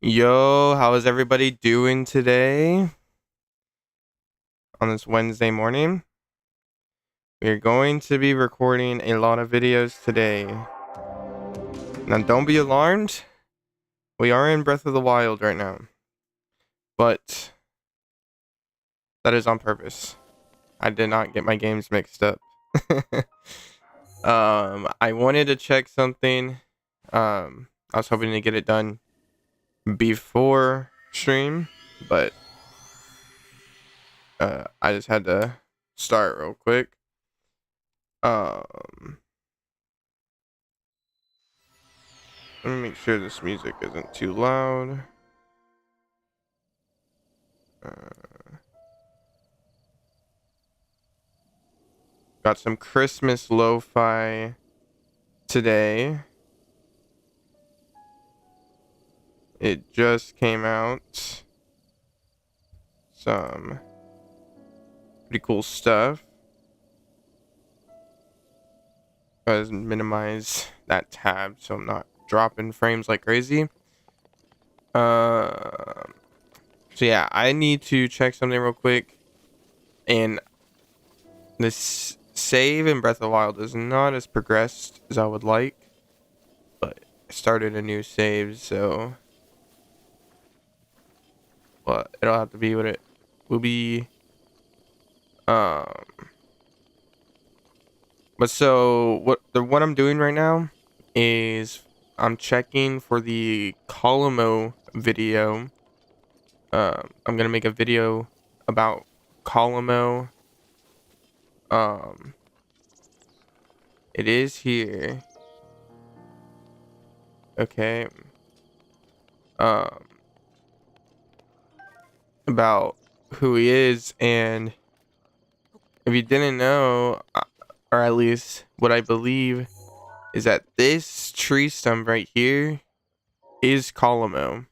Yo, how is everybody doing today on this Wednesday morning? We're going to be recording a lot of videos today. Now, don't be alarmed. We are in Breath of the Wild right now. But that is on purpose. I did not get my games mixed up. I wanted to check something. I was hoping to get it done before stream, but I just had to start real quick. Let me make sure this music isn't too loud. Got some Christmas lo-fi today. It just came out. Some pretty cool stuff. Guys, minimize that tab so I'm not dropping frames like crazy. So yeah, I need to check something real quick. And this save in Breath of the Wild is not as progressed as I would like. But I started a new save, so well, it'll have to be what it will be. But so what I'm doing right now is I'm checking for the Calamo video. I'm gonna make a video about Calamo. It is here. Okay. About who he is, and if you didn't know, or at least what I believe, is that this tree stump right here is Calamo.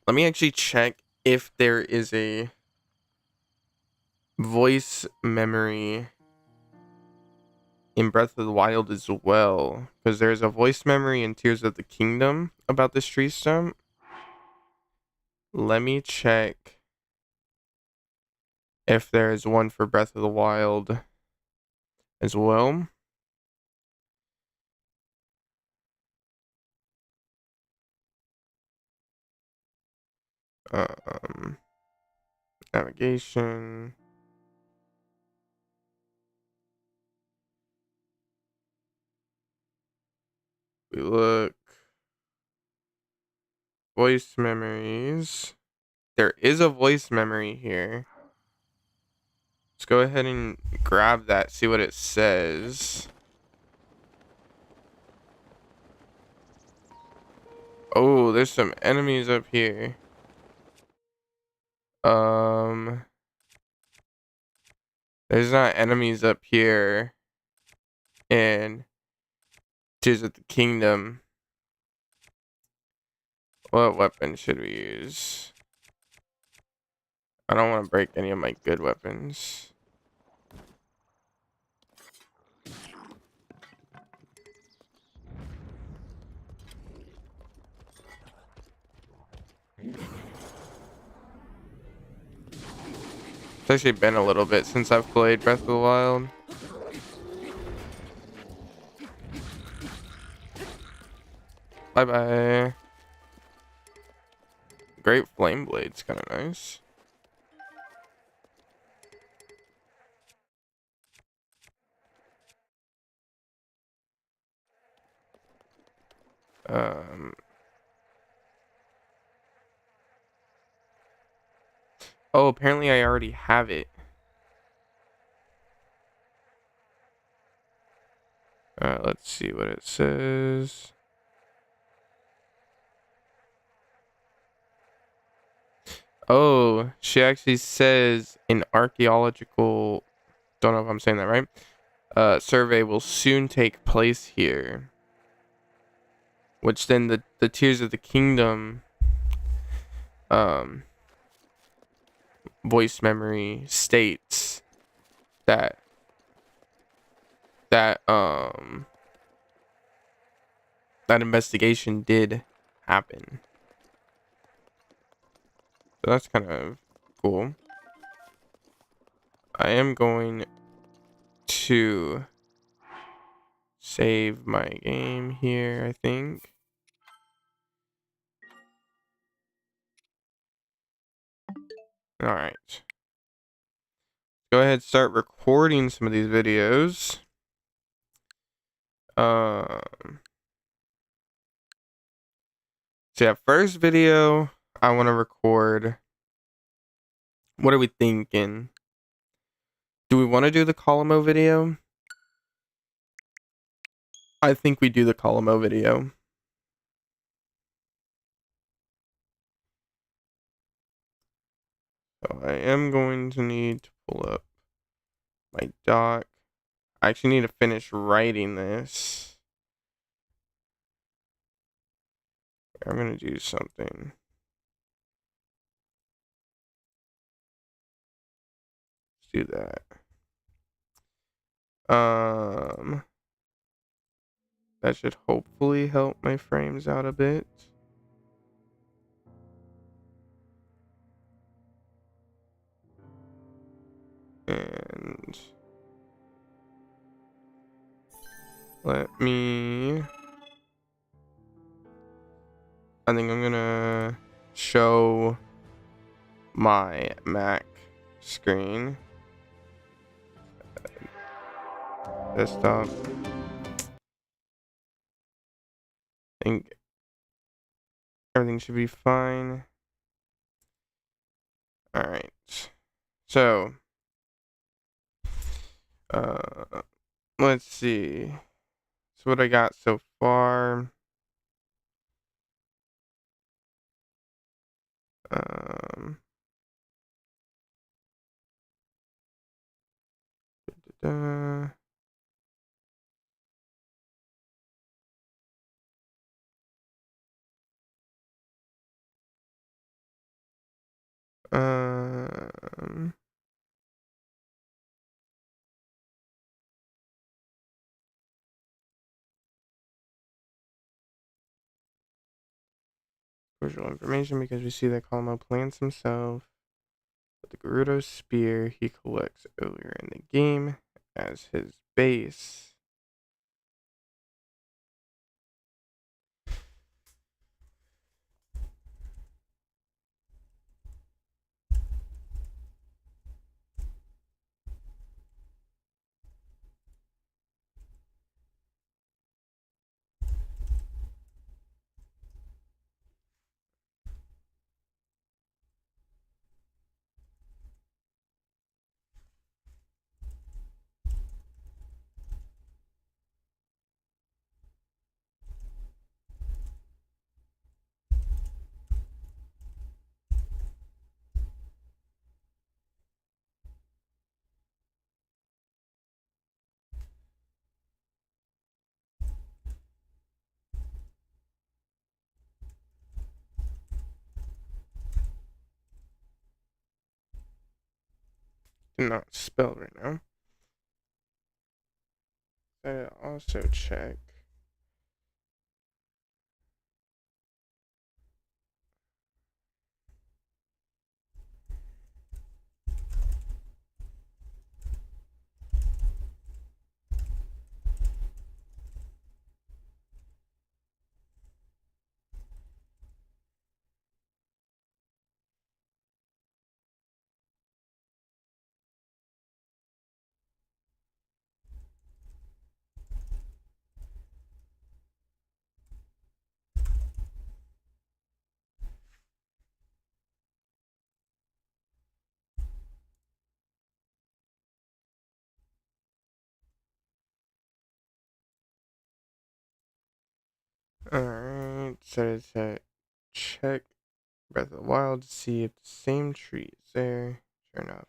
Let me actually check if there is a voice memory in Breath of the Wild as well, because there's a voice memory in Tears of the Kingdom about this tree stump. Let me check if there is one for Breath of the Wild as well. Navigation. We look. Voice memories. There is a voice memory here. Let's go ahead and grab that, see what it says. Oh, there's some enemies up here. There's not enemies up here in Tears of the Kingdom. What weapon should we use? I don't want to break any of my good weapons. It's actually been a little bit since I've played Breath of the Wild. Bye-bye. Great Flame Blade's kind of nice. Oh, apparently I already have it. Let's see what it says. Oh, she actually says an archaeological, don't know if I'm saying that right, survey will soon take place here. Which then the Tears of the Kingdom voice memory states that that investigation did happen. So that's kind of cool. I am going to save my game here, I think. All right. Go ahead, start recording some of these videos. So yeah, first video I want to record. What are we thinking? Do we want to do the Calamo video? I think we do the Calamo video. So I am going to need to pull up my doc. I actually need to finish writing this. I'm going to do something. Let's do that. That should hopefully help my frames out a bit. And let me... I think I'm gonna show my Mac screen. Desktop. I think everything should be fine. Alright. So, let's see. So what I got so far. Da-da-da. Crucial information because we see that Calamo plants himself with the Gerudo spear he collects earlier in the game as his base. Do not spell right now. I also check. Alright, so it's a check Breath of the Wild to see if the same tree is there. Sure enough,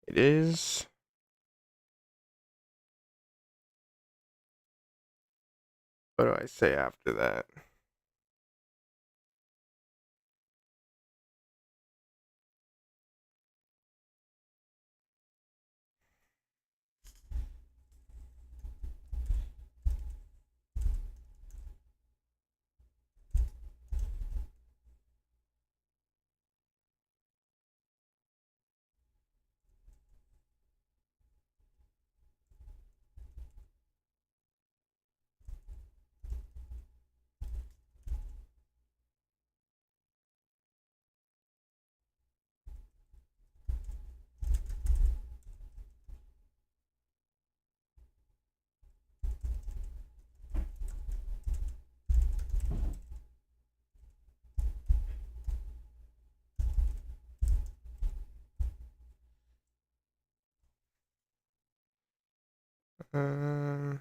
it is. What do I say after that? Um,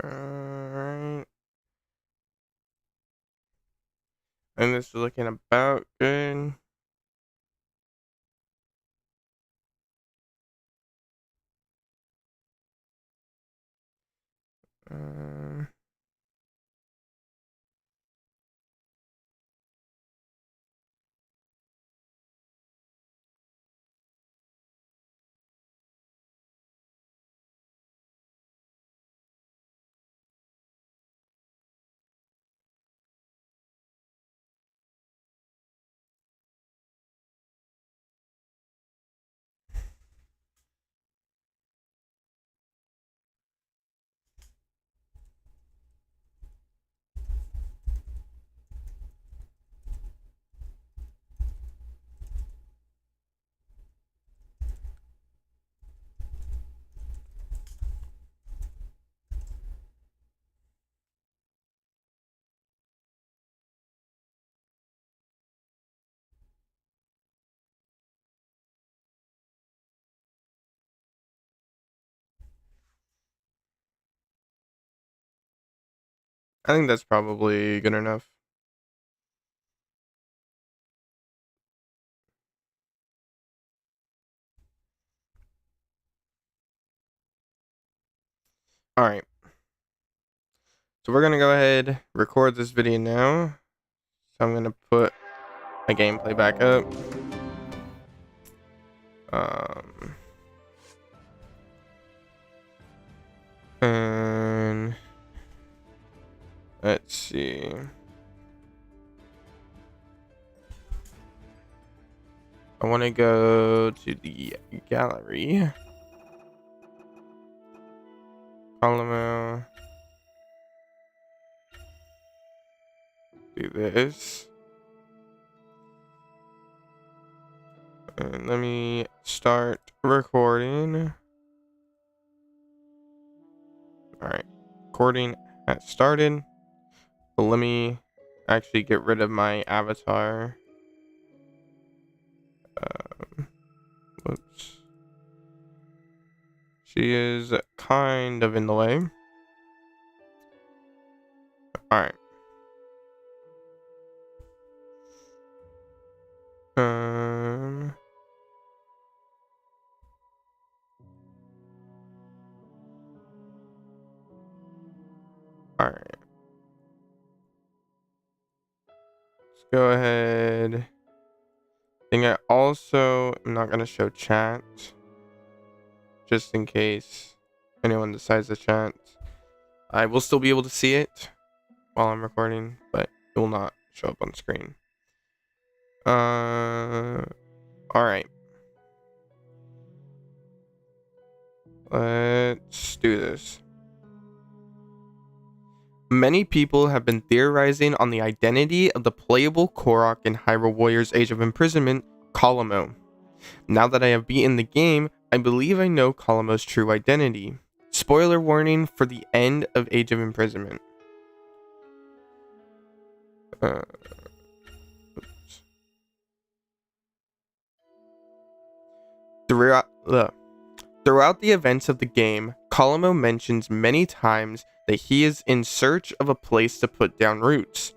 Alright. And this is looking about good. Um, I think that's probably good enough. Alright. So we're gonna go ahead, record this video now. So I'm gonna put my gameplay back up. And let's see. I want to go to the gallery. Calamo. Do this. And let me start recording. Alright. Recording has started. But let me actually get rid of my avatar. Whoops. She is kind of in the way. Alright. Alright. Let's go ahead. I think I also am not going to show chat. Just in case anyone decides to chat. I will still be able to see it while I'm recording, but it will not show up on screen. Alright. Let's do this. Many people have been theorizing on the identity of the playable Korok in Hyrule Warriors Age of Imprisonment, Calamo. Now that I have beaten the game, I believe I know Calamo's true identity. Spoiler warning for the end of Age of Imprisonment. Throughout the events of the game, Calamo mentions many times that he is in search of a place to put down roots.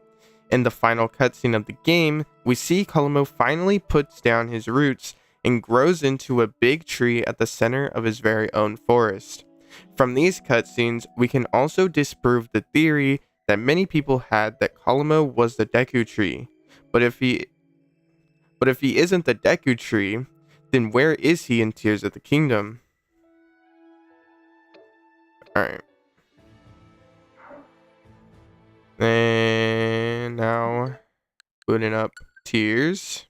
In the final cutscene of the game, we see Calamo finally puts down his roots and grows into a big tree at the center of his very own forest. From these cutscenes, we can also disprove the theory that many people had that Calamo was the Deku Tree. But if he isn't the Deku Tree, then where is he in Tears of the Kingdom? Alright. And now, booting up Tears.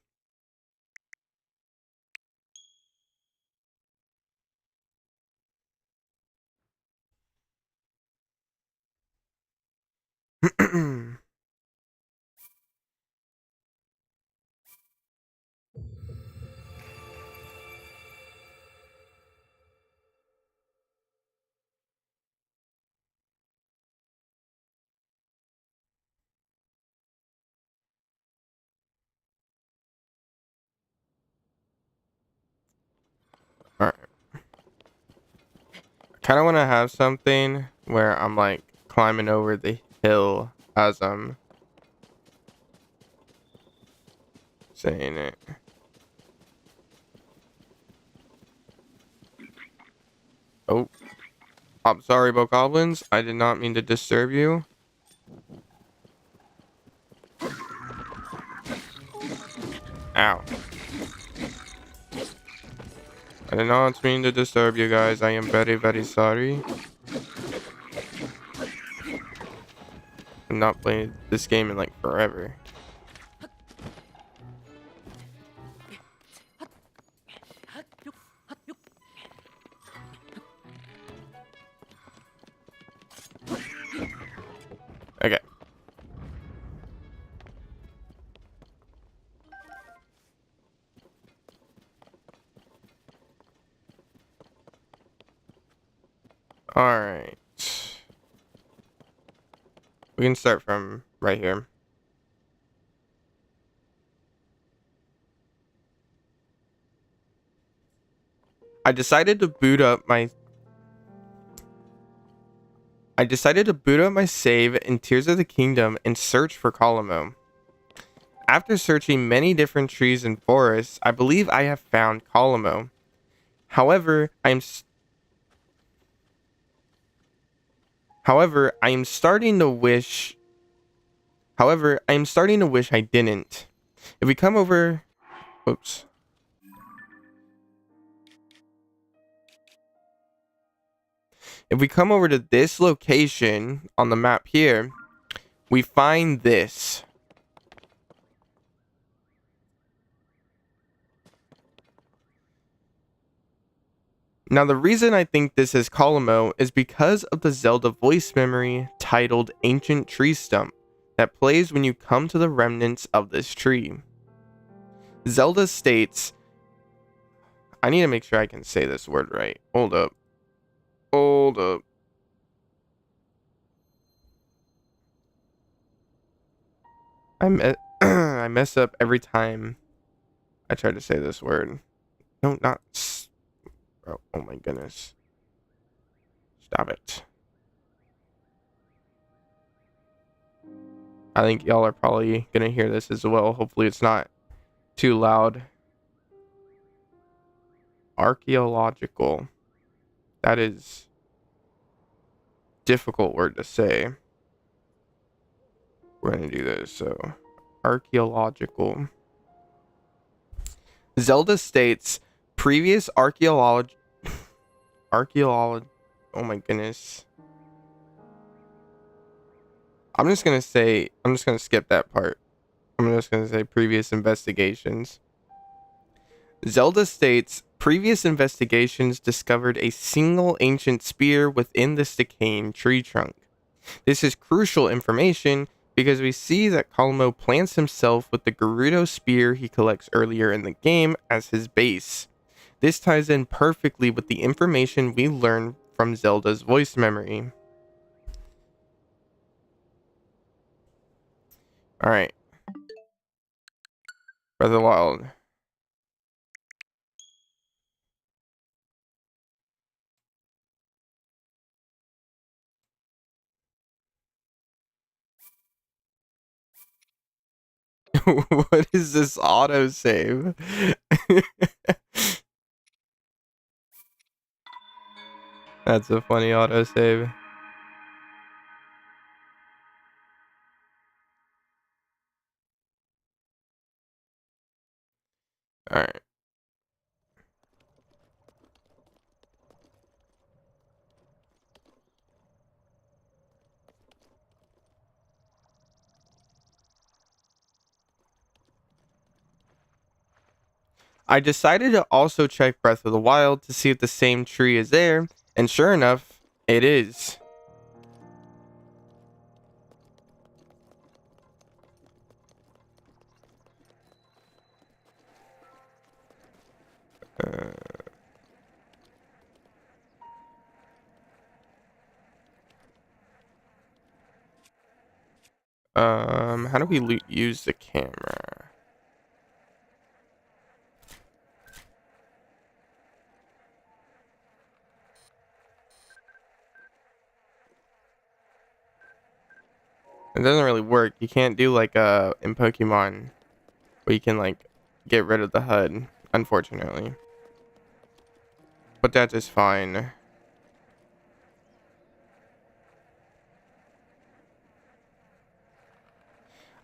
Alright. I kind of want to have something where I'm like climbing over the hill as I'm saying it. Oh, I'm sorry, Bokoblins. I did not mean to disturb you. Ow. I did not mean to disturb you guys. I am very, very sorry. I'm not playing this game in like forever. Okay. Alright. We can start from right here. I decided to boot up my save in Tears of the Kingdom and search for Calamo. After searching many different trees and forests, I believe I have found Calamo. However, I am starting to wish I didn't. If we come over, oops. If we come over to this location on the map here, we find this. Now, the reason I think this is Calamo is because of the Zelda voice memory titled Ancient Tree Stump that plays when you come to the remnants of this tree. Zelda states, I need to make sure I can say this word right. Hold up. I mess up every time I try to say this word. No, not oh my goodness. Stop it. I think y'all are probably gonna hear this as well. Hopefully it's not too loud. Archaeological. That is difficult word to say. We're gonna do this. So, archaeological. Zelda states previous archaeology. Oh my goodness. I'm just gonna skip that part. I'm just gonna say previous investigations. Zelda states previous investigations discovered a single ancient spear within this decaying tree trunk. This is crucial information because we see that Calamo plants himself with the Gerudo spear he collects earlier in the game as his base. This ties in perfectly with the information we learn from Zelda's voice memory. Alright. Breath of the Wild. What is this autosave? That's a funny autosave. Alright. I decided to also check Breath of the Wild to see if the same tree is there, and sure enough, it is. How do we use the camera? It doesn't really work. You can't do like in Pokemon where you can like get rid of the HUD, unfortunately. But that is fine.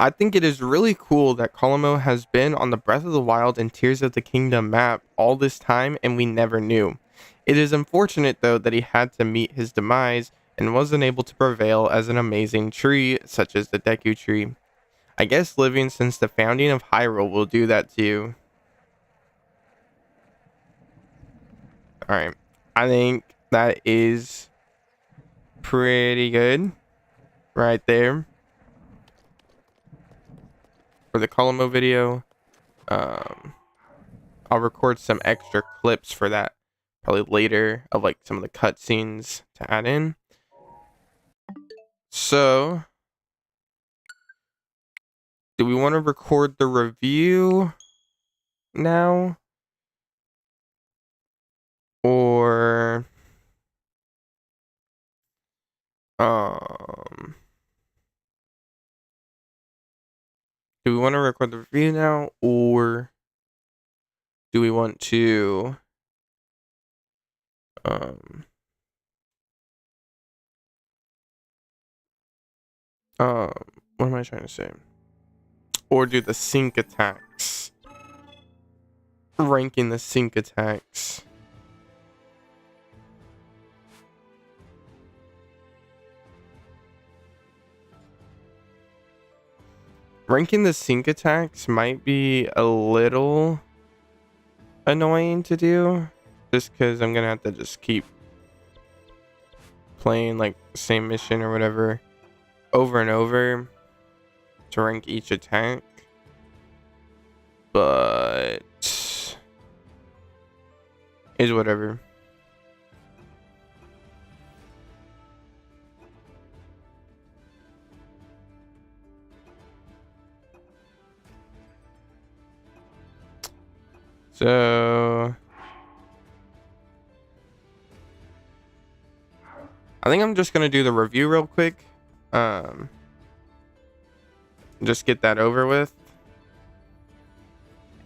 I think it is really cool that Calamo has been on the Breath of the Wild and Tears of the Kingdom map all this time and we never knew. It is unfortunate though that he had to meet his demise and wasn't able to prevail as an amazing tree such as the Deku tree. I guess living since the founding of Hyrule will do that to you. Alright, I think that is pretty good right there for the Calamo video. I'll record some extra clips for that probably later of like some of the cutscenes to add in. So, do we want to record the review now? Or do we want to record the review now, or do we want to what am I trying to say? Or do the sync attacks? Ranking the sync attacks. Ranking the sync attacks might be a little annoying to do, just because I'm gonna have to just keep playing like the same mission or whatever over and over to rank each attack. But is whatever. So I think I'm just gonna do the review real quick. Just get that over with.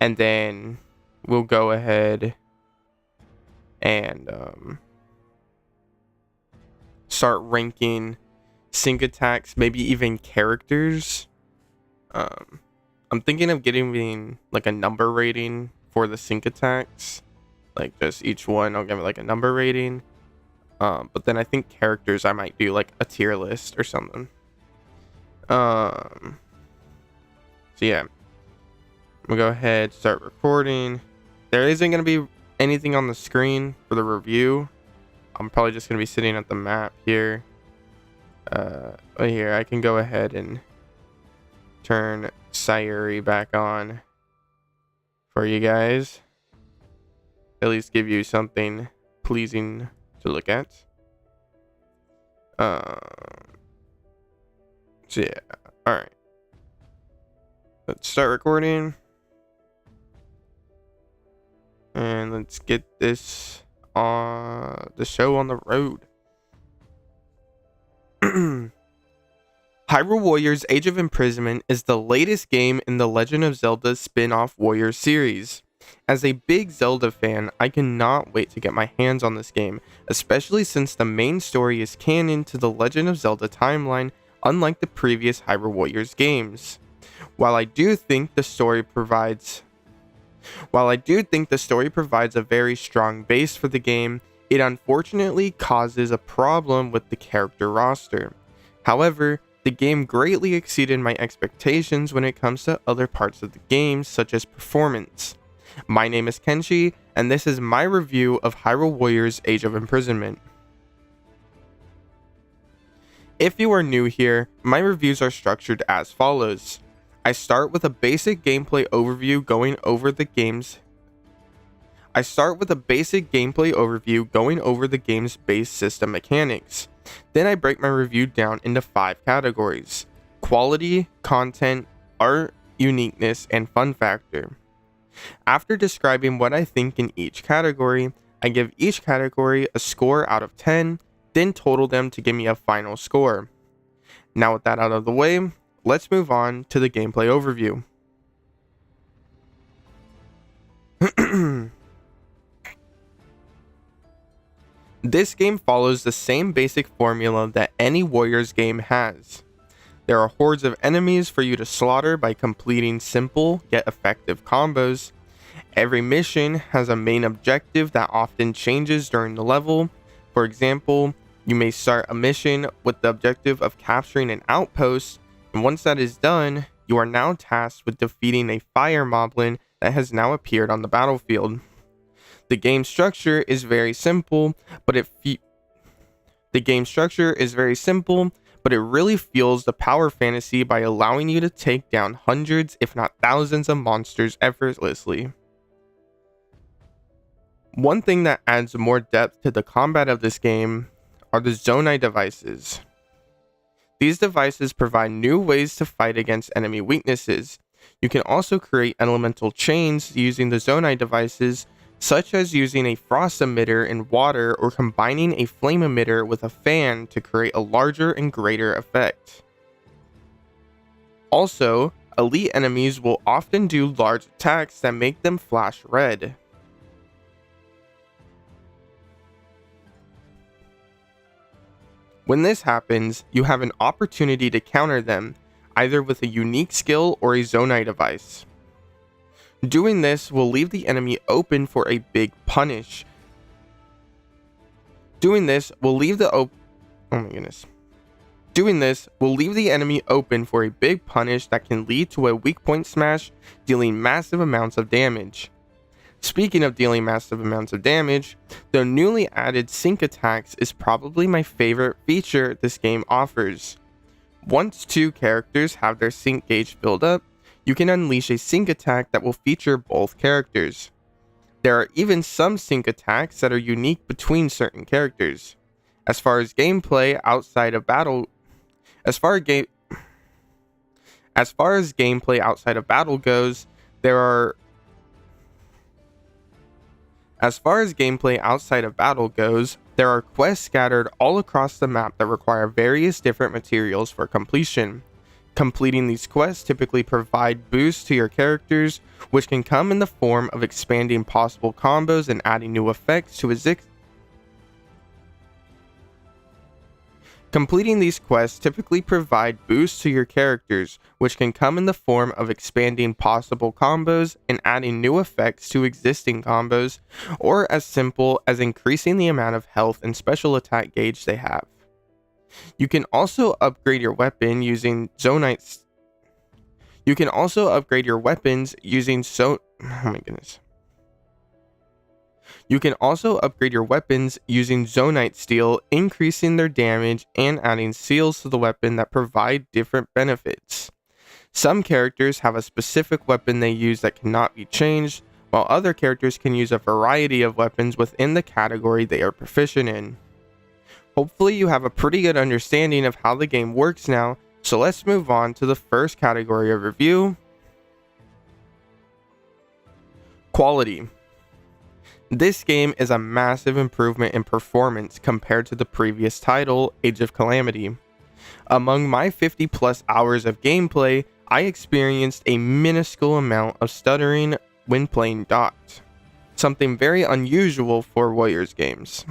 And then we'll go ahead and start ranking sync attacks, maybe even characters. I'm thinking of getting like a number rating for the sync attacks. Like just each one, I'll give it like a number rating. But then I think characters, I might do like a tier list or something. So yeah, I'm gonna go ahead, start recording. There isn't gonna be anything on the screen for the review. I'm probably just gonna be sitting at the map here. Right here, I can go ahead and turn Sayuri back on for you guys. At least give you something pleasing to look at. So yeah, all right. Let's start recording. And let's get this the show on the road. Hyrule Warriors Age of Imprisonment is the latest game in the Legend of Zelda spin-off Warriors series. As a big Zelda fan, I cannot wait to get my hands on this game, especially since the main story is canon to the Legend of Zelda timeline, unlike the previous Hyrule Warriors games. While I do think the story provides a very strong base for the game, it unfortunately causes a problem with the character roster. However, the game greatly exceeded my expectations when it comes to other parts of the game, such as performance. My name is Kenshi, and this is my review of Hyrule Warriors Age of Imprisonment. If you are new here, my reviews are structured as follows. I start with a basic gameplay overview going over the game's base system mechanics. Then I break my review down into 5 categories: quality, content, art, uniqueness, and fun factor. After describing what I think in each category, I give each category a score out of 10, then total them to give me a final score. Now with that out of the way, let's move on to the gameplay overview. This game follows the same basic formula that any Warriors game has. There are hordes of enemies for you to slaughter by completing simple yet effective combos. Every mission has a main objective that often changes during the level. For example, you may start a mission with the objective of capturing an outpost, and once that is done, you are now tasked with defeating a fire moblin that has now appeared on the battlefield. The game structure is very simple, but it really fuels the power fantasy by allowing you to take down hundreds, if not thousands, of monsters effortlessly. One thing that adds more depth to the combat of this game are the Zonai devices. These devices provide new ways to fight against enemy weaknesses. You can also create elemental chains using the Zonai devices, such as using a frost emitter in water or combining a flame emitter with a fan to create a larger and greater effect. Also, elite enemies will often do large attacks that make them flash red. When this happens, you have an opportunity to counter them, either with a unique skill or a Zonai device. Doing this will leave the enemy open for a big punish. Doing this will leave the enemy open for a big punish that can lead to a weak point smash, dealing massive amounts of damage. Speaking of dealing massive amounts of damage, the newly added sync attacks is probably my favorite feature this game offers. Once 2 characters have their sync gauge filled up, you can unleash a sync attack that will feature both characters. There are even some sync attacks that are unique between certain characters. As far as gameplay outside of battle goes, there are quests scattered all across the map that require various different materials for completion. Completing these quests typically provide boosts to your characters, which can come in the form of expanding possible combos and adding new effects to existing combos, or as simple as increasing the amount of health and special attack gauge they have. You can also upgrade your weapons using Zonai steel, increasing their damage and adding seals to the weapon that provide different benefits. Some characters have a specific weapon they use that cannot be changed, while other characters can use a variety of weapons within the category they are proficient in. Hopefully you have a pretty good understanding of how the game works now, so let's move on to the first category of review: quality. This game is a massive improvement in performance compared to the previous title, Age of Calamity. Among my 50 plus hours of gameplay, I experienced a minuscule amount of stuttering when playing docked, something very unusual for Warriors games.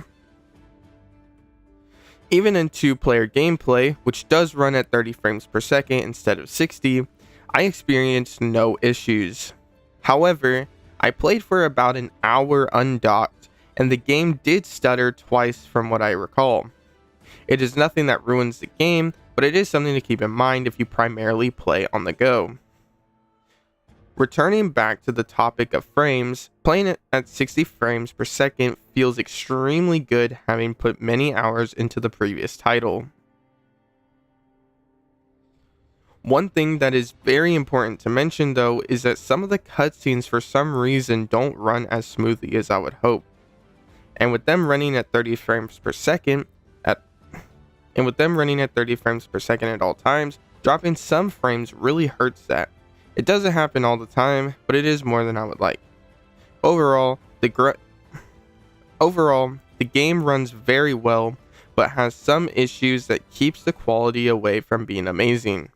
Even in 2-player gameplay, which does run at 30 frames per second instead of 60, I experienced no issues. However, I played for about an hour undocked, and the game did stutter twice from what I recall. It is nothing that ruins the game, but it is something to keep in mind if you primarily play on the go. Returning back to the topic of frames, playing it at 60 frames per second feels extremely good, having put many hours into the previous title. One thing that is very important to mention though is that some of the cutscenes for some reason don't run as smoothly as I would hope. And with them running at 30 frames per second at all times, dropping some frames really hurts that. It doesn't happen all the time, but it is more than I would like. Overall, the game runs very well, but has some issues that keeps the quality away from being amazing.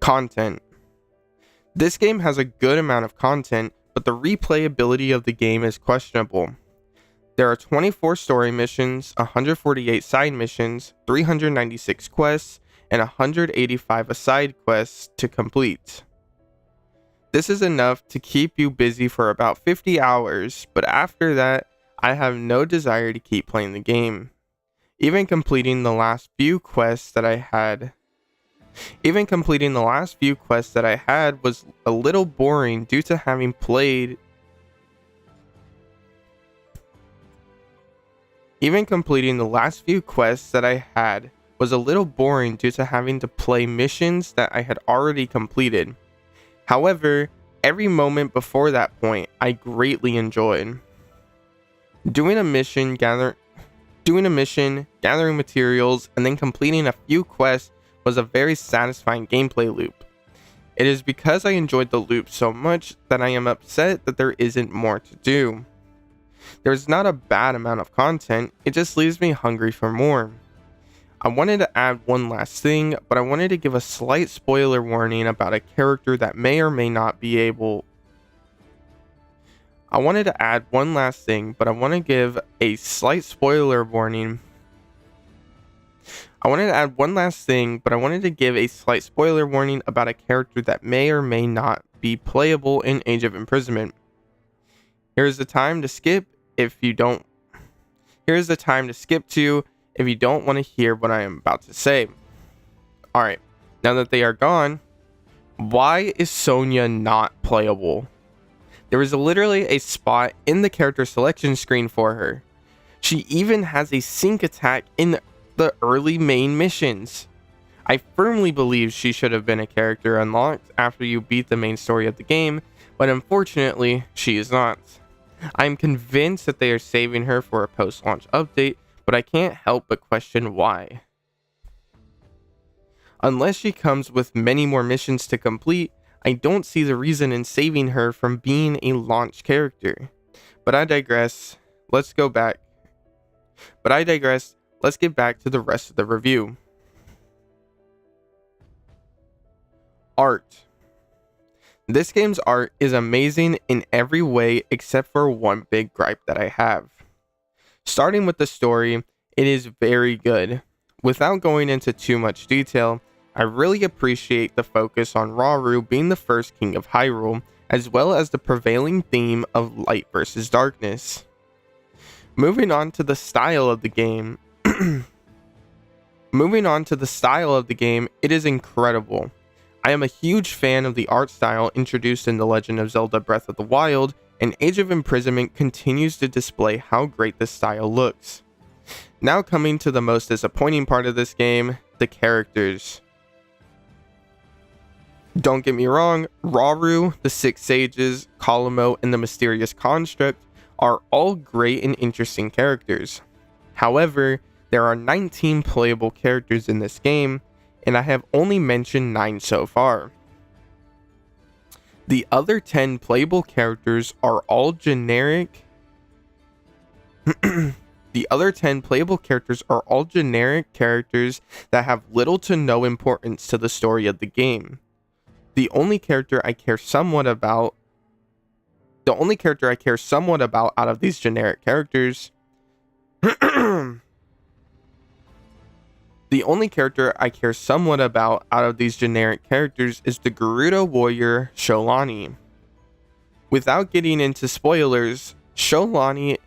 Content. This game has a good amount of content, but the replayability of the game is questionable. There are 24 story missions, 148 side missions, 396 quests, and 185 aside quests to complete. This is enough to keep you busy for about 50 hours, but after that, I have no desire to keep playing the game. Even completing the last few quests that I had was a little boring due to having played having to play missions that I had already completed. However, every moment before that point, I greatly enjoyed. Doing a mission, gathering materials, and then completing a few quests was a very satisfying gameplay loop. It is because I enjoyed the loop so much that I am upset that there isn't more to do. There's not a bad amount of content, it just leaves me hungry for more. I wanted to add one last thing, but I wanted to give a slight spoiler warning about a character that may or may not be able... I wanted to add one last thing, but I want to give a slight spoiler warning. I wanted to add one last thing, but I wanted to give a slight spoiler warning about a character that may or may not be playable in Age of Imprisonment. Here's the time to skip to if you don't want to hear what I am about to say. Alright, now that they are gone, why is Sonya not playable? There is literally a spot in the character selection screen for her. She even has a sync attack in the early main missions. I firmly believe she should have been a character unlocked after you beat the main story of the game, but unfortunately, she is not. I am convinced that they are saving her for a post-launch update, but I can't help but question why. Unless she comes with many more missions to complete, I don't see the reason in saving her from being a launch character. But I digress. Let's get back to the rest of the review. Art. This game's art is amazing in every way except for one big gripe that I have. Starting with the story, it is very good. Without going into too much detail, I really appreciate the focus on Rauru being the first king of Hyrule, as well as the prevailing theme of light versus darkness. Moving on to the style of the game, it is incredible. I am a huge fan of the art style introduced in The Legend of Zelda Breath of the Wild, and Age of Imprisonment continues to display how great this style looks. Now coming to the most disappointing part of this game, the characters. Don't get me wrong, Rauru, the Six Sages, Calamo, and the Mysterious Construct are all great and interesting characters. However, there are 19 playable characters in this game, and I have only mentioned 9 so far. The other 10 playable characters are all generic The other 10 playable characters are all generic characters that have little to no importance to the story of the game. The only character I care somewhat about out of these generic characters The only character I care somewhat about out of these generic characters is the Gerudo warrior Sholani. Without getting into spoilers, Sholani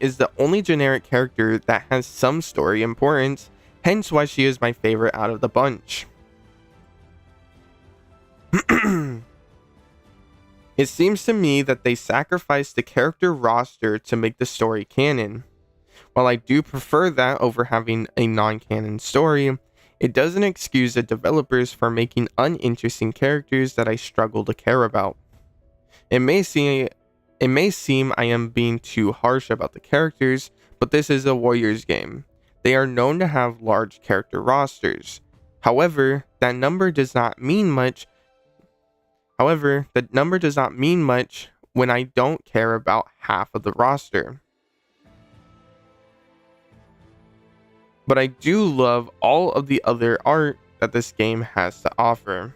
is the only generic character that has some story importance, hence why she is my favorite out of the bunch. It seems to me that they sacrificed the character roster to make the story canon. While I do prefer that over having a non-canon story, it doesn't excuse the developers for making uninteresting characters that I struggle to care about. It may seem I am being too harsh about the characters, but this is a Warriors game. They are known to have large character rosters. However, that number does not mean much when I don't care about half of the roster. But I do love all of the other art that this game has to offer.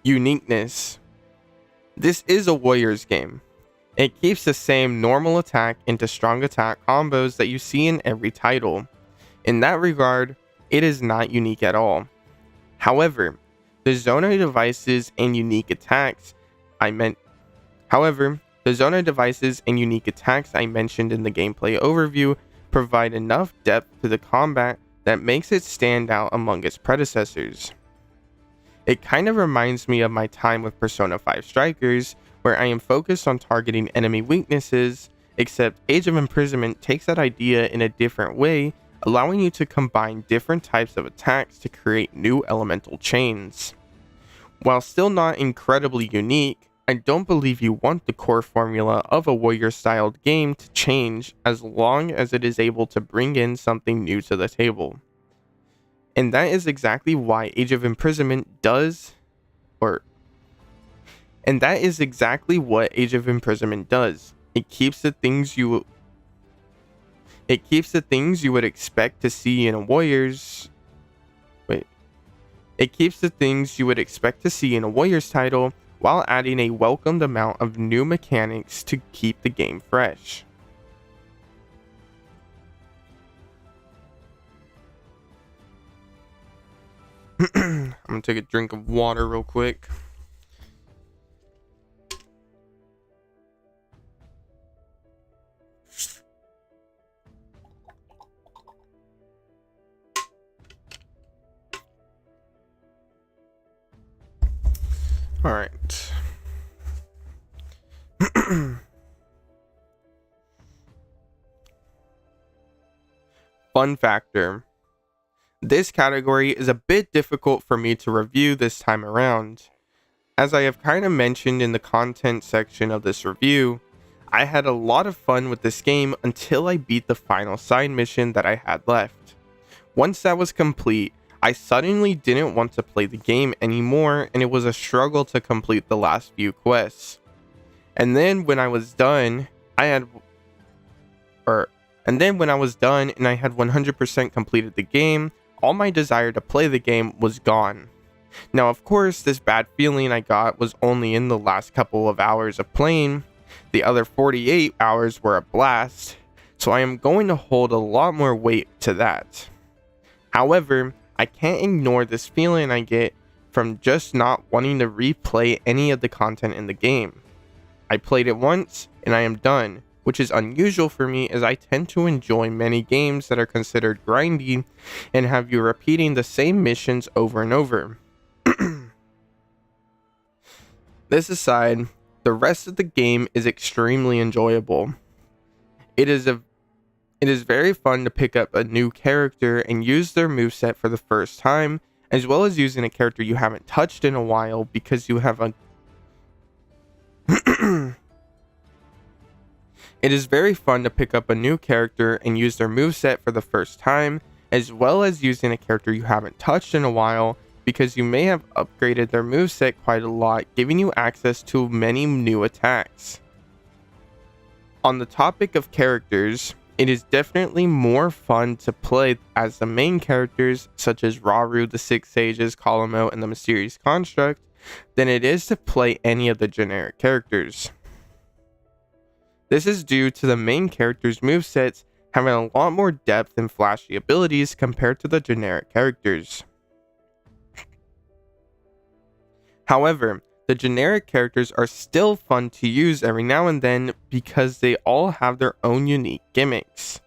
Uniqueness. This is a Warriors game. It keeps the same normal attack into strong attack combos that you see in every title. In that regard, it is not unique at all. However, the Zona devices and unique attacks I mentioned in the gameplay overview provide enough depth to the combat that makes it stand out among its predecessors. It kind of reminds me of my time with Persona 5 Strikers, where I am focused on targeting enemy weaknesses, except Age of Imprisonment takes that idea in a different way, allowing you to combine different types of attacks to create new elemental chains. While still not incredibly unique, I don't believe you want the core formula of a warrior-styled game to change as long as it is able to bring in something new to the table. And that is exactly what Age of Imprisonment does. It keeps the things you would expect to see in a Warriors title, while adding a welcomed amount of new mechanics to keep the game fresh. I'm gonna take a drink of water real quick. All right. Fun factor. This category is a bit difficult for me to review this time around. As I have kind of mentioned in the content section of this review, I had a lot of fun with this game until I beat the final side mission that I had left. Once that was complete, I suddenly didn't want to play the game anymore, and it was a struggle to complete the last few quests. And then when I was done, and I had 100% completed the game, all my desire to play the game was gone. Now, of course, this bad feeling I got was only in the last couple of hours of playing. The other 48 hours were a blast, so I am going to hold a lot more weight to that. However, I can't ignore this feeling I get from just not wanting to replay any of the content in the game. I played it once, and I am done, which is unusual for me as I tend to enjoy many games that are considered grindy and have you repeating the same missions over and over. This aside, the rest of the game is extremely enjoyable. It is very fun to pick up a new character and use their moveset for the first time, as well as using a character you haven't touched in a while because you have a It is very fun to pick up a new character and use their moveset for the first time, as well as using a character you haven't touched in a while because you may have upgraded their moveset quite a lot, giving you access to many new attacks. On the topic of characters, it is definitely more fun to play as the main characters such as Rauru, the Six Sages, Calamo, and the Mysterious Construct than it is to play any of the generic characters. This is due to the main characters' movesets having a lot more depth and flashy abilities compared to the generic characters. However, the generic characters are still fun to use every now and then because they all have their own unique gimmicks.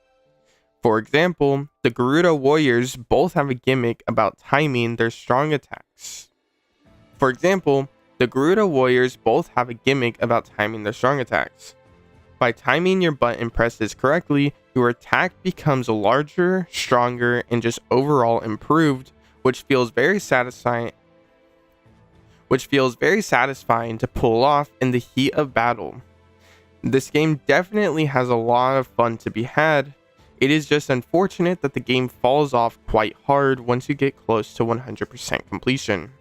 For example, the Gerudo Warriors both have a gimmick about timing their strong attacks. By timing your button presses correctly, your attack becomes larger, stronger, and just overall improved, which feels very satisfying to pull off in the heat of battle. This game definitely has a lot of fun to be had. It is just unfortunate that the game falls off quite hard once you get close to 100% completion.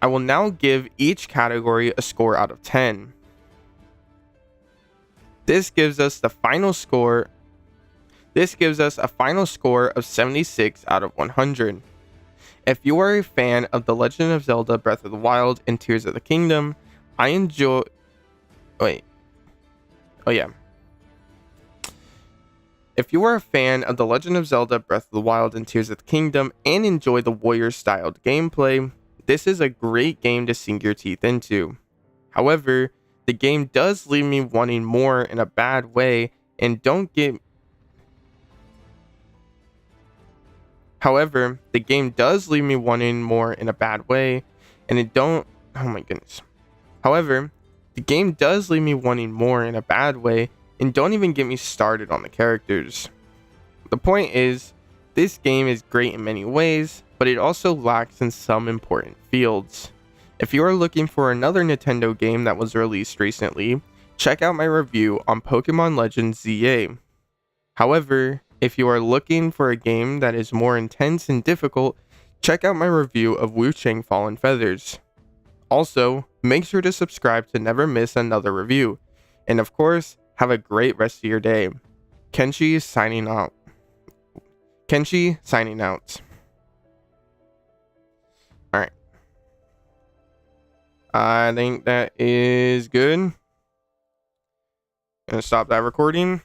I will now give each category a score out of 10. This gives us a final score of 76 out of 100. If you are a fan of The Legend of Zelda Breath of the Wild and Tears of the Kingdom, If you are a fan of The Legend of Zelda Breath of the Wild and Tears of the Kingdom and enjoy the warrior-styled gameplay, this is a great game to sink your teeth into. However, the game does leave me wanting more in a bad way, and don't get However, the game does leave me wanting more in a bad way, and it don't oh my goodness. However, the game does leave me wanting more in a bad way, and don't even get me started on the characters. The point is, this game is great in many ways, but it also lacks in some important fields. If you are looking for another Nintendo game that was released recently, check out my review on Pokemon Legends ZA. However, if you are looking for a game that is more intense and difficult, check out my review of Wu Chang Fallen Feathers. Also, make sure to subscribe to never miss another review. And of course, have a great rest of your day. Kenshi signing out. Alright. I think that is good. Gonna stop that recording.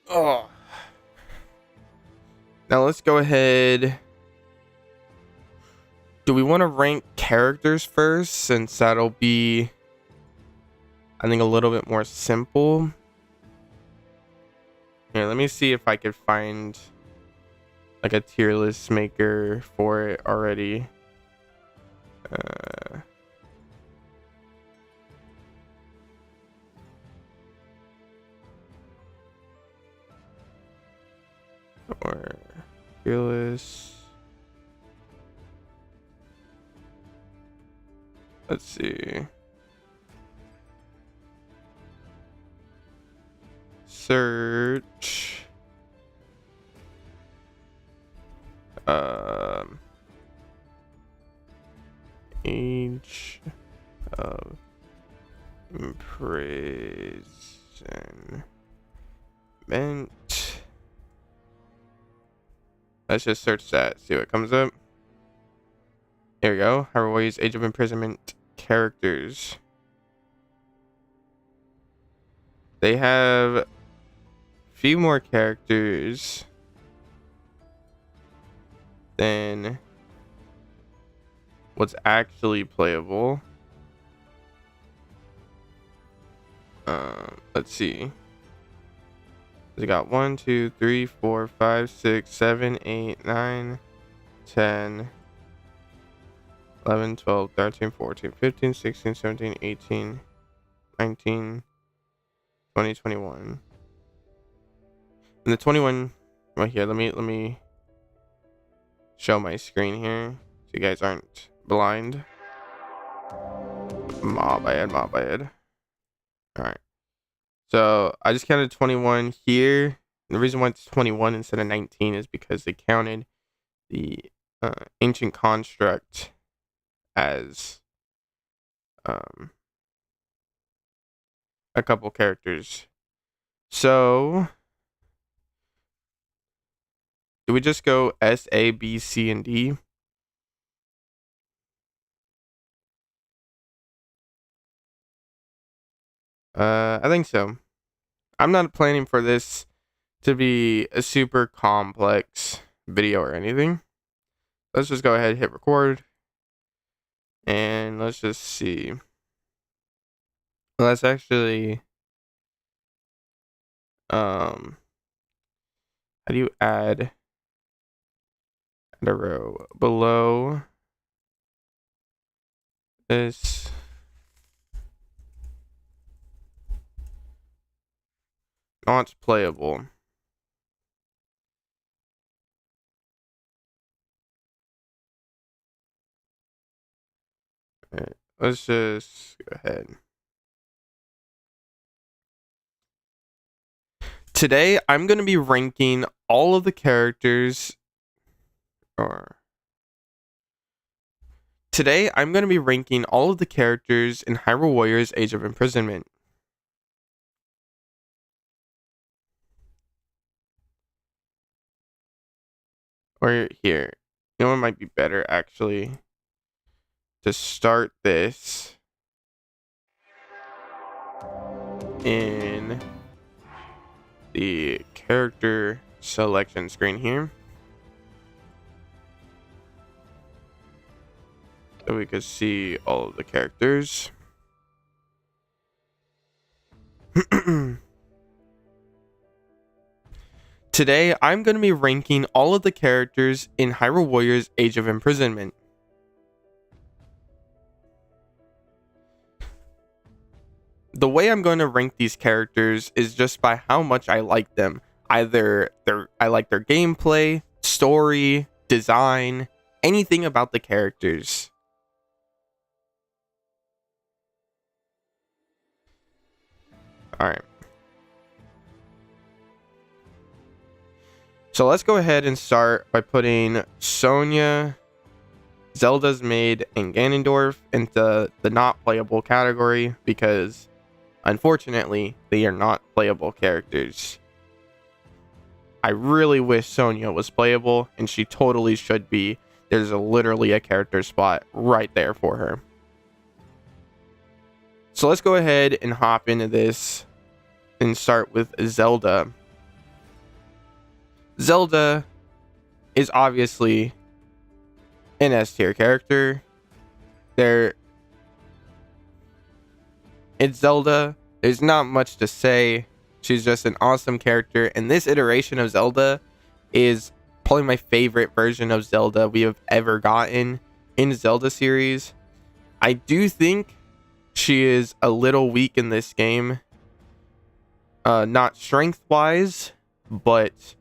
Oh. Now let's go ahead. Do we want to rank characters first, since that'll be, I think, a little bit more simple? Here, let me see if I could find like a tier list maker for it already. Or tier list. Let's see. Search. Age of Imprisonment. Let's just search that, see what comes up. Here we go. Hyrule's Age of Imprisonment characters. They have a few more characters than what's actually playable. Let's see. They got 1, 2, 3, 4, 5, 6, 7, 8, 9, 10, 11, 12, 13, 14, 15, 16, 17, 18, 19, 20, 21. And the 21 right here, let me show my screen here so you guys aren't blind. My bad. Alright. So I just counted 21 here. The reason why it's 21 instead of 19 is because they counted the ancient construct as a couple characters. So do we just go S, A, B, C, and D? I think so. I'm not planning for this to be a super complex video or anything. Let's just go ahead and hit record. And let's just see. Let's actually how do you add a row below this? Not playable. All right, let's just go ahead. Today, I'm going to be ranking all of the characters. Today, I'm going to be ranking all of the characters in Hyrule Warriors Age of Imprisonment. Or here. You know what might be better, actually? To start this in the character selection screen here. So we can see all of the characters. Today, I'm going to be ranking all of the characters in Hyrule Warriors Age of Imprisonment. The way I'm going to rank these characters is just by how much I like them. Either I like their gameplay, story, design, anything about the characters. Alright. So let's go ahead and start by putting Sonia, Zelda's maid, and Ganondorf into the not playable category because, unfortunately, they are not playable characters. I really wish Sonia was playable, and she totally should be. There's literally a character spot right there for her. So let's go ahead and hop into this and start with Zelda. Zelda is obviously an S tier character. It's Zelda. There's not much to say. She's just an awesome character, and this iteration of Zelda is probably my favorite version of Zelda we have ever gotten in Zelda series. I do think she is a little weak in this game, not strength wise, but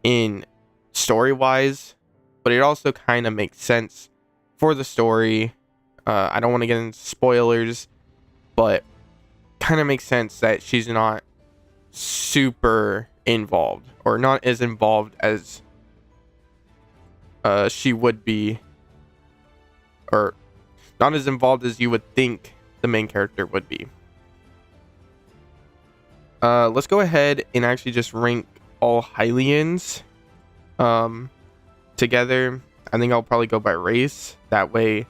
in story wise. But it also kind of makes sense for the story. I don't want to get into spoilers, but kind of makes sense that she's not super involved, or not as involved as she would be, or not as involved as you would think the main character would be. Let's go ahead and actually just rank all Hylians together. I think I'll probably go by race. That way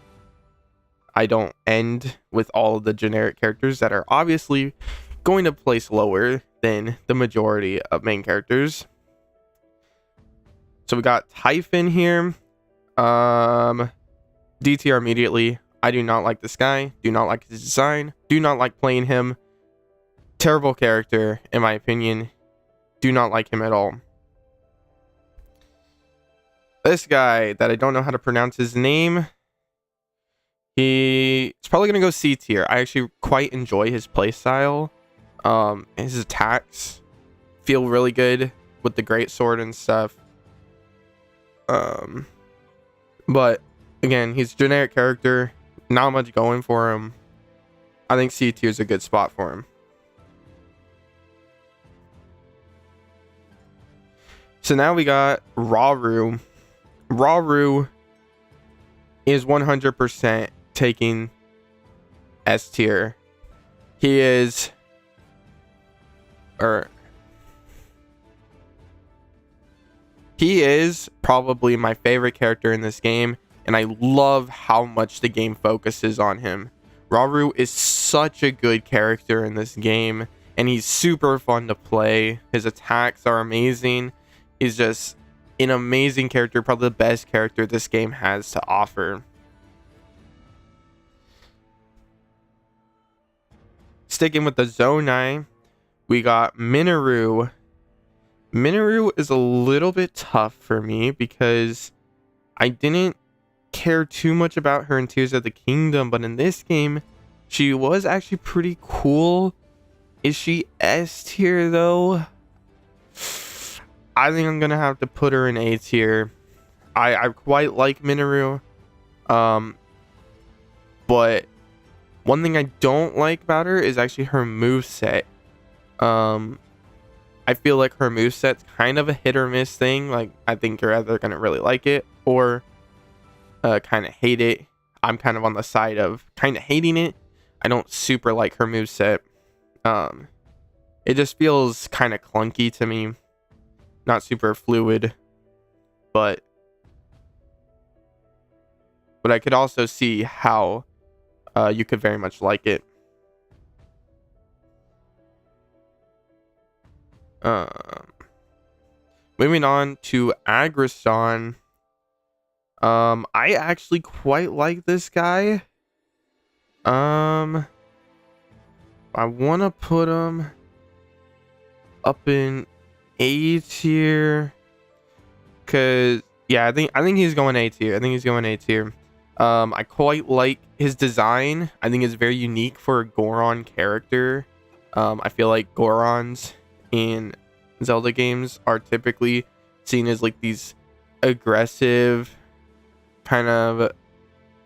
I don't end with all of the generic characters that are obviously going to place lower than the majority of main characters. So we got Typhon here. DTR immediately. I do not like this guy. Do not like his design. Do not like playing him. Terrible character, in my opinion. Do not like him at all. This guy that I don't know how to pronounce his name. He's probably going to go C tier. I actually quite enjoy his playstyle. His attacks feel really good with the great sword and stuff. But again, he's a generic character. Not much going for him. I think C tier is a good spot for him. So now we got Rauru. Rauru is 100% taking S tier. He is, he is probably my favorite character in this game, and I love how much the game focuses on him. Rauru is such a good character in this game, and he's super fun to play. His attacks are amazing. He's just an amazing character, probably the best character this game has to offer. Sticking with the Zonai, we got Minoru. Minoru is a little bit tough for me because I didn't care too much about her in Tears of the Kingdom, but in this game, she was actually pretty cool. Is she S tier though? I think I'm gonna have to put her in A tier. I quite like Minoru, but one thing I don't like about her is actually her moveset. I feel like her moveset's kind of a hit or miss thing. Like, I think you're either gonna really like it or kind of hate it. I'm kind of on the side of kind of hating it. I don't super like her moveset. It just feels kind of clunky to me. Not super fluid, but I could also see how you could very much like it. Moving on to Aggresson. I actually quite like this guy. I want to put him up in A tier, cause yeah, I think he's going A tier. I quite like his design. I think it's very unique for a Goron character. I feel like Gorons in Zelda games are typically seen as like these aggressive kind of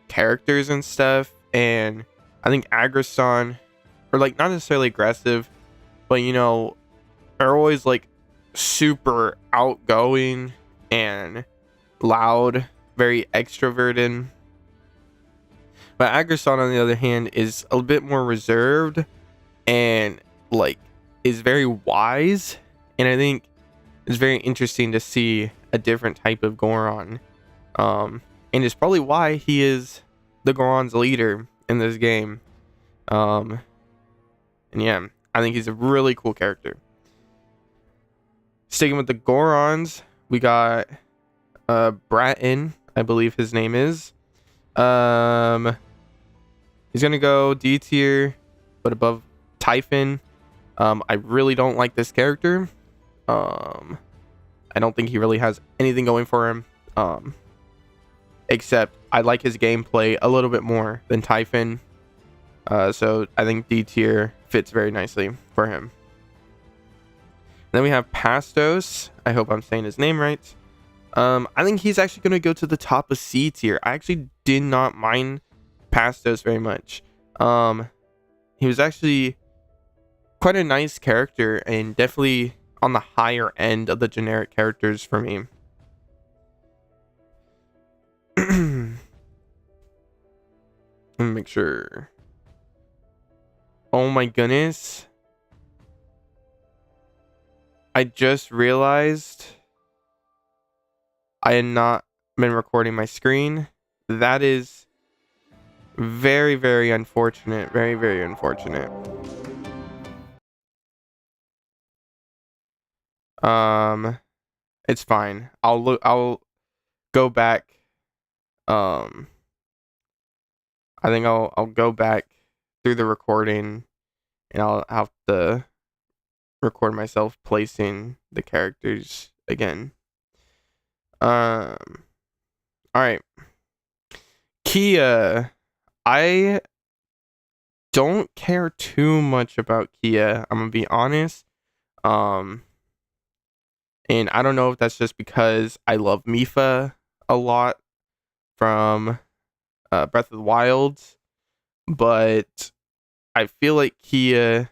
characters and stuff, and I think Aggresson, or like not necessarily aggressive, but you know, are always like super outgoing and loud, very extroverted. But Aggresson, on the other hand, is a bit more reserved and like is very wise, and I think it's very interesting to see a different type of Goron. And it's probably why he is the Goron's leader in this game. And yeah, I think he's a really cool character. Sticking with the Gorons, we got Bratton, I believe his name is. He's gonna go D tier, but above Typhon. I really don't like this character. I don't think he really has anything going for him. Except I like his gameplay a little bit more than Typhon. So I think D tier fits very nicely for him. Then we have Pastos. I hope I'm saying his name right. I think he's actually going to go to the top of C tier. I actually did not mind Pastos very much. He was actually quite a nice character and definitely on the higher end of the generic characters for me. Let me make sure. Oh my goodness. I just realized I had not been recording my screen. That is very, very unfortunate. Very, very unfortunate. It's fine. I'll go back. I think I'll go back through the recording, and I'll have to record myself placing the characters again. All right. Kia. I don't care too much about Kia. I'm gonna be honest. And I don't know if that's just because I love Mipha a lot from Breath of the Wild, but I feel like Kia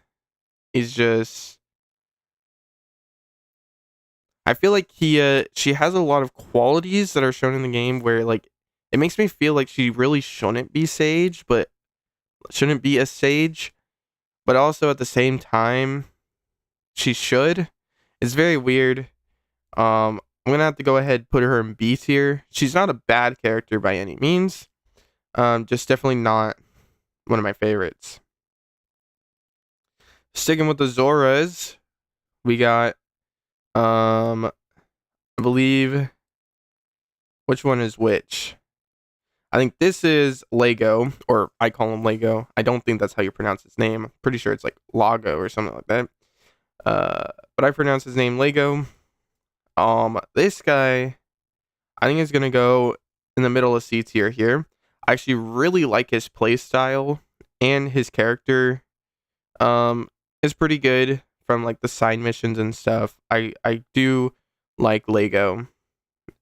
is just, I feel like she has a lot of qualities that are shown in the game where like it makes me feel like she really shouldn't be sage, but shouldn't be a sage, but also at the same time she should. It's very weird. I'm gonna have to go ahead and put her in B tier. She's not a bad character by any means. Just definitely not one of my favorites. Sticking with the Zoras, we got I believe which one is which? I think this is Lego, or I call him Lego. I don't think that's how you pronounce his name. I'm pretty sure it's like Lago or something like that. But I pronounce his name Lego. This guy, I think is gonna go in the middle of C tier here. I actually really like his play style and his character. Is pretty good from like the side missions and stuff. I do like Lego.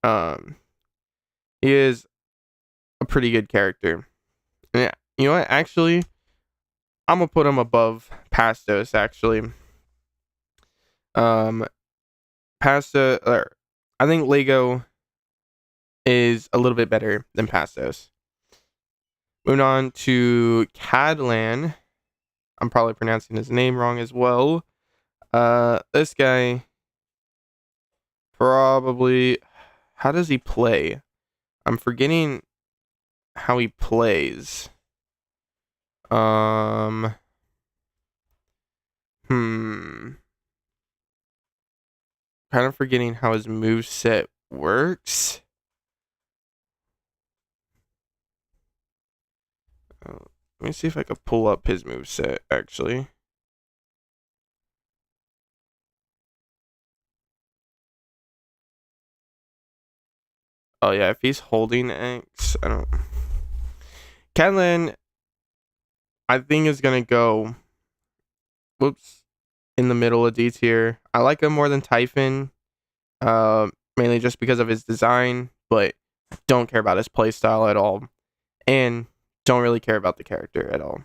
Um, he is a pretty good character. Yeah, you know what? Actually, I'm gonna put him above Pastos. Actually, um, I think Lego is a little bit better than Pastos. Moving on to Cadlan. I'm probably pronouncing his name wrong as well. This guy probably. How does he play? I'm forgetting how he plays. Hmm. Kind of forgetting how his moveset works. Let me see if I could pull up his moveset, actually. Oh, yeah, if he's holding X, I don't... Catelyn, I think, is going to go... Whoops. In the middle of D tier. I like him more than Typhon. Mainly just because of his design, but don't care about his playstyle at all. And don't really care about the character at all.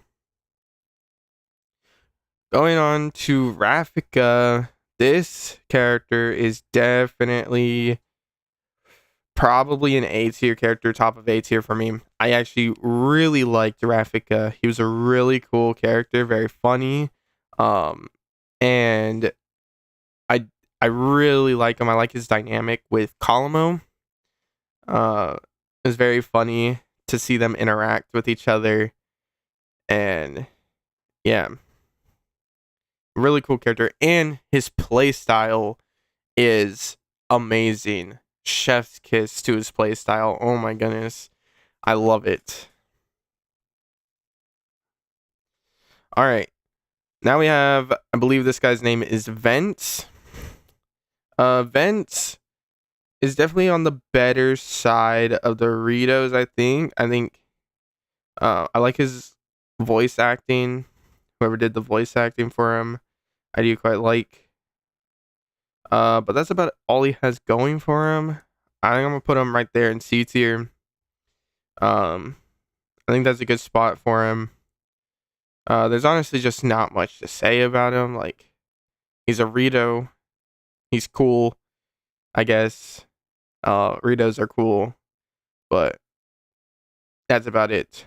Going on to Rafika, this character is definitely probably an A tier character, top of A tier for me. I actually really liked Rafika. He was a really cool character, very funny. And I really like him. I like his dynamic with Calamo. It's very funny to see them interact with each other. And yeah, really cool character. And his play style is amazing. Chef's kiss to his play style. Oh my goodness. I love it. All right. Now we have, I believe this guy's name is Vent. Vent is definitely on the better side of the Doritos, I think. I like his voice acting. Whoever did the voice acting for him, I do quite like. But that's about all he has going for him. I think I'm gonna put him right there in C tier. I think that's a good spot for him. There's honestly just not much to say about him. Like, he's a Rito. He's cool, I guess. Ritos are cool, but that's about it.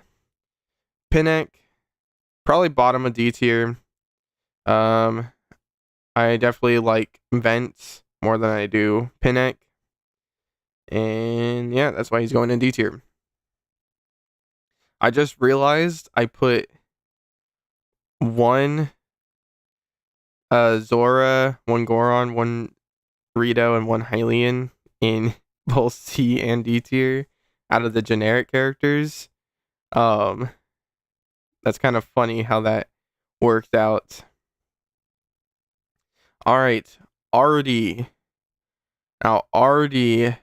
Pinnock, probably bottom of D tier. I definitely like Vents more than I do Pinnock. And yeah, that's why he's going in D tier. I just realized I put one Zora, one Goron, one Rito, and one Hylian in both C and D tier out of the generic characters. That's kind of funny how that worked out. All right, RD. Now RD,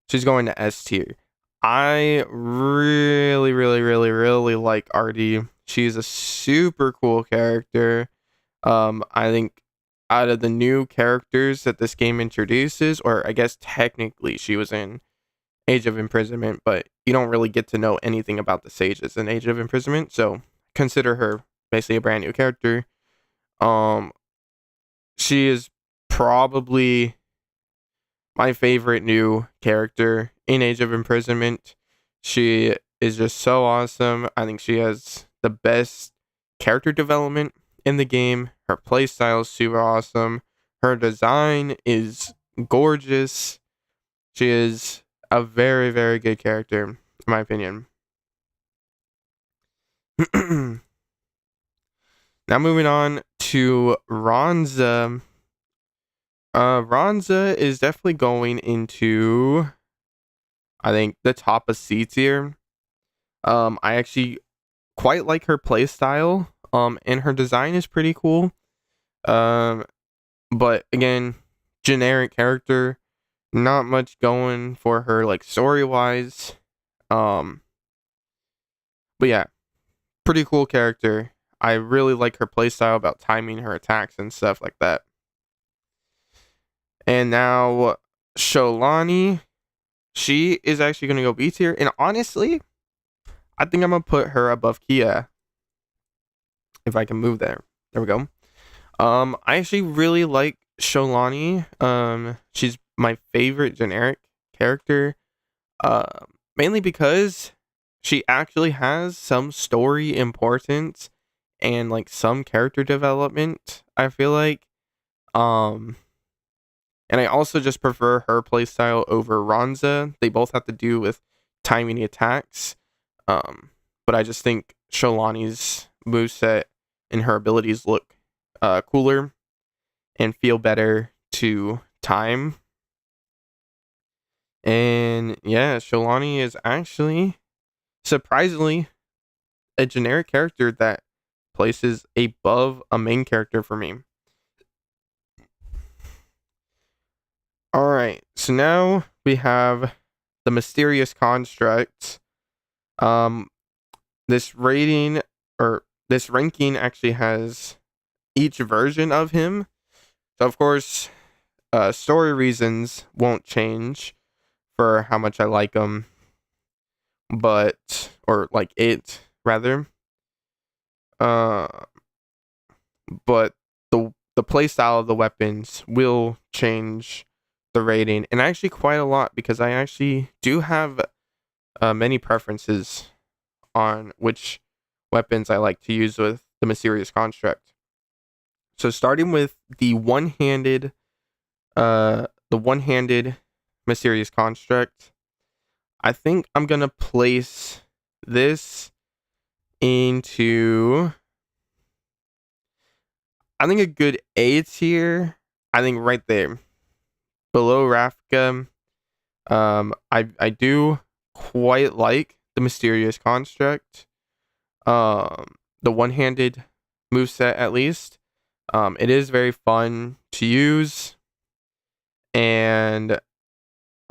she's going to S tier. I really, really, really, really like RD. She's a super cool character. I think out of the new characters that this game introduces, or I guess technically she was in Age of Imprisonment, but you don't really get to know anything about the sages in Age of Imprisonment, so consider her basically a brand new character. She is probably my favorite new character in Age of Imprisonment. She is just so awesome. I think she has the best character development in the game. Her playstyle is super awesome. Her design is gorgeous. She is a very, very good character, in my opinion. Now moving on to Ronza. Ronza is definitely going into, I think, the top of C tier. I actually quite like her playstyle. And her design is pretty cool. But again, generic character, not much going for her like story wise. But yeah, pretty cool character. I really like her playstyle about timing her attacks and stuff like that. And now Sholani, she is actually gonna go B tier, and honestly, I think I'm gonna put her above Kia. If I can move there. There we go. I actually really like Sholani. She's my favorite generic character. Mainly because she actually has some story importance and like some character development, I feel like. And I also just prefer her playstyle over Ronza. They both have to do with timing the attacks. But I just think Sholani's moveset and her abilities look cooler and feel better to time. And yeah, Sholani is actually surprisingly a generic character that places above a main character for me. Alright, so now we have the Mysterious Construct. This rating or this ranking actually has each version of him. So of course, story reasons won't change for how much I like him, or like it rather. But the playstyle of the weapons will change the rating, and actually quite a lot, because I actually do have many preferences on which weapons I like to use with the Mysterious Construct. So starting with the one-handed Mysterious Construct, I think I'm gonna place this into, I think, a good A tier. I think right there below Rafka. I do quite like the Mysterious Construct. The one-handed moveset, at least. It is very fun to use, and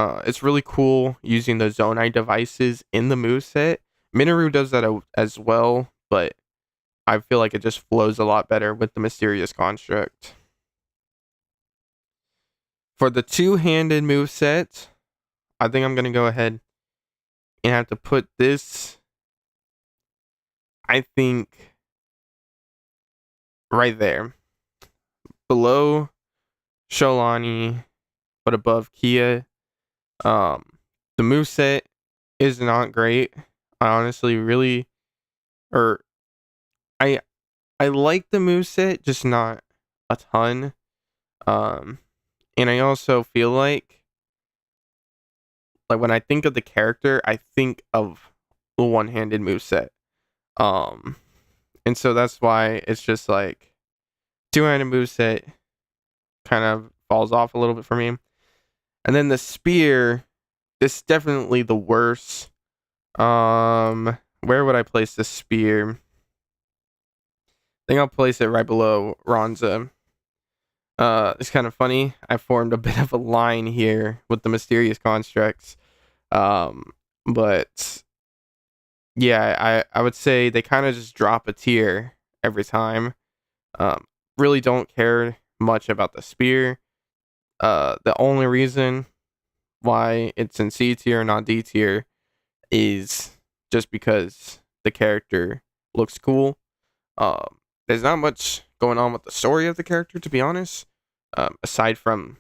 it's really cool using the Zonai devices in the moveset. Minoru does that as well, but I feel like it just flows a lot better with the Mysterious Construct. For the two-handed moveset, I think I'm going to go ahead and have to put this, I think, right there. Below Sholani, but above Kia. The moveset is not great. I honestly really, or I like the moveset, just not a ton. And I also feel like when I think of the character, I think of the one-handed moveset. And so that's why it's just like two-handed moveset kind of falls off a little bit for me. And then the spear, this is definitely the worst. Where would I place the spear? I think I'll place it right below Ronza. It's kind of funny. I formed a bit of a line here with the Mysterious Constructs. But yeah, I would say they kind of just drop a tier every time. Really don't care much about the spear. The only reason why it's in C tier, not D tier, is just because the character looks cool. There's not much going on with the story of the character, to be honest. aside from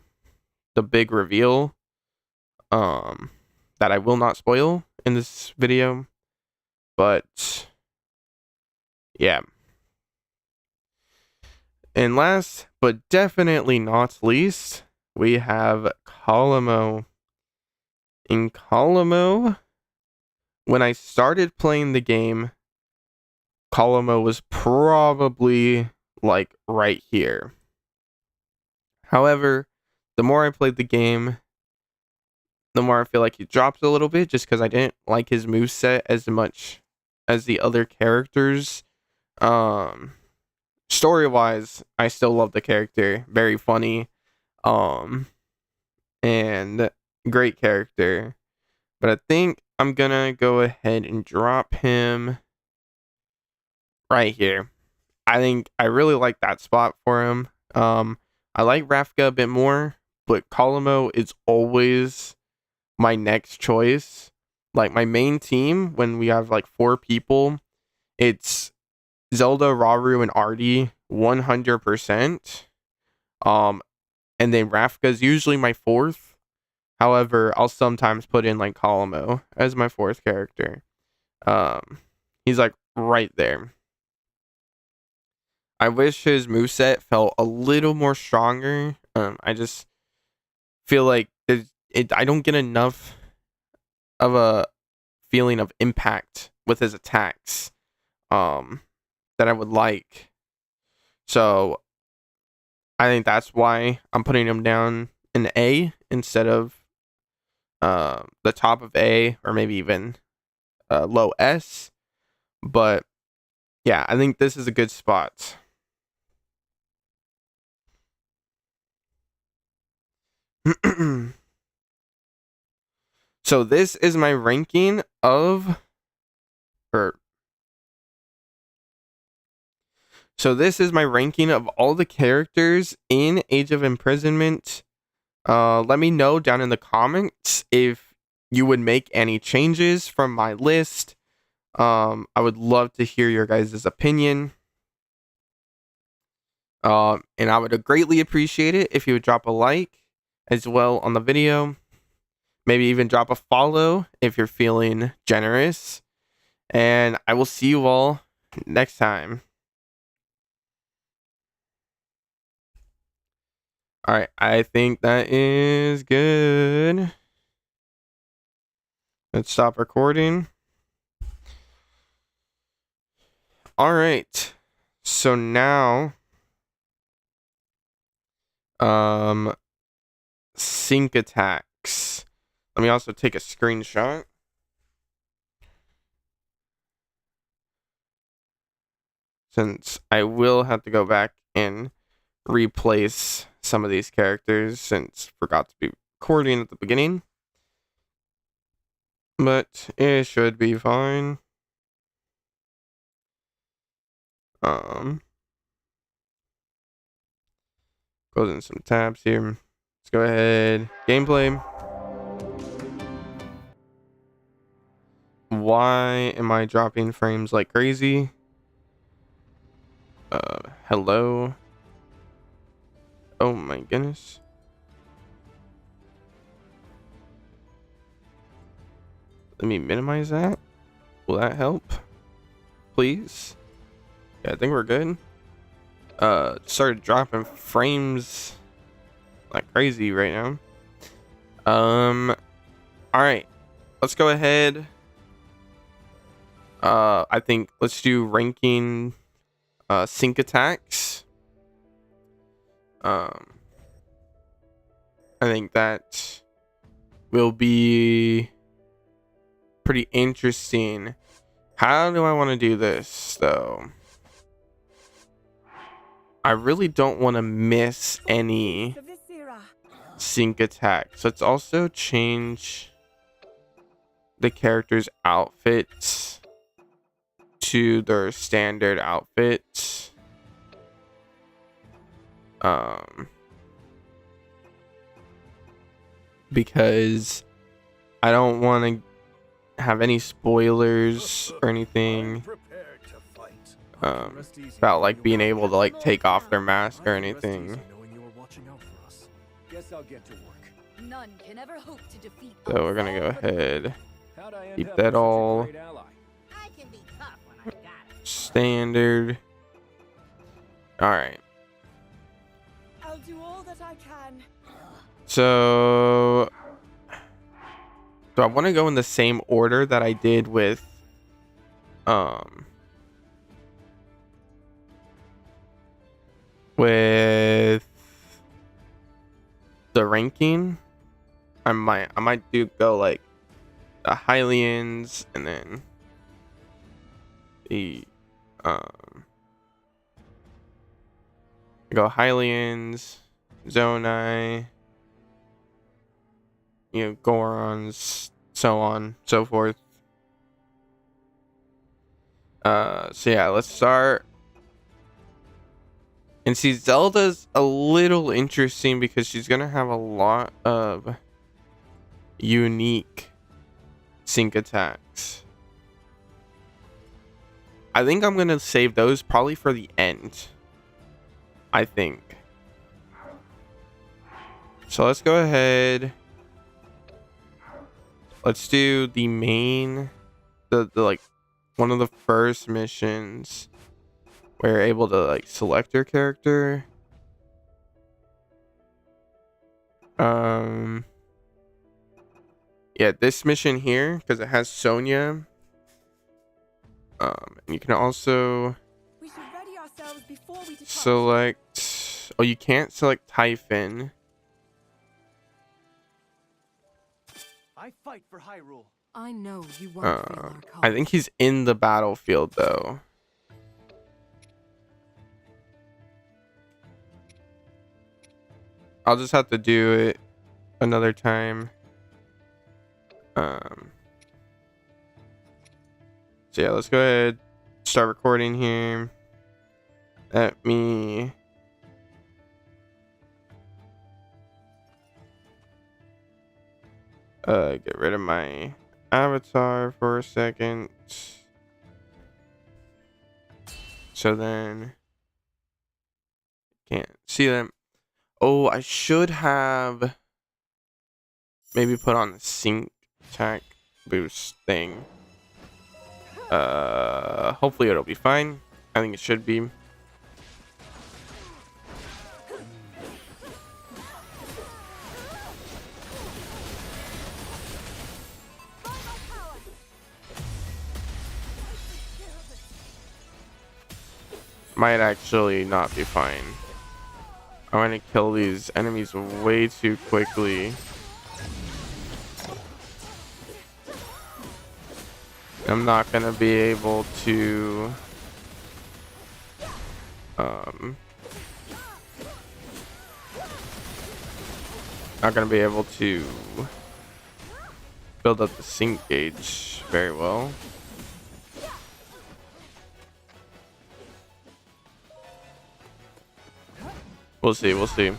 the big reveal, that I will not spoil in this video. But yeah. And last but definitely not least, we have Calamo. In Calamo, when I started playing the game, Calamo was probably like right here. However, the more I played the game, the more I feel like he dropped a little bit just because I didn't like his moveset as much as the other characters. Story-wise, I still love the character. Very funny. And great character. But I think I'm gonna go ahead and drop him right here. I think I really like that spot for him. I like Rafka a bit more, but Calamo is always my next choice. Like my main team, when we have like 4 people, it's Zelda, Rauru, and Artie 100%. And then Rafka's usually my 4th. However, I'll sometimes put in like Calamo as my 4th character. He's like right there. I wish his moveset felt a little more stronger. I just feel like I don't get enough of a feeling of impact with his attacks that I would like. So I think that's why I'm putting him down in A instead of the top of A, or maybe even low S. But yeah, I think this is a good spot. So this is my ranking of all the characters in Age of Imprisonment. Let me know down in the comments if you would make any changes from my list. I would love to hear your guys' opinion. And I would greatly appreciate it if you would drop a like as well on the video. Maybe even drop a follow if you're feeling generous. And I will see you all next time. Alright, I think that is good. Let's stop recording. Alright. So now sync attacks. Let me also take a screenshot. Since I will have to go back and replace some of these characters since I forgot to be recording at the beginning. But it should be fine. Closing some tabs here. Let's go ahead. Gameplay. Why am I dropping frames like crazy? Hello. Oh my goodness. Let me minimize that. Will that help? Please? Yeah, I think we're good. Started dropping frames like crazy right now. Alright. Let's go ahead. I think let's do ranking sync attacks. I think that will be pretty interesting. How do I want to do this though? I really don't want to miss any sync attacks. Let's also change the character's outfits to their standard outfits. Because I don't want to have any spoilers or anything about like being able to like take off their mask or anything. Guess I'll get to work. None can ever hope to defeat So we're gonna go ahead, How'd I end keep up that with such a all great ally? I can be tough when I got it. standard. All right. I'll do all that I can. So I want to go in the same order that I did with the ranking. I might go like the Hylians and then the go Hylians, Zonai, Gorons, so on, so forth. So yeah, let's start. And see, Zelda's a little interesting because she's gonna have a lot of unique sync attacks. I think I'm gonna save those probably for the end. I think. So let's go ahead. Let's do the main, the like one of the first missions where you're able to like select your character. Yeah, this mission here because it has Sonya. And you can also We should ready ourselves before we depart. select. Oh, you can't select Typhon. I fight for Hyrule. I know you won't fail our cause. I think he's in the battlefield though. I'll just have to do it another time. So yeah, let's go ahead, start recording here. Let me get rid of my avatar for a second. So then can't see them. Oh, I should have maybe put on the sync attack boost thing. Hopefully it'll be fine. I think it should be. Might actually not be fine. I want to kill these enemies way too quickly. I'm not gonna be able to build up the sync gauge very well. We'll see, we'll see.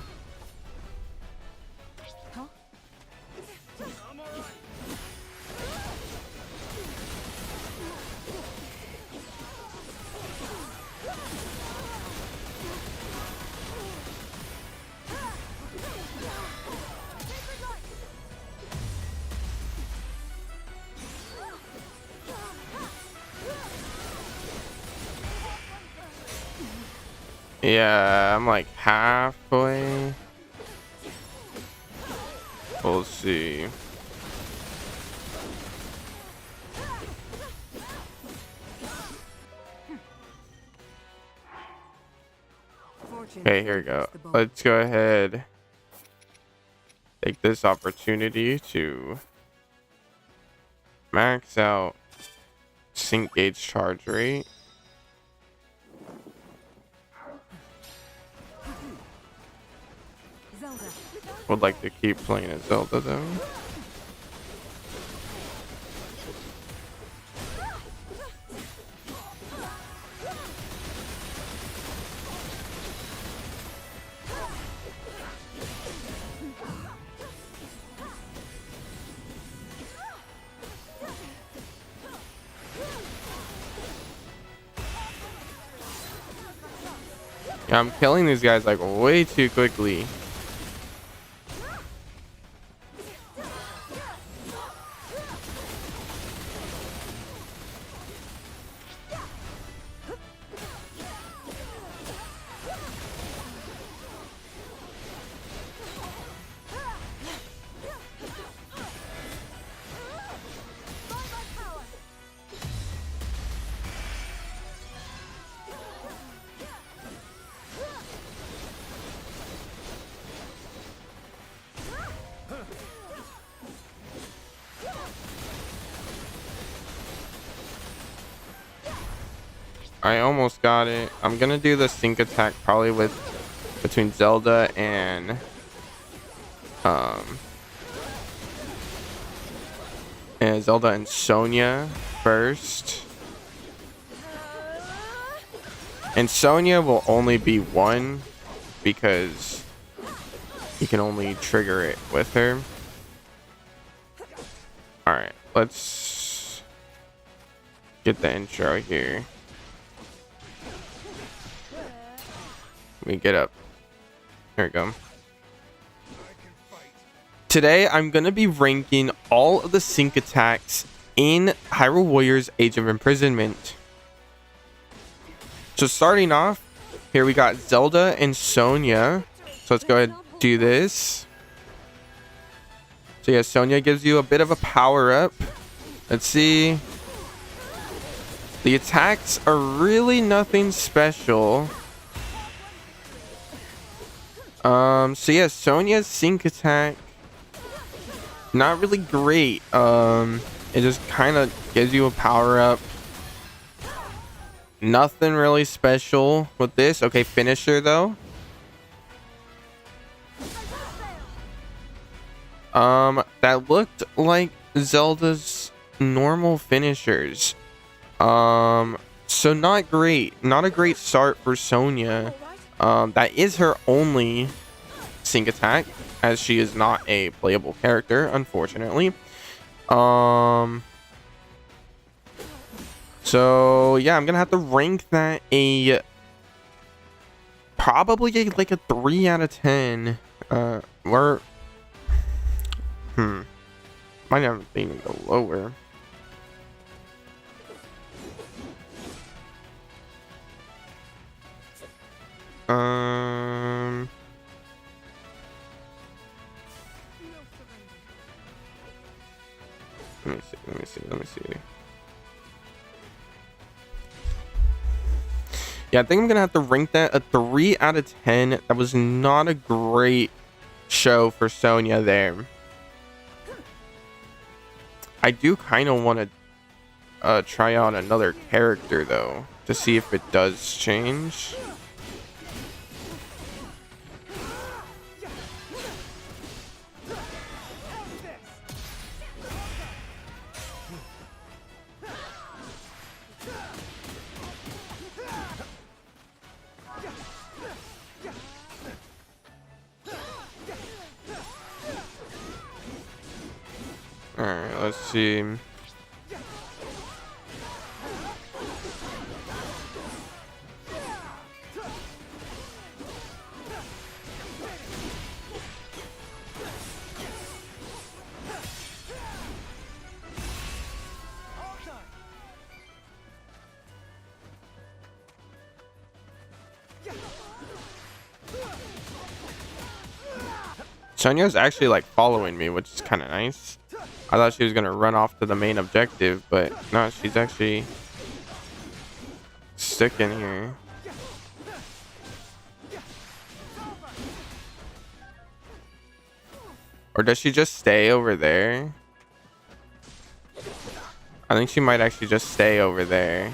Yeah, I'm like halfway. We'll see. Okay, here we go. Let's go ahead. Take this opportunity to max out sync gauge charge rate. Would like to keep playing as Zelda though. Yeah, I'm killing these guys like way too quickly. I almost got it. I'm gonna do the sync attack probably with between Zelda and Sonya first. And Sonya will only be one because you can only trigger it with her. Alright, let's get the intro here. Let me get up. Here we go. Today, I'm going to be ranking all of the sync attacks in Hyrule Warriors Age of Imprisonment. So starting off, here we got Zelda and Sonya. So let's go ahead and do this. So yeah, Sonya gives you a bit of a power up. Let's see. The attacks are really nothing special. So yeah, Sonya's sync attack, not really great. It just kind of gives you a power up. Nothing really special with this. Okay, finisher though. That looked like Zelda's normal finishers. So not great. Not a great start for Sonya. That is her only sync attack, as she is not a playable character, unfortunately. So yeah, I'm gonna have to rank that probably like a 3 out of 10. Might have to even go lower. Let me see. Yeah, I think I'm gonna have to rank that a 3 out of 10. That was not a great show for Sonya there. I do kind of want to try out another character though, to see if it does change. Alright, let's see. Sonya's actually like following me, which is kind of nice. I thought she was gonna run off to the main objective, but no, she's actually sticking here. Or does she just stay over there? I think she might actually just stay over there.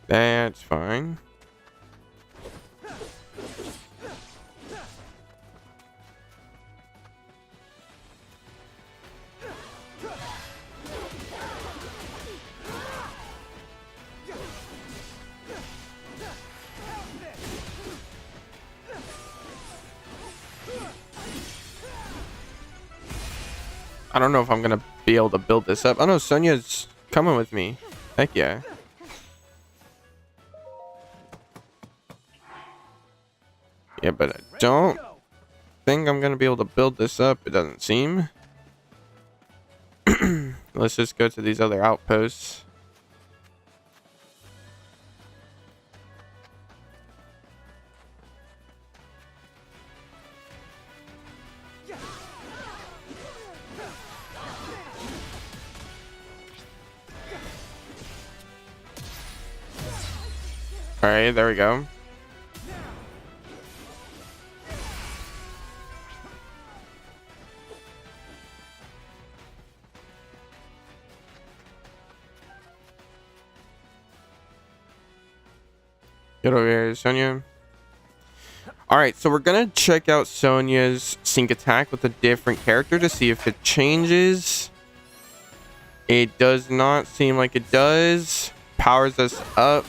That's fine. I don't know if I'm gonna be able to build this up. Oh no, Sonya's coming with me. Heck yeah. Yeah, but I don't think I'm gonna be able to build this up. It doesn't seem. Let's just go to these other outposts. All right, there we go. Get over here, Sonya. Alright, so we're gonna check out Sonya's sync attack with a different character to see if it changes. It does not seem like it does. Powers us up.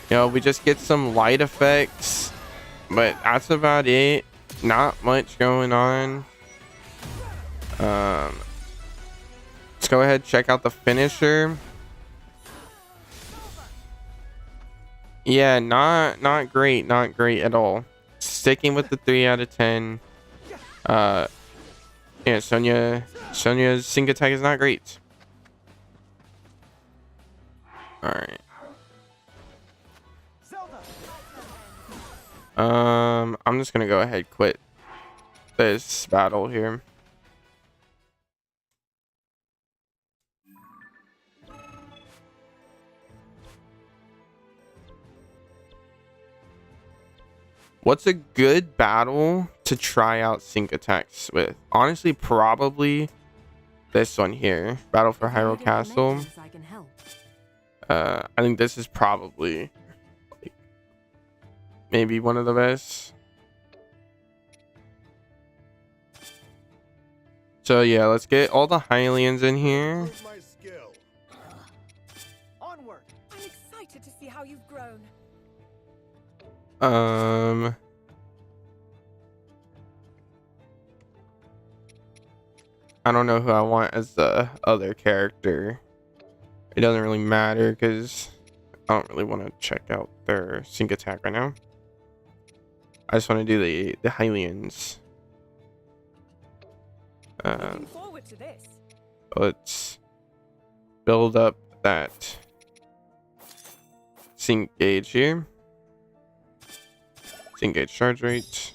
You know, we just get some light effects, but that's about it. Not much going on. Let's go ahead and check out the finisher. Yeah, not great, not great at all. Sticking with the 3 out of 10. Yeah, Sonya's sync attack is not great. All right. I'm just gonna go ahead and quit this battle here. What's a good battle to try out sync attacks with? Honestly, probably this one here. Battle for Hyrule Castle. I think this is probably like, maybe one of the best. So yeah, let's get all the Hylians in here. Onward. I'm excited to see how you've grown. I don't know who I want as the other character. It doesn't really matter because I don't really want to check out their sync attack right now. I just want to do the Hylians. Looking forward to this. Let's build up that sync gauge here. Sync gauge charge rate.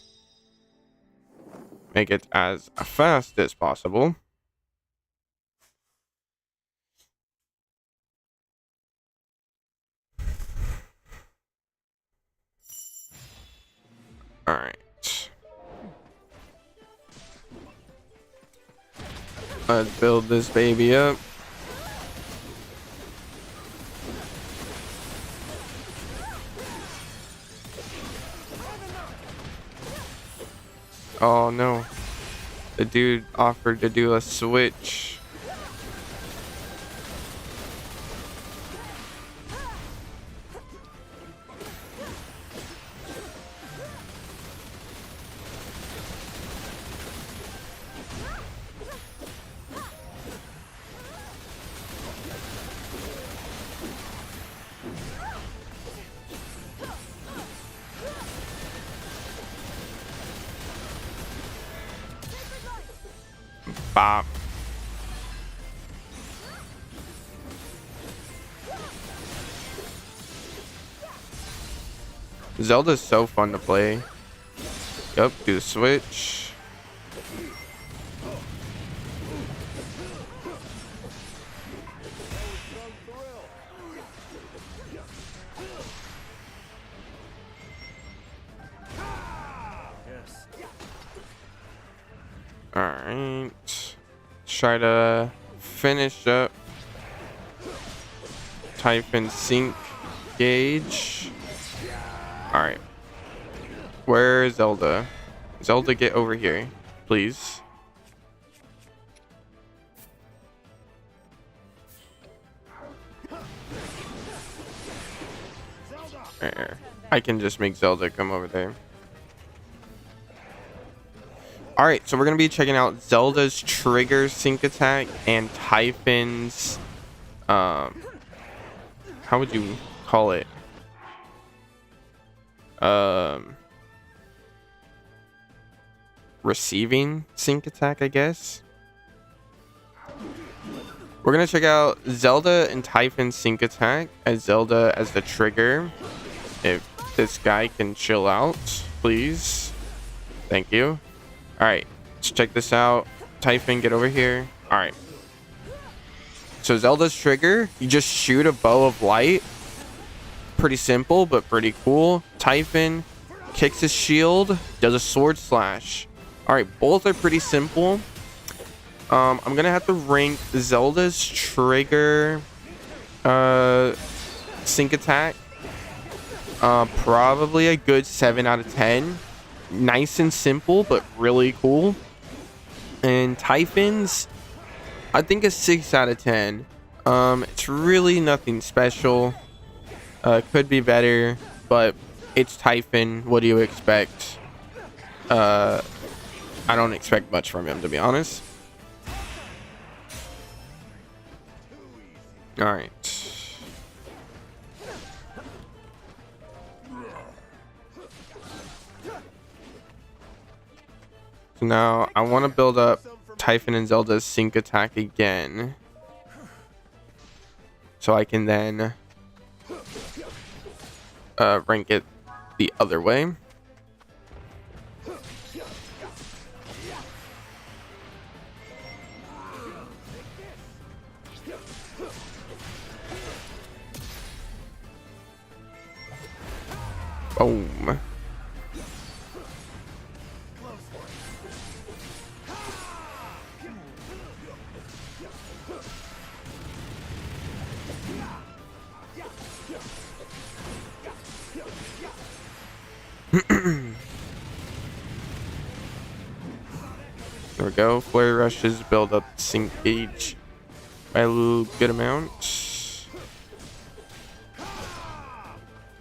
Make it as fast as possible. All right. Let's build this baby up. Oh no. The dude offered to do a switch. Bop. Zelda's so fun to play. Yep, do the switch. Alright. Try to finish up Typhon sync gauge. Alright. Where is Zelda? Zelda, get over here, please. There. I can just make Zelda come over there. Alright, so we're going to be checking out Zelda's trigger sync attack and Typhon's, how would you call it? Receiving sync attack, I guess. We're going to check out Zelda and Typhon's sync attack as Zelda as the trigger. If this guy can chill out, please. Thank you. Alright, let's check this out. Typhon, get over here. Alright. So Zelda's trigger, you just shoot a bow of light. Pretty simple, but pretty cool. Typhon kicks his shield, does a sword slash. Alright, both are pretty simple. I'm gonna have to rank Zelda's trigger sync attack Probably a good 7 out of 10. Nice and simple, but really cool. And Typhons, I think a 6 out of 10. It's really nothing special. Could be better, but it's Typhon. What do you expect? I don't expect much from him, to be honest. All right. So now I want to build up Typhon and Zelda's sync attack again, so I can then rank it the other way. Boom. There we go. Flurry rushes build up sync gauge by a little good amount.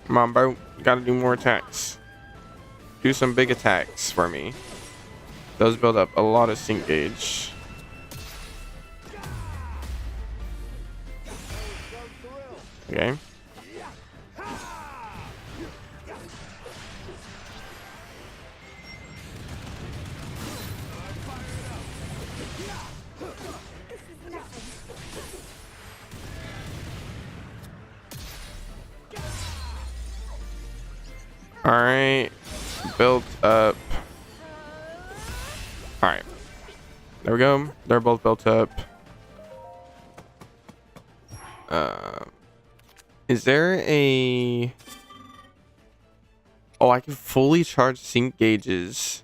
Come on, bro. You gotta do more attacks. Do some big attacks for me. Those build up a lot of sync gauge. Okay. All right, built up. All right, there we go. They're both built up. Is there a... Oh, I can fully charge sync gauges.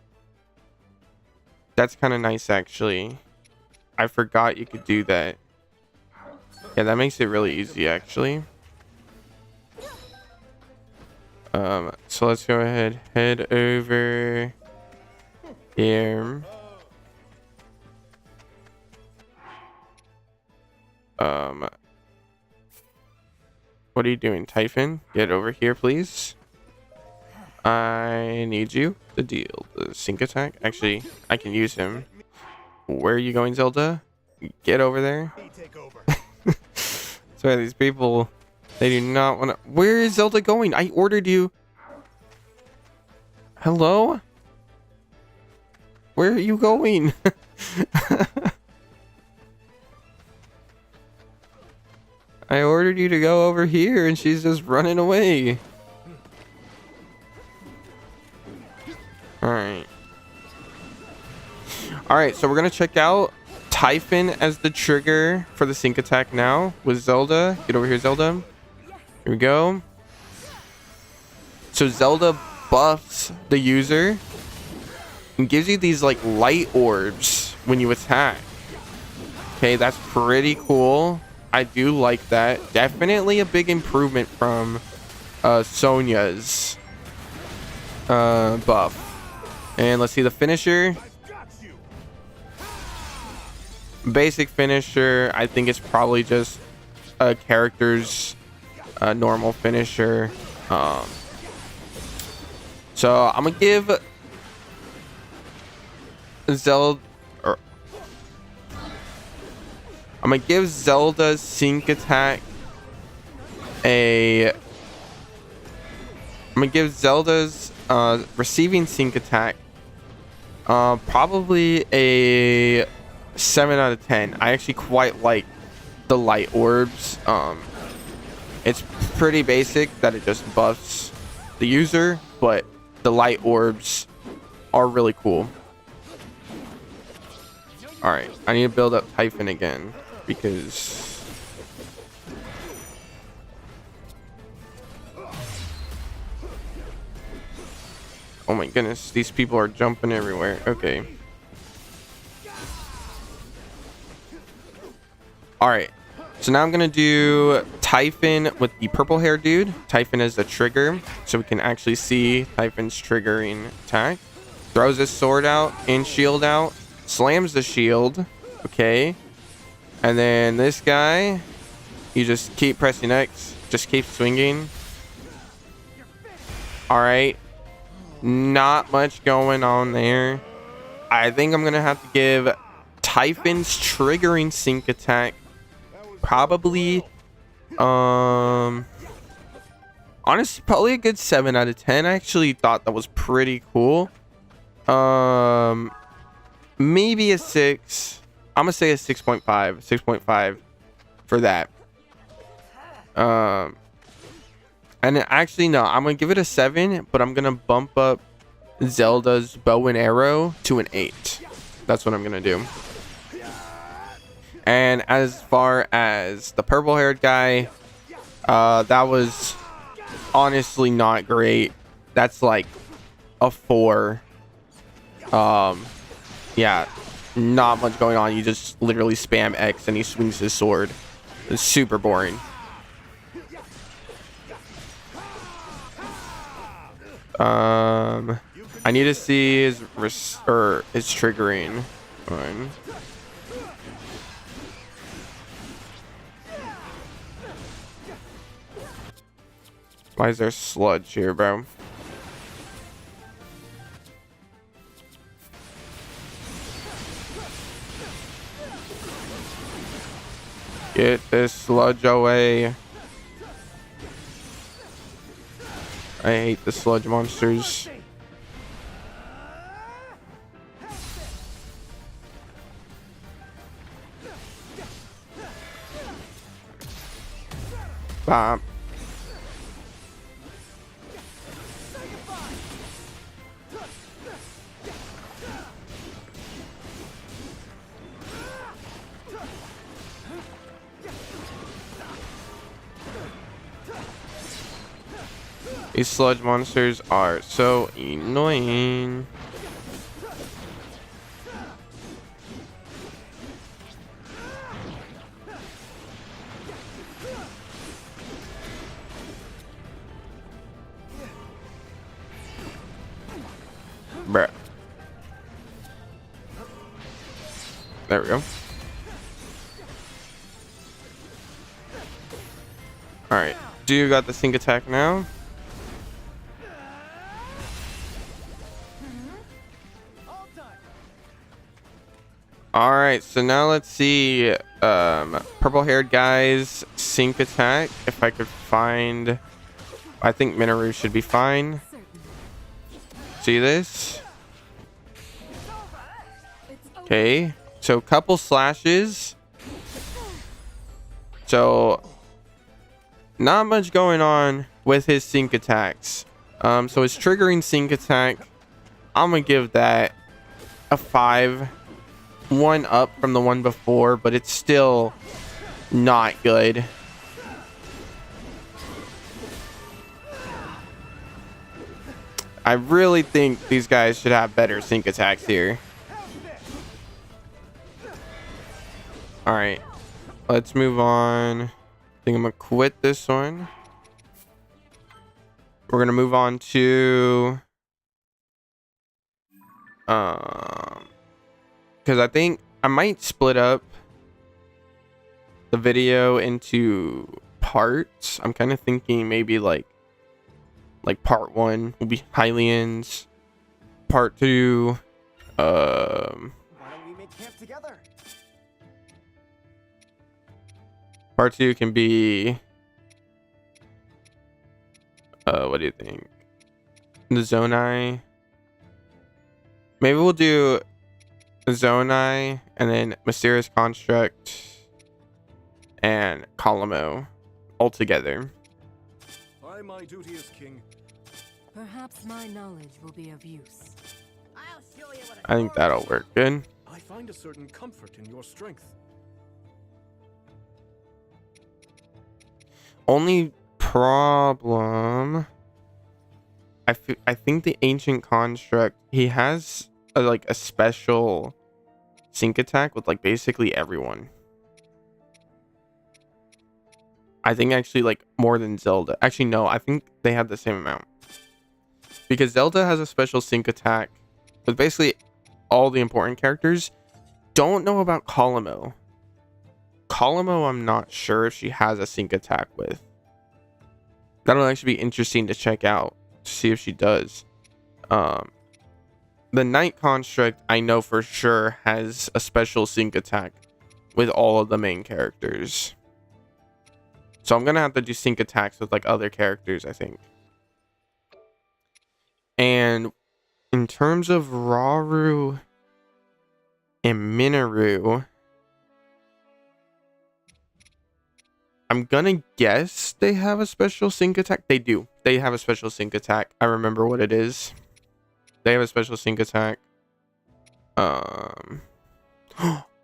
That's kind of nice, actually. I forgot you could do that. Yeah, that makes it really easy, actually. So let's go ahead, head over here. What are you doing, Typhon? Get over here, please. I need you to deal the sync attack. Actually, I can use him. Where are you going, Zelda? Get over there. Sorry, these people, they do not want to... Where is Zelda going? I ordered you. Hello? Where are you going? I ordered you to go over here and she's just running away. Alright. Alright, so we're going to check out Typhon as the trigger for the sync attack now with Zelda. Get over here, Zelda. Here we go. So Zelda buffs the user and gives you these like light orbs when you attack. Okay, that's pretty cool. I do like that. Definitely a big improvement from Sonia's buff. And let's see the finisher. Basic finisher. I think it's probably just a character's normal finisher. So I'm gonna give Zelda. I'm gonna give Zelda's sync attack a... I'm gonna give Zelda's receiving sync attack probably a 7 out of 10. I actually quite like the light orbs. It's pretty basic that it just buffs the user, but the light orbs are really cool. Alright, I need to build up Typhon again because oh my goodness, these people are jumping everywhere. Okay. Alright, so now I'm gonna do Typhon with the purple hair dude. Typhon is the trigger, so we can actually see Typhon's triggering attack. Throws his sword out and shield out. Slams the shield. Okay. And then this guy, you just keep pressing X. Just keep swinging. Alright. Not much going on there. I think I'm going to have to give Typhon's triggering sync attack probably, honestly, probably a good 7 out of 10. I actually thought that was pretty cool. Maybe a 6. I'm gonna say a 6.5 for that. And actually no, I'm gonna give it a 7, but I'm gonna bump up Zelda's bow and arrow to an 8. That's what I'm gonna do. And as far as the purple haired guy, that was honestly not great. That's like a 4. Yeah, not much going on. You just literally spam X and he swings his sword. It's super boring. I need to see his his triggering one. Why is there sludge here, bro? Get this sludge away. I hate the sludge monsters. Bop. These sludge monsters are so annoying. Bruh. There we go. Alright. Do you got the sync attack now? Alright, so now let's see purple haired guy's sync attack. If I could find, I think Minoru should be fine. See this? Okay, so couple slashes. So not much going on with his sync attacks. So his triggering sync attack, I'm gonna give that a 5. 1 up from the one before, but it's still not good. I really think these guys should have better sync attacks here. Alright, let's move on. I think I'm gonna quit this one. We're gonna move on to because I think I might split up the video into parts. I'm kind of thinking maybe like part 1 will be Hylians, part 2 Why don't we make camp together? part 2 can be what do you think? The Zonai. Maybe we'll do Zonai and then Mysterious Construct and Calamo all together. By my duty as king. Perhaps my knowledge will be of use. I'll show you what I think that'll work good. I find a certain comfort in your strength. Only problem, I think the Ancient Construct, he has like a special sync attack with like basically everyone. I think actually like more than Zelda. Actually, no, I think they have the same amount. Because Zelda has a special sync attack with basically all the important characters. Don't know about Calamo. Calamo, I'm not sure if she has a sync attack with. That'll actually be interesting to check out to see if she does. The Knight Construct, I know for sure, has a special sync attack with all of the main characters. So I'm gonna have to do sync attacks with like other characters, I think. And in terms of Rauru and Minoru, I'm gonna guess they have a special sync attack. They do. They have a special sync attack. I remember what it is. They have a special sync attack.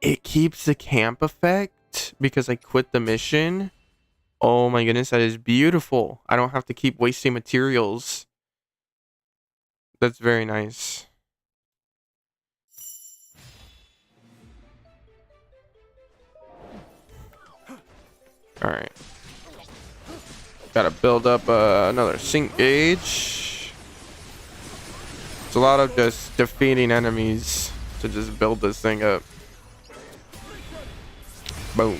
It keeps the camp effect because I quit the mission. Oh my goodness, that is beautiful. I don't have to keep wasting materials. That's very nice. All right. Gotta build up another sync gauge. It's a lot of just defeating enemies to just build this thing up. Boom.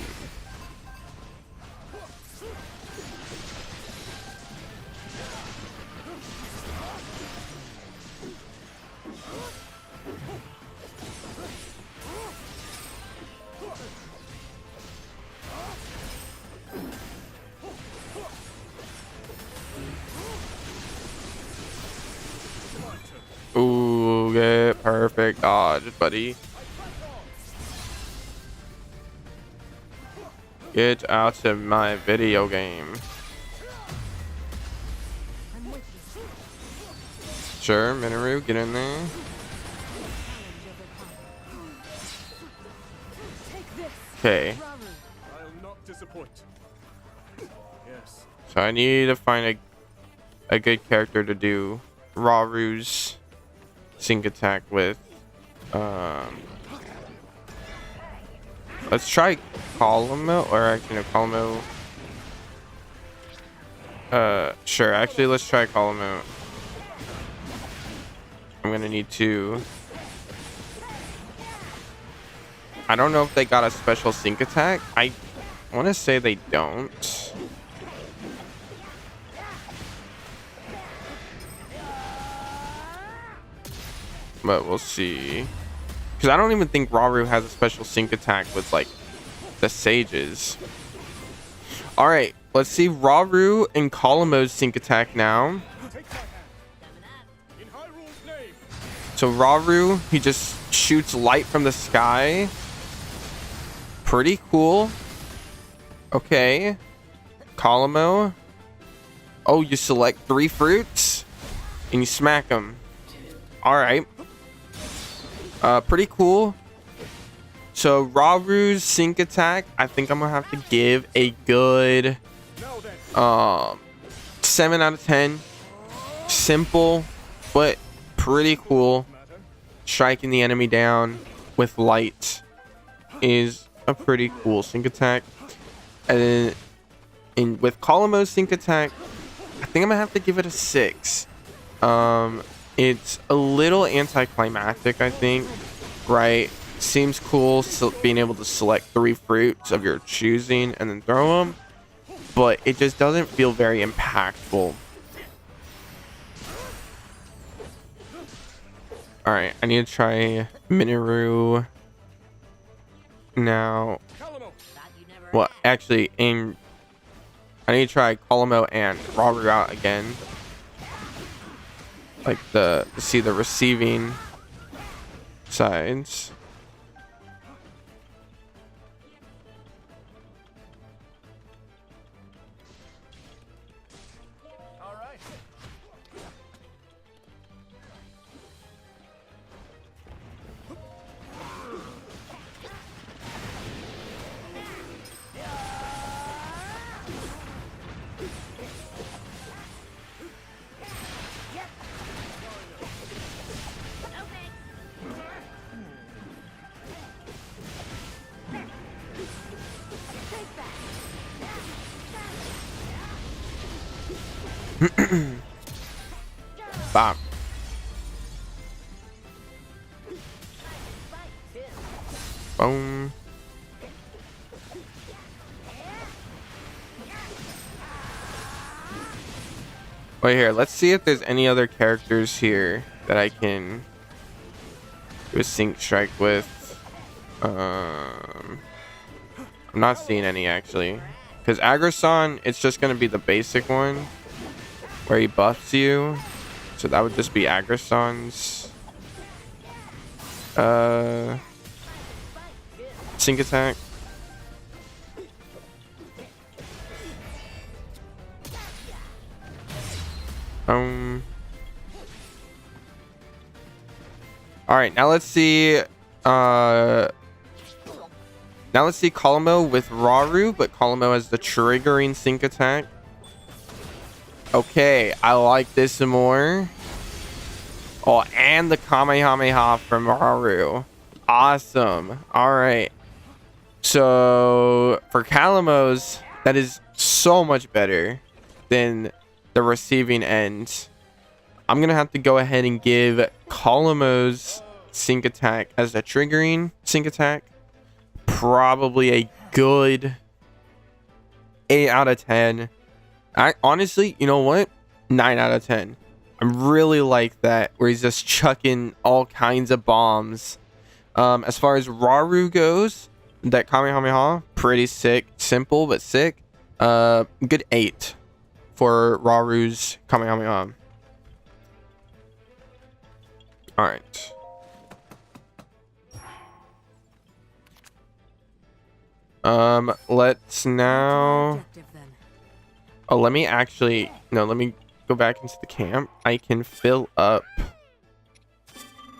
Ooh, get perfect dodge, buddy. Get out of my video game. Sure, Minoru, get in there. Okay. I'll not disappoint. Yes. So I need to find a good character to do Rauru's sync attack with. Let's try Calamo, or actually no, Calamo. Sure, actually let's try Calamo. I'm gonna need to. I don't know if they got a special sync attack. I want to say they don't. But we'll see. Because I don't even think Rauru has a special sync attack with like the sages. All right, let's see Rauru and Calamo's sync attack now. Take my hand. In Hyrule's name. So Rauru, he just shoots light from the sky. Pretty cool. Okay. Calamo. Oh, you select 3 fruits and you smack them. All right. Pretty cool. So Rauru's sync attack, I think I'm gonna have to give a good 7 out of 10. Simple, but pretty cool. Striking the enemy down with light is a pretty cool sync attack. And then with Calamo's sync attack, I think I'm gonna have to give it a 6. It's a little anticlimactic, I think, right? Seems cool being able to select 3 fruits of your choosing and then throw them, but it just doesn't feel very impactful. All right, I need to try Minoru now. Well, actually, I need to try Calamo and Rauru out again. Like to see the receiving sides. All right. Bop. Boom. Wait here, let's see if there's any other characters here that I can do a sync strike with. I'm not seeing any actually. Because Agrason, it's just going to be the basic one where he buffs you. So that would just be Agrason's sync attack. All right, now let's see. Now let's see Calamo with Raru, but Calamo has the triggering sync attack. Okay, I like this some more. Oh, and the Kamehameha from Raru. Awesome. All right. So for Calamo's, that is so much better than the receiving end. I'm gonna have to go ahead and give Calamo's sync attack as a triggering sync attack. Probably a good 8 out of 10. I honestly, you know what? 9 out of 10. I really like that, where he's just chucking all kinds of bombs. As far as Raru goes, that Kamehameha, pretty sick. Simple, but sick. Good 8 for Raru's Kamehameha. Alright. Let's now... Oh, let me actually... No, let me go back into the camp. I can fill up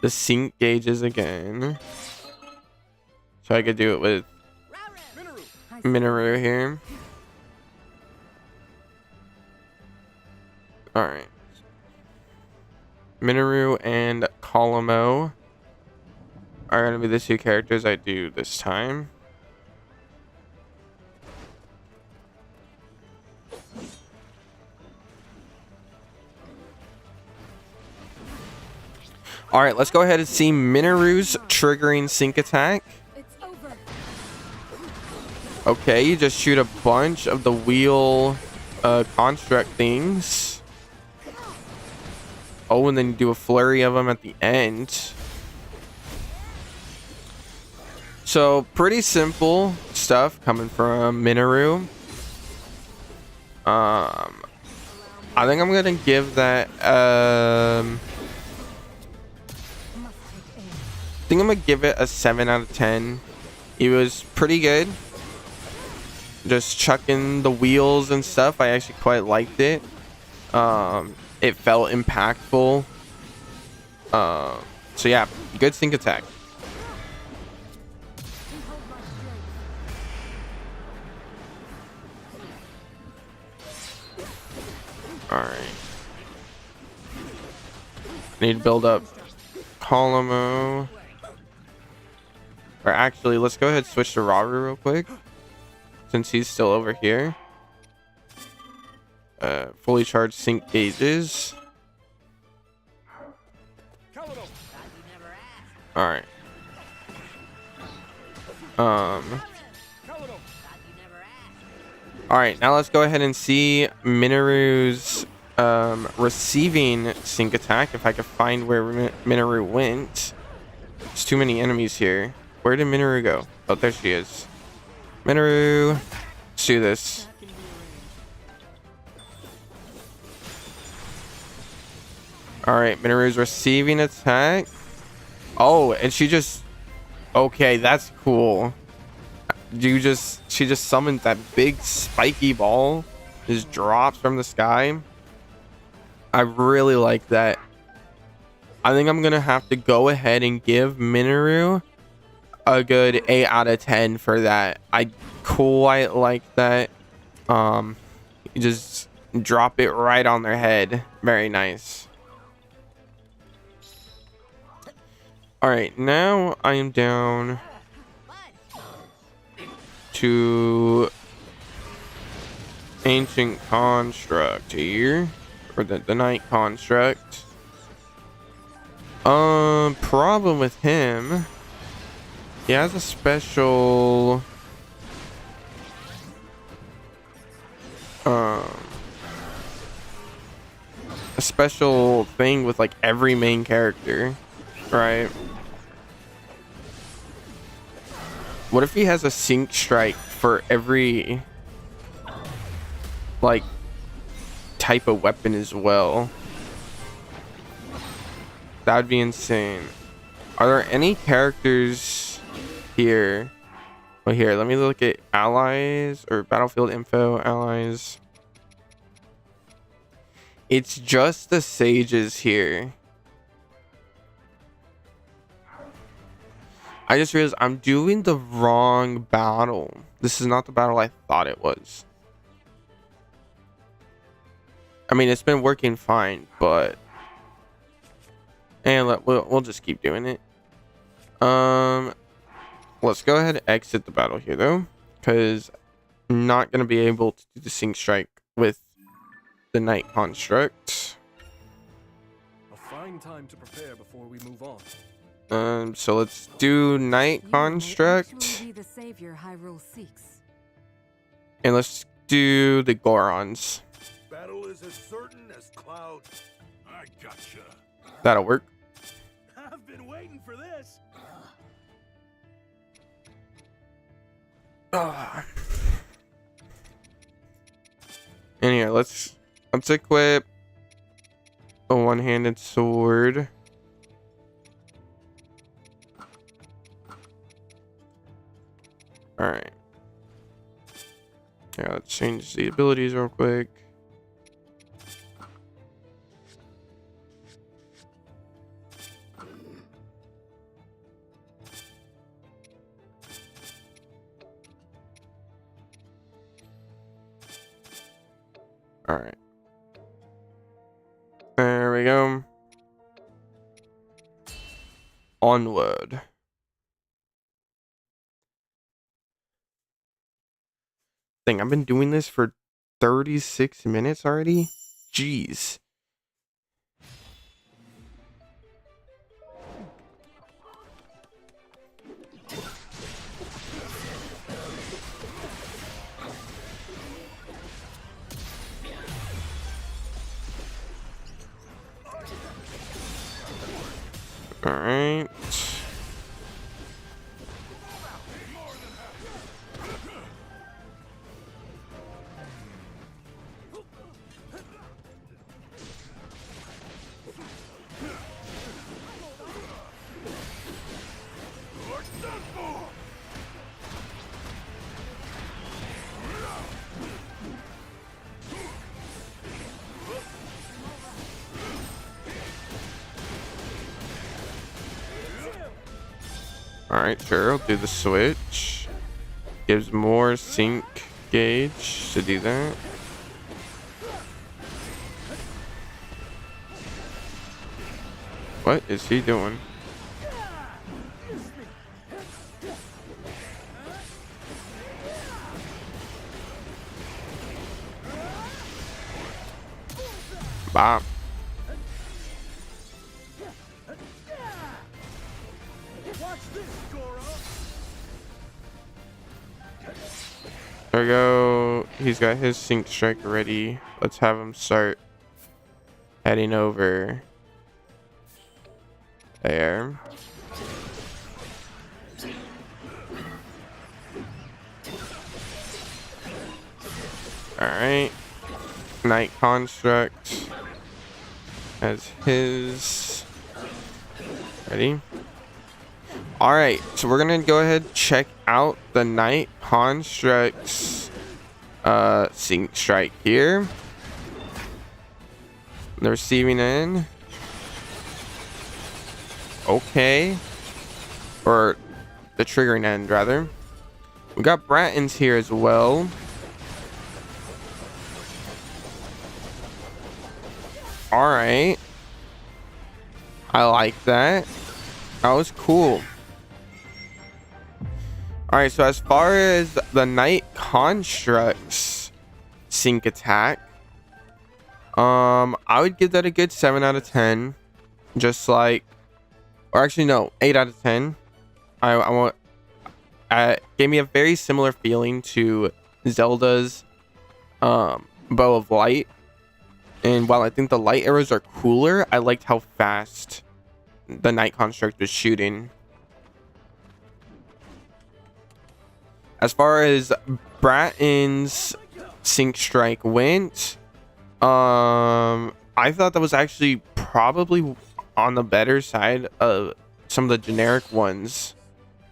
the sync gauges again. So I could do it with Minoru here. Alright. Minoru and Calamo are going to be the two characters I do this time. Alright, let's go ahead and see Minoru's triggering sync attack. Okay, you just shoot a bunch of the wheel construct things. Oh, and then you do a flurry of them at the end. So, pretty simple stuff coming from Minoru. I think I'm gonna give that I think I'm gonna give it a 7 out of 10. It was pretty good. Just chucking the wheels and stuff. I actually quite liked it. It felt impactful. So yeah, good sync attack. Alright. Need to build up Calamo. Or actually, let's go ahead and switch to Raru real quick, since he's still over here. Fully charged sync gauges. Alright. Alright, now let's go ahead and see Minoru's receiving sync attack. If I could find where Minoru went. There's too many enemies here. Where did Minoru go? Oh, there she is. Minoru. Let's do this. Alright, Minoru's receiving attack. Oh, and she just... Okay, that's cool. She just summoned that big spiky ball. Just drops from the sky. I really like that. I think I'm gonna have to go ahead and give Minoru a good 8 out of 10 for that. I quite like that. You just drop it right on their head. Very nice. Alright, now I am down to Ancient Construct here. or the Knight Construct. Problem with him, he has a special a special thing with like every main character, right? What if he has a sync strike for every like type of weapon as well? That would be insane. Are there any characters here? Well, here, let me look at allies or battlefield info, allies. It's just the sages here. I just realized I'm doing the wrong battle. This is not the battle I thought it was. I mean, it's been working fine, but... And we'll just keep doing it. Let's go ahead and exit the battle here, though. Because I'm not going to be able to do the sync strike with the Knight Construct. A fine time to prepare before we move on. So let's do Knight You may Construct. actually be the savior Hyrule seeks. And let's do the Gorons. Battle is as certain as clouds. I gotcha. That'll work. I've been waiting for this. And here, let's equip a one-handed sword. All right. Yeah, let's change the abilities real quick. All right. There we go. Onward. Thing, I've been doing this for 36 minutes already. Jeez. All right. Alright, sure, I'll do the switch. Gives more sync gauge to do that. What is he doing? Bop. There we go. He's got his sync strike ready. Let's have him start heading over there. Alright. Knight Construct as his. Ready? Alright, so we're gonna go ahead and check out the Knight Construct's sync strike here. The receiving end. Okay. Or the triggering end, rather. We got Bratton's here as well. Alright. I like that. That was cool. Alright, so as far as the Knight Construct's sync attack, I would give that a good 7 out of 10. Just like, or actually no, 8 out of 10. I want. Gave me a very similar feeling to Zelda's Bow of Light. And while I think the light arrows are cooler, I liked how fast the Night Construct was shooting. As far as Bratton's Sync Strike went, I thought that was actually probably on the better side of some of the generic ones.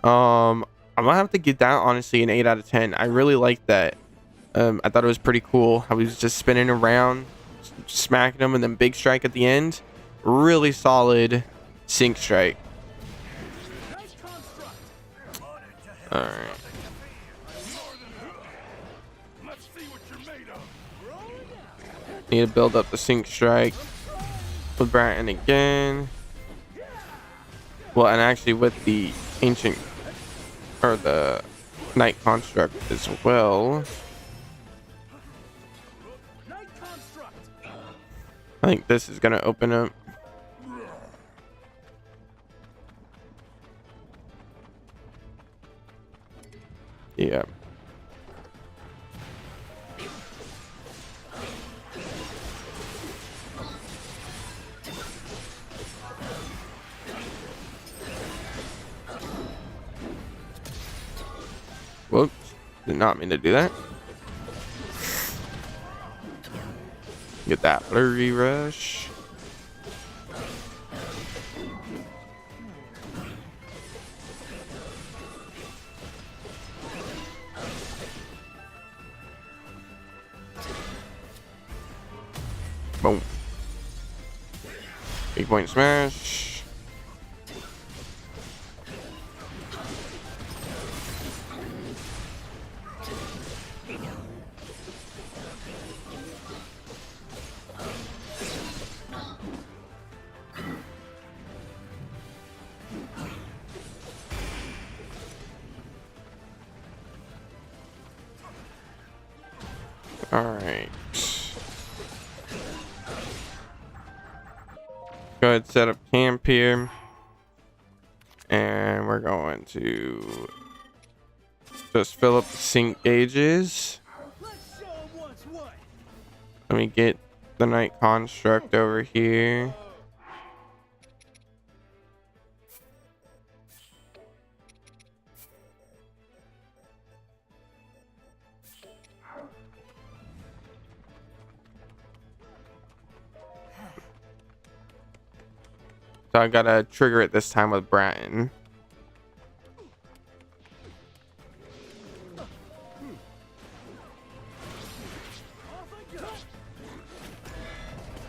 I'm gonna have to give that honestly an 8 out of 10. I really liked that. I thought it was pretty cool how he was just spinning around, smacking them, and then big strike at the end. Really solid Sync Strike. All right. Need to build up the Sync Strike with Bratton again. Well, and actually with the ancient or the Night Construct as well. I think this is gonna open up. Yeah. Whoops. Did not mean to do that. Get that flurry rush. Boom. Big point smash. All right. Go ahead, set up camp here. And we're going to just fill up the sync gauges. Let me get the Night Construct over here. So I gotta trigger it this time with Bratton.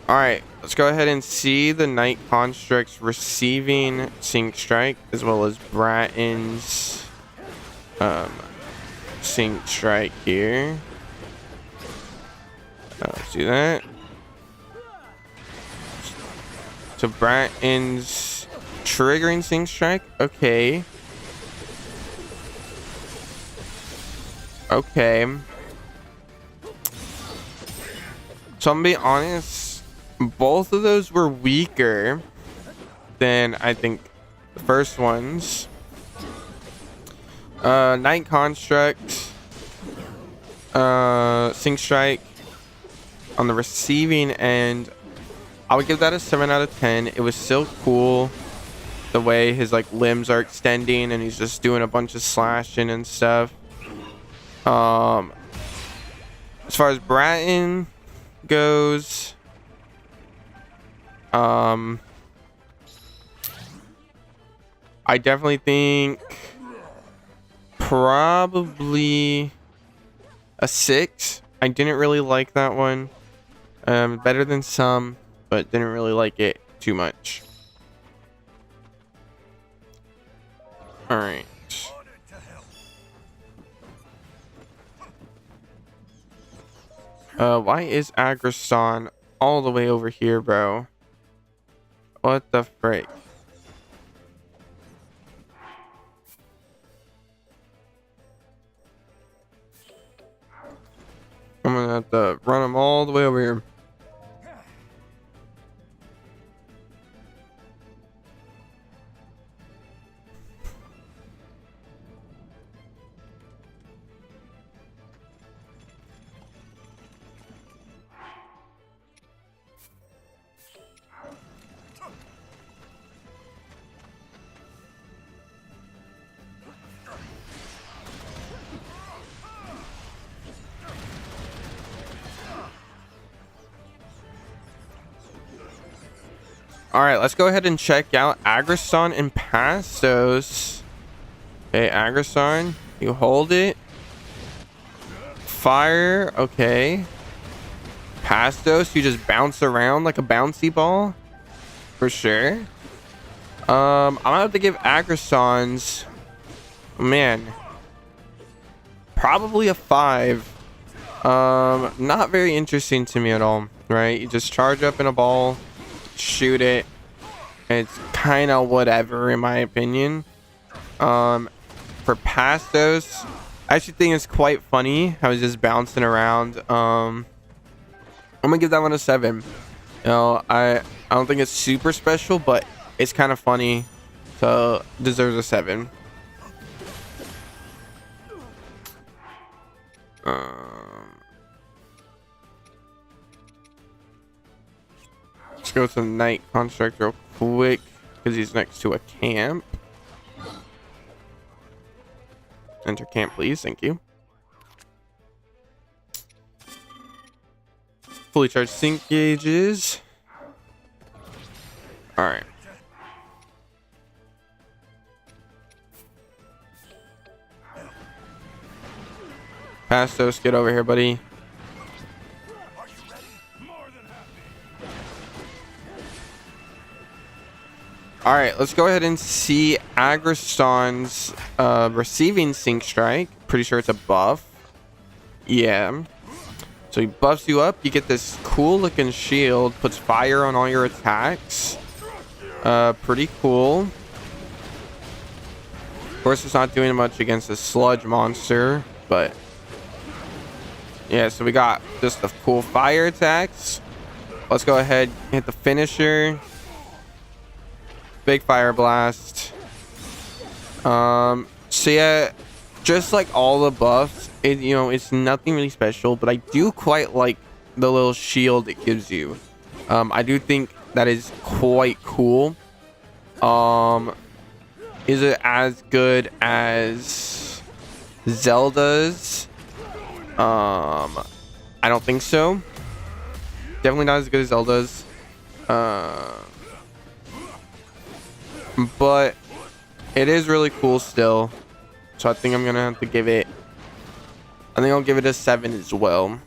Alright, let's go ahead and see the Night Construct's receiving Sync Strike as well as Bratton's Sync Strike here. Let's do that. So Bratton's triggering Sync Strike. Okay. Okay. So I'm gonna be honest, both of those were weaker than I think the first ones. Night Construct, Sync Strike on the receiving end, I would give that a 7 out of 10. It was still cool the way his like limbs are extending and he's just doing a bunch of slashing and stuff. As far as Bratton goes, I definitely think probably a 6. I didn't really like that one. Better than some, but didn't really like it too much. All right. Why is Agriston all the way over here, bro? What the frick? I'm gonna have to run him all the way over here. All right, let's go ahead and check out Agrison and Pastos. Okay, Agrison, you hold it. Fire, okay. Pastos, you just bounce around like a bouncy ball. For sure. I'm gonna have to give Agrison's, man, probably a 5. Not very interesting to me at all, right? You just charge up in a ball, shoot it. It's kind of whatever in my opinion. For Pastos, I actually think it's quite funny how he's just bouncing around. I'm gonna give that one a 7. You know, I don't think it's super special, but it's kind of funny, so deserves a 7. Let's go to the Night Construct real quick because he's next to a camp. Enter camp, please. Thank you. Fully charged sync gauges. All right. Pastos, get over here, buddy. All right, let's go ahead and see Agrison's receiving sync strike. Pretty sure it's a buff. Yeah. So he buffs you up. You get this cool looking shield. Puts fire on all your attacks. Pretty cool. Of course, it's not doing much against a sludge monster, but yeah. So we got just the cool fire attacks. Let's go ahead and hit the finisher. Big fire blast. So yeah, just like all the buffs, it's nothing really special, but I do quite like the little shield it gives you. I do think that is quite cool. Is it as good as Zelda's? I don't think so. Definitely not as good as Zelda's. But it is really cool still. So I think I'm gonna have to give it, I think I'll give it a 7 as well.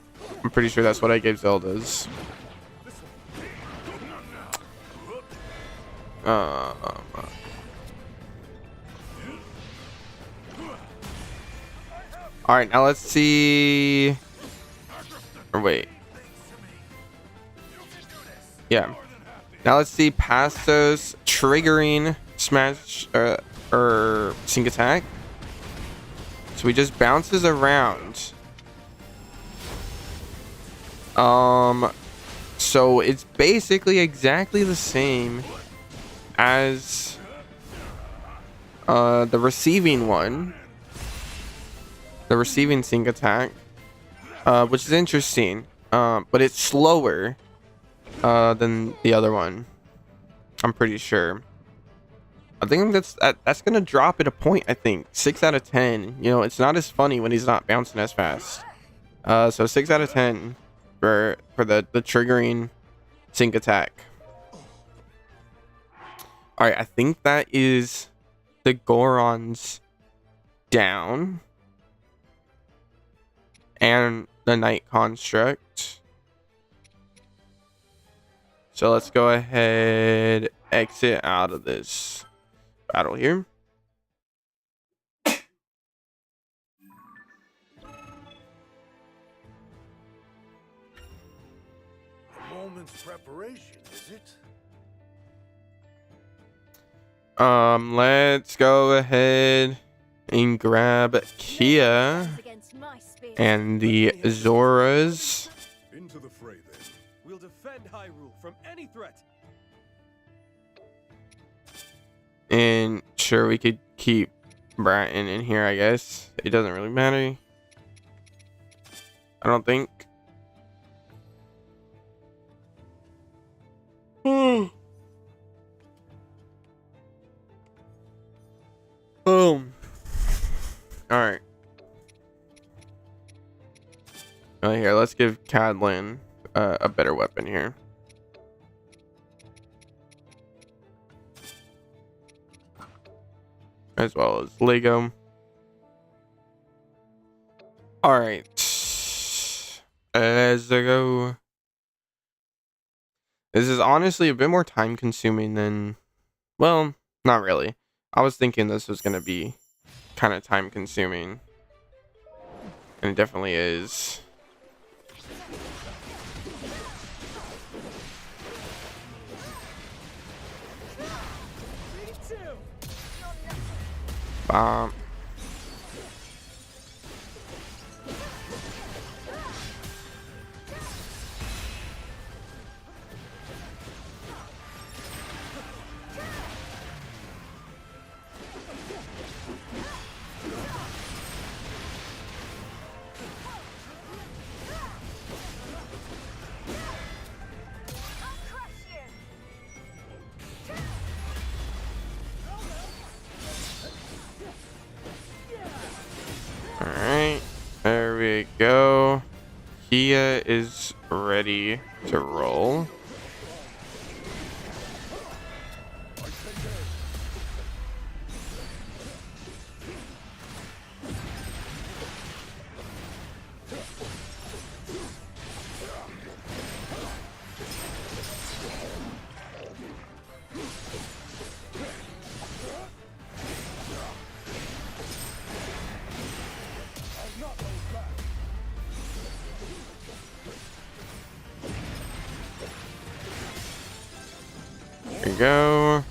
I'm pretty sure that's what I gave Zelda's. Alright, now let's see. Or wait. Yeah. Now let's see Pastos triggering smash or sync attack. So he just bounces around. So it's basically exactly the same as the receiving one. The receiving sync attack. Which is interesting. But it's slower than the other one. I'm pretty sure. I think that's gonna drop it a point. I think 6 out of 10. You know, it's not as funny when he's not bouncing as fast. So 6 out of 10 for the triggering sync attack. All right, I think that is the Gorons down and the Night Construct. So let's go ahead, exit out of this battle here. A moment's preparation, is it? Let's go ahead and grab Kia and the Zoras. Into the fray then. We'll defend Hyrule from any threat. And sure, we could keep Bratton in here, I guess. It doesn't really matter. I don't think. Boom. Alright. Oh, here, let's give Cadlin a better weapon here. as well as Lego. All right, let's go. This is honestly a bit more time consuming than, well, not really. I was thinking this was gonna be kind of time consuming, and it definitely is. Bomb. Alright, there we go. Kia is ready to roll. There we go.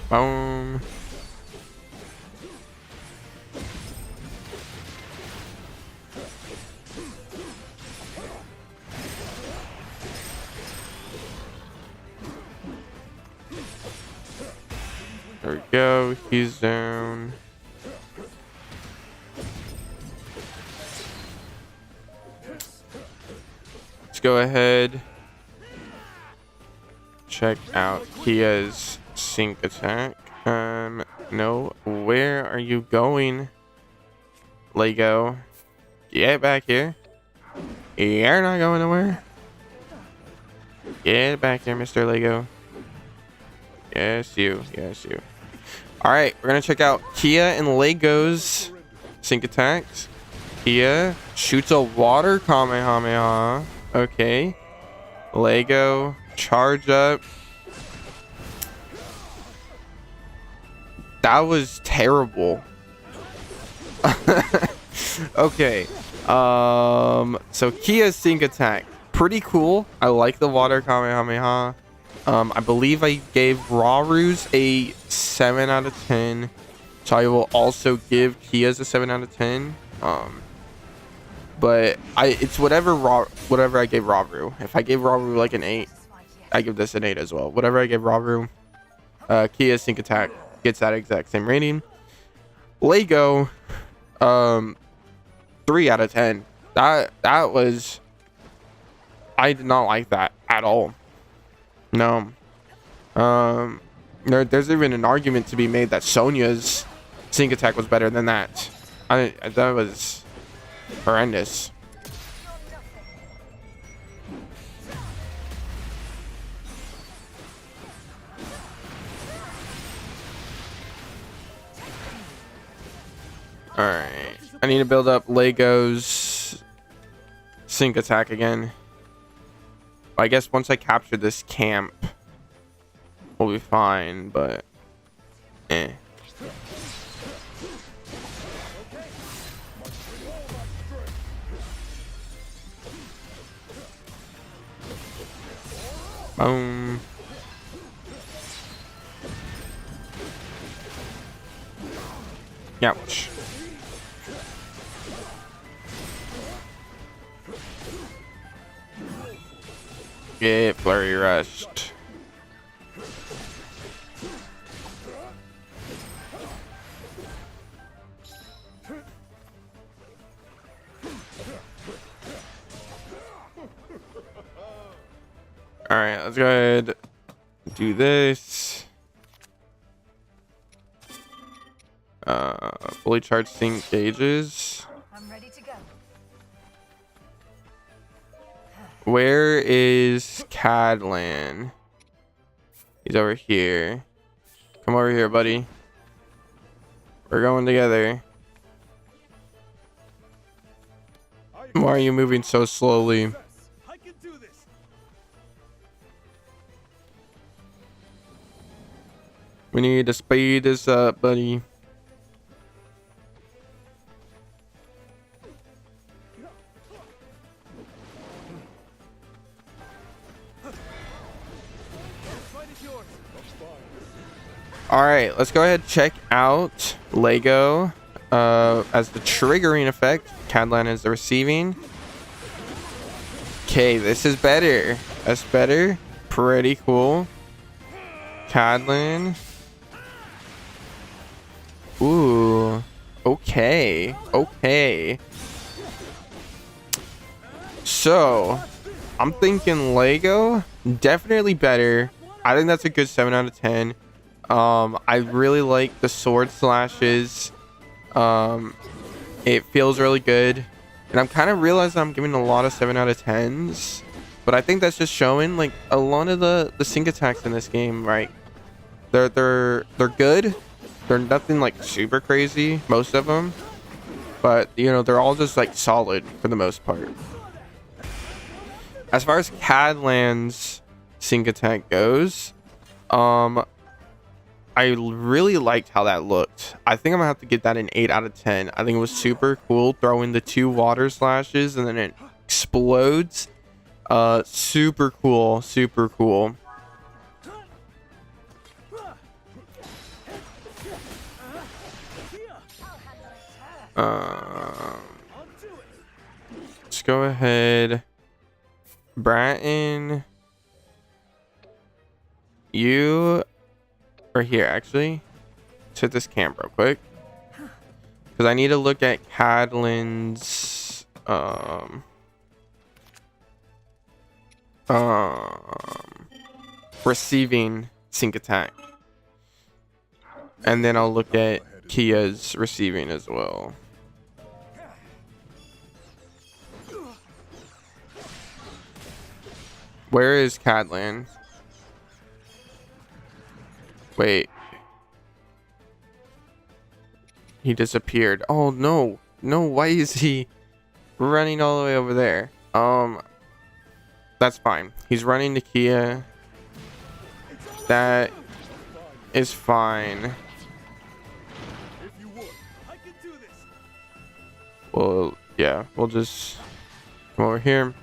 Boom. There we go. He's down. Let's go ahead. Check out Kia's sync attack. No. Where are you going, Lego? Get back here. You're not going nowhere. Get back here, Mr. Lego. Yes, you. Yes, you. All right, we're gonna check out Kia and Lego's sync attacks. Kia shoots a water Kamehameha. Okay. Lego, charge up. That was terrible. Okay. So Kia's sync attack, pretty cool. I like the water Kamehameha. I believe I gave Raru's a 7 out of 10. So I will also give Kia's a 7 out of 10. But it's whatever I gave Raru. If I gave Raru like an 8, I give this an 8 as well. Whatever I gave Raru, Kia's sync attack gets that exact same rating. Lego, 3 out of 10. That was, I did not like that at all. No. There's even an argument to be made that Sonya's sync attack was better than that. That was horrendous. All right, I need to build up Lego's sync attack again. I guess once I capture this camp, we'll be fine, but eh. Boom. Ouch. Get flurry rushed. All right, let's go ahead and do this. Fully charged sync gauges. I'm ready to go. Where is Cadlan? He's over here. Come over here, buddy. We're going together. Why are you moving so slowly? I can do this. We need to speed this up, buddy. All right, let's go ahead and check out Lego as the triggering effect. Cadlan is the receiving. Okay, this is better. That's better. Pretty cool. Cadlan. Ooh. Okay. Okay. So, I'm thinking Lego. Definitely better. I think that's a good 7 out of 10. I really like the sword slashes. It feels really good. And I'm kind of realizing I'm giving a lot of 7 out of 10s. But I think that's just showing like a lot of the sync attacks in this game, right? They're good. They're nothing like super crazy, most of them. But you know, they're all just like solid for the most part. As far as Cadlan's sync attack goes, I really liked how that looked. I think I'm gonna have to give that an 8 out of 10. I think it was super cool throwing the 2 water slashes and then it explodes. Super cool, super cool. Let's go ahead. Bratton, you are here actually. Let's hit this camp real quick because I need to look at Cadlan's receiving sync attack, and then I'll look at Kia's receiving as well. Where is Cadlan? Wait. He disappeared. Oh no. No, why is he running all the way over there? That's fine. He's running to Kia. That is fine. Well, yeah, we'll just come over here.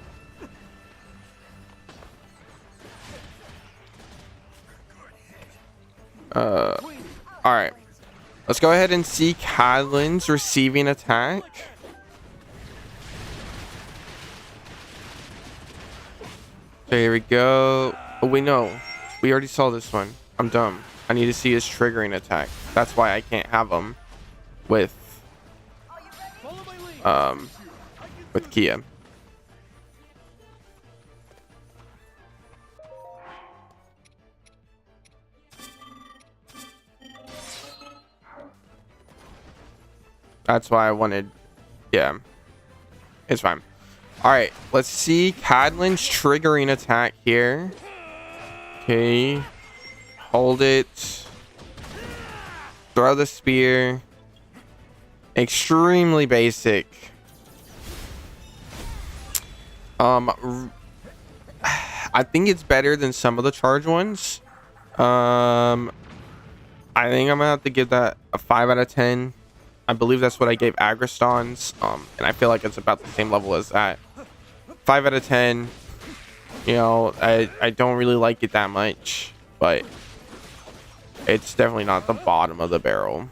All right, let's go ahead and see Cadlan's receiving attack. Okay, here we go. Oh, we know. We already saw this one. I'm dumb. I need to see his triggering attack. That's why I can't have him with Kia. That's why I wanted, yeah, it's fine. All right, let's see Cadlan's triggering attack here. Okay, hold it, throw the spear. Extremely basic. I think it's better than some of the charge ones. I think I'm gonna have to give that a 5 out of 10. I believe that's what I gave Agriston's, and I feel like it's about the same level as that. 5 out of 10. You know, I don't really like it that much, but it's definitely not the bottom of the barrel.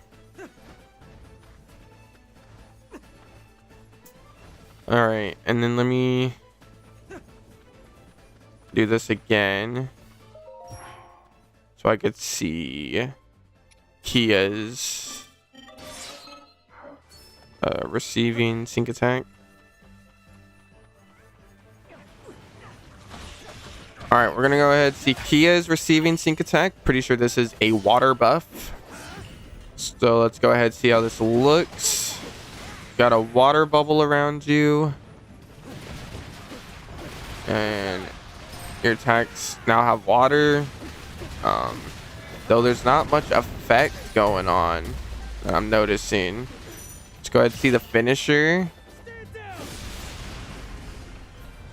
All right, and then let me do this again so I could see Kia's receiving sync attack. All right, we're gonna go ahead and see Kia's receiving sync attack. Pretty sure this is a water buff. So let's go ahead and see how this looks. Got a water bubble around you. And your attacks now have water. Though there's not much effect going on that I'm noticing. Let's go ahead and see the finisher.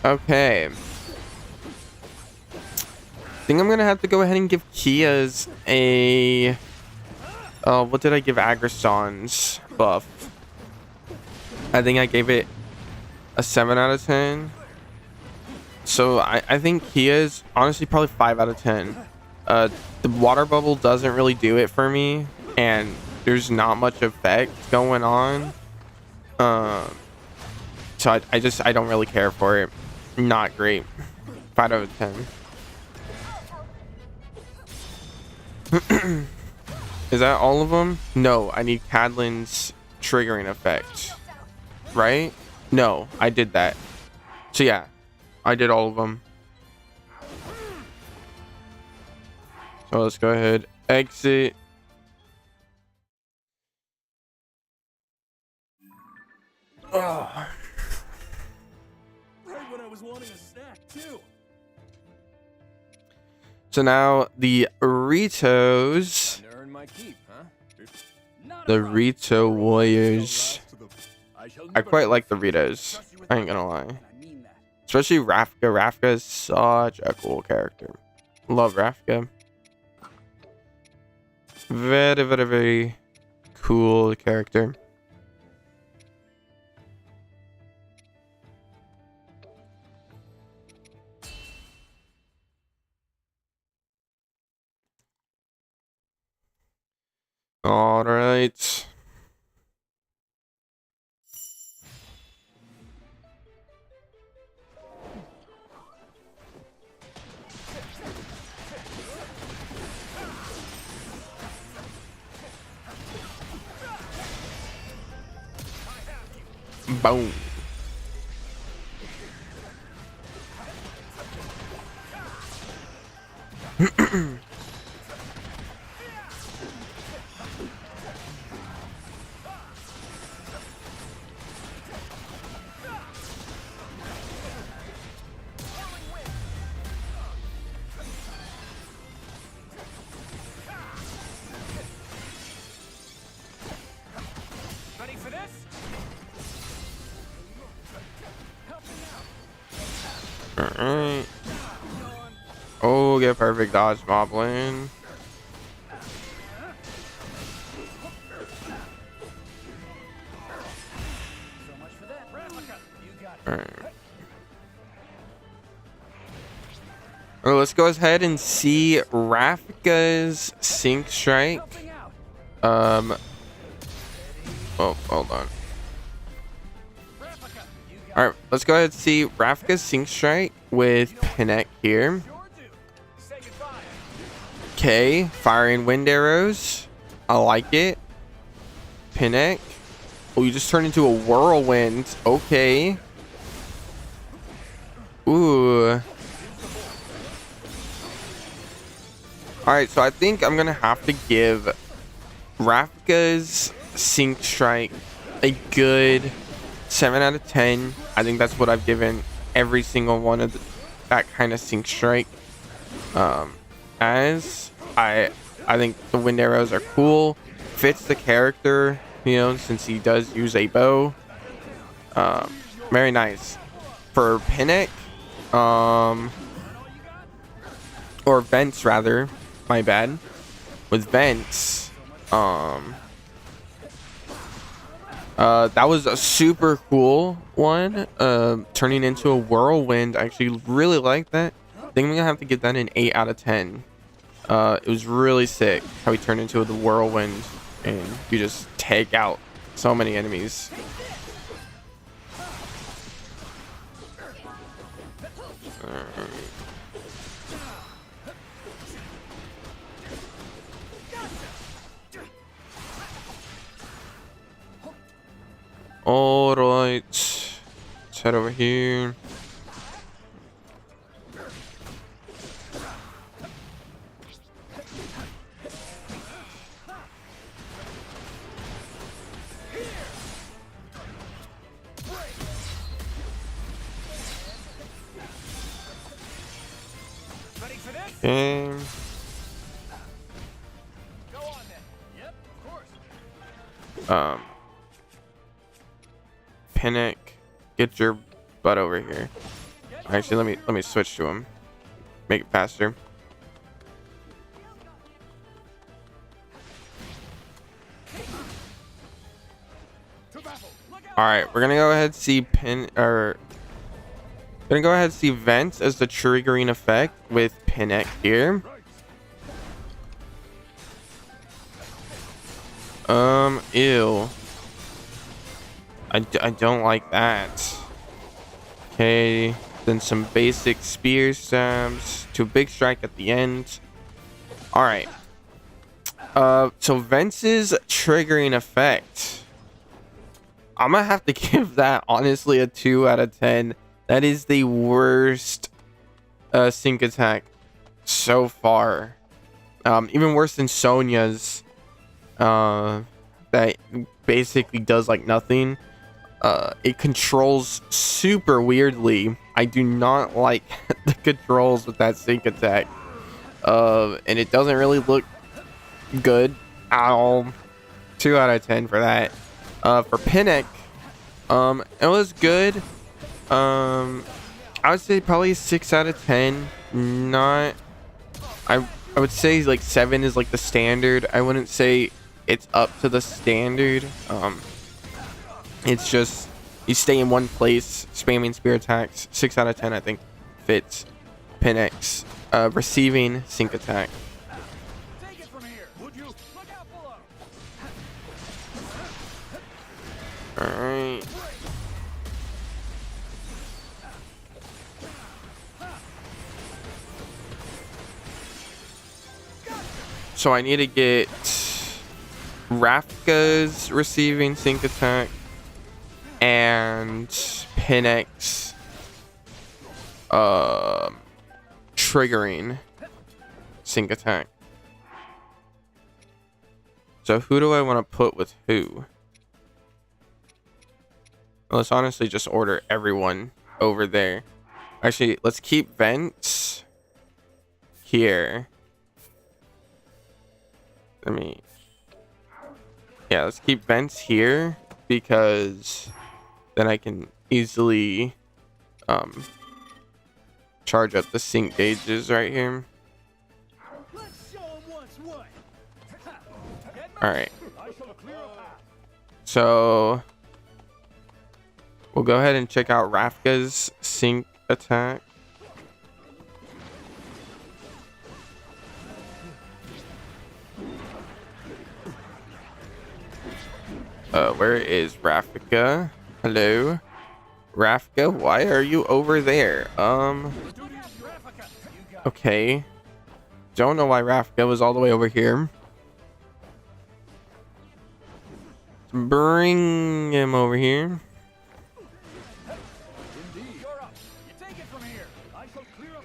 Okay. I think I'm gonna have to go ahead and give Kia's a what did I give Agrison's buff? I think I gave it a 7 out of 10. So I think Kia's honestly probably 5 out of 10. The water bubble doesn't really do it for me, and there's not much effect going on. So I don't really care for it. Not great. 5 out of 10. Is that all of them? No, I need Cadlin's triggering effect. Right? No, I did that. So yeah, I did all of them. So let's go ahead, exit. Oh. Right when I was wanting a snack too. So now the Ritos, Earn my keep, huh? the Rito Warriors. I quite like the Ritos. I ain't gonna lie. Especially Rafka. Rafka is such a cool character. Love Rafka. Very, very, very cool character. All right. Boom. Ready for this? Alright. Oh, get perfect dodge, Moblin. So much for that. Replica, you got it. Alright. Oh, let's go ahead and see Rafka's Sync Strike. Helping out. Oh, hold on. Replica, you got Alright, let's go ahead and see Rafka's Sync Strike with Pinect here. it. Sure do. Say goodbye. Okay, firing wind arrows. I like it. Pinect. Oh, you just turned into a whirlwind. Okay. Ooh. Alright, so I think I'm gonna have to give Rafka's Sync Strike a good 7 out of 10. I think that's what I've given every single one of that kind of Sync Strike. As I think the wind arrows are cool, fits the character, you know, since he does use a bow. Very nice. For Pinnock, or Vents rather, my bad. With Vents, that was a super cool one. Turning into a whirlwind, I actually really like that. I think I'm gonna have to give that an 8 out of 10. It was really sick how he turned into the whirlwind and you just take out so many enemies. All right, let's head over here. Okay. Go on then. Yep, of course. Pinnock, get your butt over here. Actually, let me switch to him. Make it faster. All right, we're gonna go ahead and see see vents as the triggering effect with Pinnock here. Ew. I don't like that. Okay, then some basic spear stabs to a big strike at the end. All right. So Vence's triggering effect, I'm gonna have to give that honestly a 2 out of 10. That is the worst sync attack so far. Even worse than Sonya's. That basically does like nothing. It controls super weirdly. I do not like the controls with that sync attack. And it doesn't really look good at all. 2 out of 10 for that. For Pinnock, it was good. I would say probably 6 out of 10. Not, I would say like 7 is like the standard. I wouldn't say it's up to the standard. It's just you stay in one place, spamming spear attacks. 6 out of 10 I think fits Pinnock's receiving sync attack. Take it from here, would you? Look out below. Alright. So I need to get Rafka's receiving sync attack and Pinnock's triggering sync attack. So who do I want to put with who? Well, let's honestly just order everyone over there. Actually, let's keep Vents here. Yeah, let's keep Vents here because then I can easily charge up the sync gauges right here. Let's show 'em what's what. All right. I shall clear a path. So we'll go ahead and check out Rafka's sync attack. Where is Rafka? Hello? Rafka, why are you over there? Okay. Don't know why Rafka was all the way over here. Bring him over here.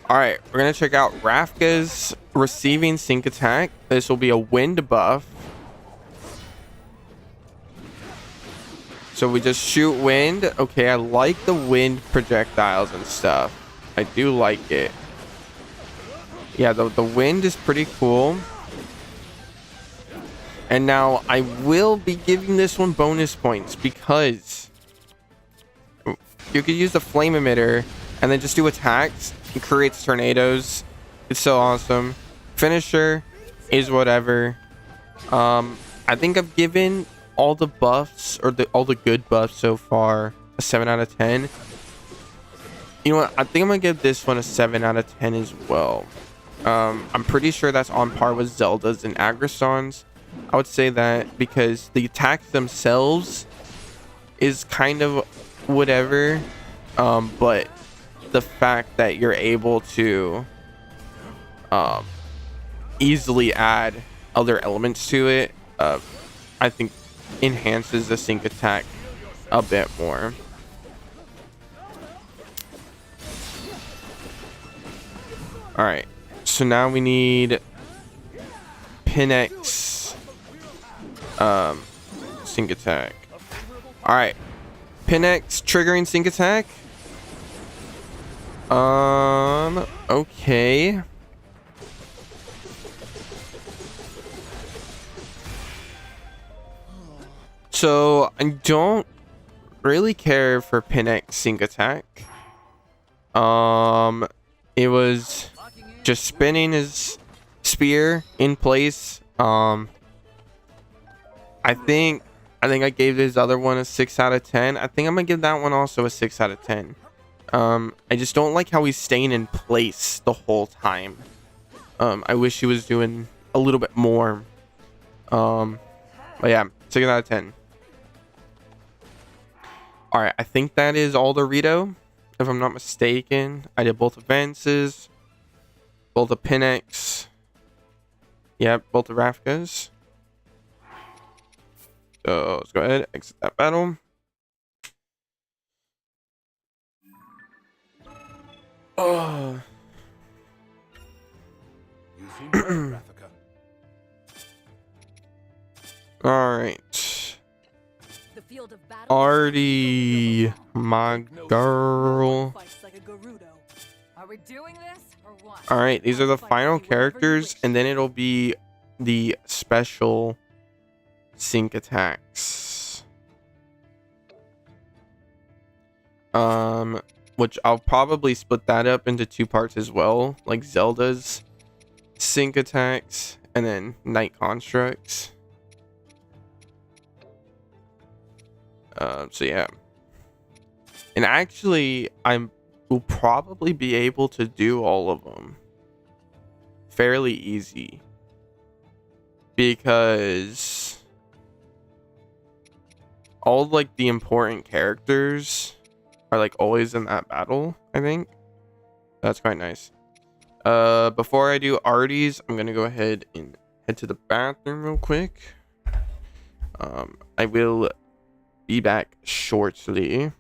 Alright, we're gonna check out Rafka's receiving sync attack. This will be a wind buff. So we just shoot wind. Okay, I like the wind projectiles and stuff. I do like it. Yeah, the wind is pretty cool. And now I will be giving this one bonus points because you could use the flame emitter and then just do attacks. It creates tornadoes. It's so awesome. Finisher is whatever. I think I've given all the buffs or all the good buffs so far a 7 out of 10. You know what? I think I'm gonna give this one a 7 out of 10 as well. I'm pretty sure that's on par with Zelda's and Agrason's. I would say that because the attacks themselves is kind of whatever, but the fact that you're able to easily add other elements to it, I think enhances the sync attack a bit more. All right, so now we need Pinnock's sync attack. All right, Pinnock's triggering sync attack. Okay. So I don't really care for Pinnock's sync attack. It was just spinning his spear in place. I think I gave his other one a 6 out of 10. I think I'm gonna give that one also a 6 out of 10. I just don't like how he's staying in place the whole time. I wish he was doing a little bit more. But yeah, 6 out of 10. Alright, I think that is all the Rito. If I'm not mistaken. I did both advances. Both the Pinnock's. Yep, both the Rafkas. So let's go ahead, exit that battle. Oh. You seem better, Rafika. Alright. The field of battle. Artie, my girl. Fights like a Gerudo. Are we doing this or what? Alright, these are the final characters, and then it'll be the special sync attacks. Which I'll probably split that up into 2 parts as well, like Zelda's sync attacks and then Night Constructs. So yeah. And actually, will probably be able to do all of them fairly easy, because all like the important characters are like always in that battle. I think that's quite nice. Before I do Artie's, I'm gonna go ahead and head to the bathroom real quick. I will be back shortly.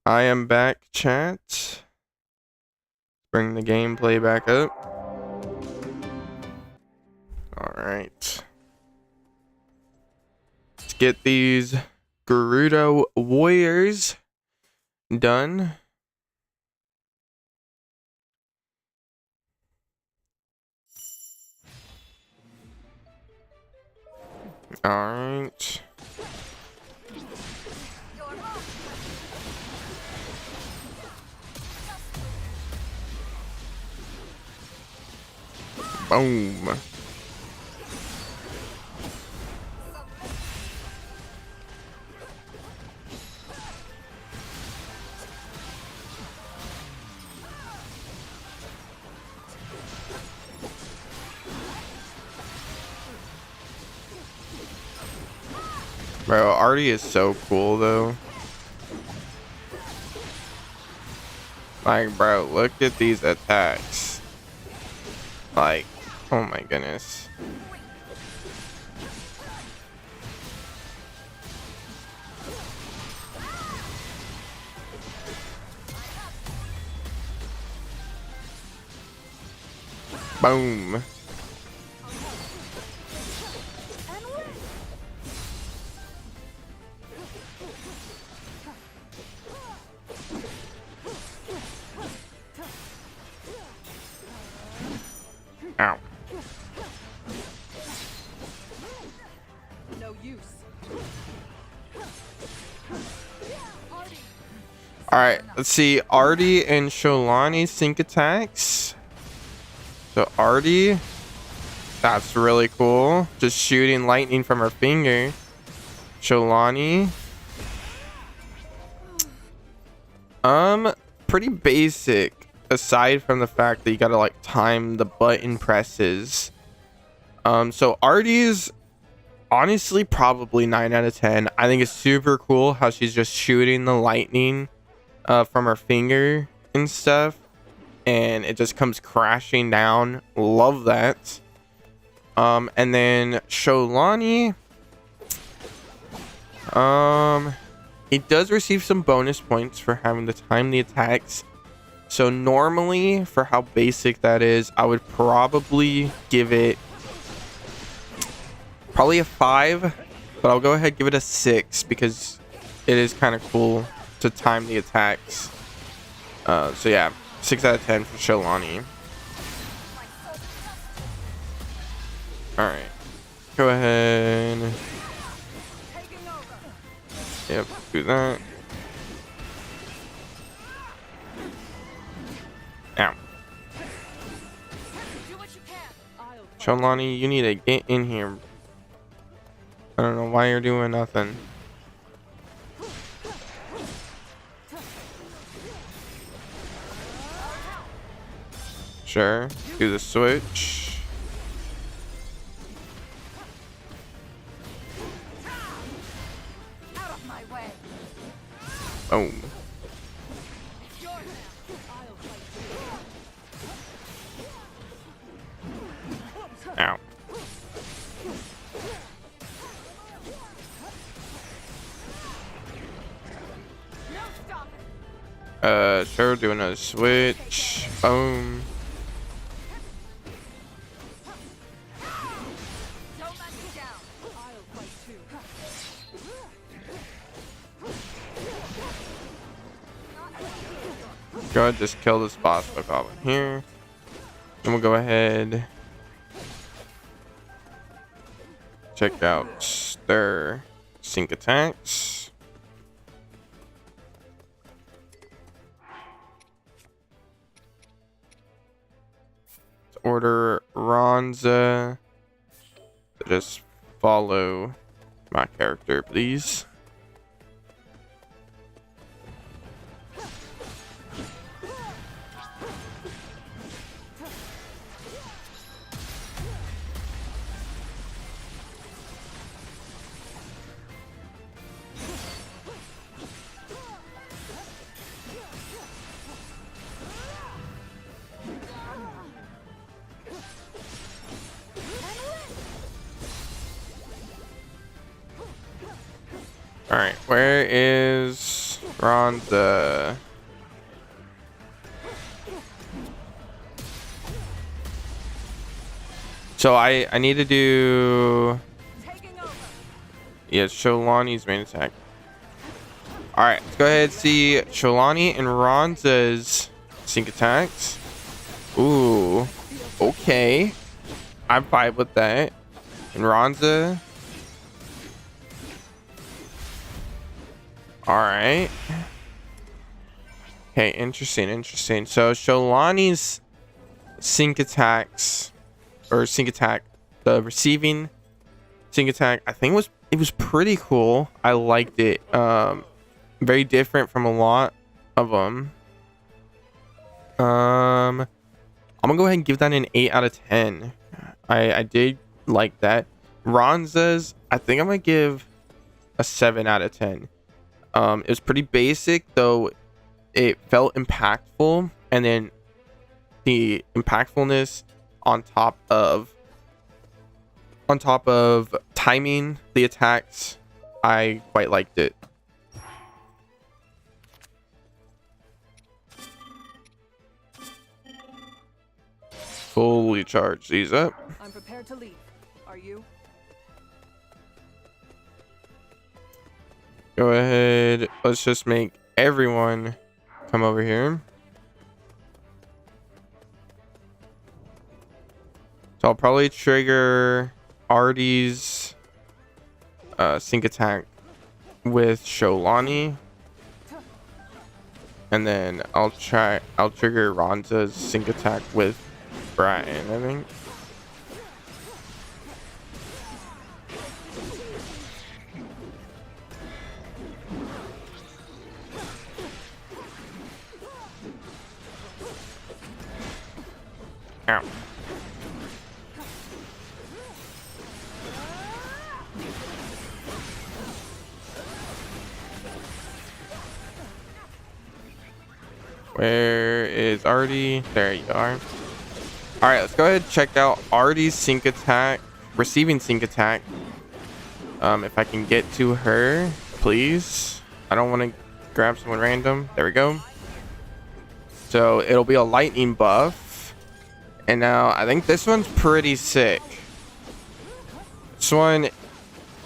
I am back, chat. Bring the gameplay back up. Alright. Let's get these Gerudo warriors done. Alright. Boom. Bro, Artie is so cool though. Like, bro, look at these attacks. Like, oh my goodness. Boom. Ow. No use. Alright, let's see. Artie and Sholani sync attacks. So Artie, that's really cool. Just shooting lightning from her finger. Sholani. Pretty basic. Aside from the fact that you gotta like time the button presses. So Artie's honestly probably 9 out of 10. I think it's super cool how she's just shooting the lightning from her finger and stuff, and it just comes crashing down. Love that. And then Sholani, it does receive some bonus points for having to time the attacks. So normally, for how basic that is, I would probably give it probably a 5, but I'll go ahead and give it a 6 because it is kind of cool to time the attacks. So yeah, 6 out of 10 for Sholani. Alright, go ahead. Yep, do that. Ow. Sholani, you need to get in here. I don't know why you're doing nothing. Sure, do the switch. Boom. Ow. Sure, doing a switch. Boom. Go ahead, just kill this boss by goblin here. Then we'll go ahead. Check out their sync attacks. Let's order Ronza to just follow my character, please. All right, where is Ronza. So I need to do, yeah, Sholani's main attack. All right, let's go ahead and see Sholani and Ronza's sync attacks. Ooh, okay, I vibe with that. And Ronza. All right. Okay, interesting. So Sholani's sync attacks, or sync attack, the receiving sync attack, I think it was pretty cool. I liked it. Very different from a lot of them. I'm gonna go ahead and give that an 8 out of 10. I did like that. Ronza's, I think I'm gonna give a 7 out of 10. It was pretty basic, though it felt impactful, and then the impactfulness on top of timing the attacks, I quite liked it. Fully charge these up. I'm prepared to leave. Are you? Go ahead. Let's just make everyone come over here. So I'll probably trigger Artie's sync attack with Sholani. And then I'll trigger Ronza's sync attack with Brian, I think. Ow. Where is Artie? There you are. All right, let's go ahead and check out Artie's sync attack, receiving sync attack. If I can get to her, please. I don't want to grab someone random. There we go. So it'll be a lightning buff. And now I think this one's pretty sick. This one,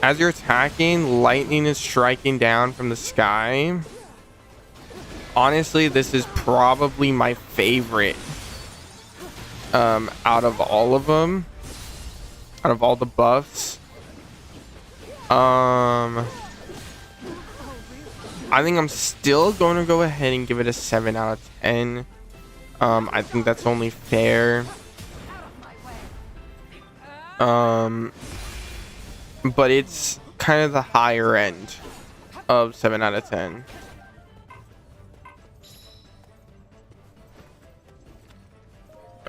as you're attacking, lightning is striking down from the sky. Honestly, this is probably my favorite out of all of them, out of all the buffs. I think I'm still going to go ahead and give it a 7 out of 10. I think that's only fair. But it's kind of the higher end of 7 out of 10.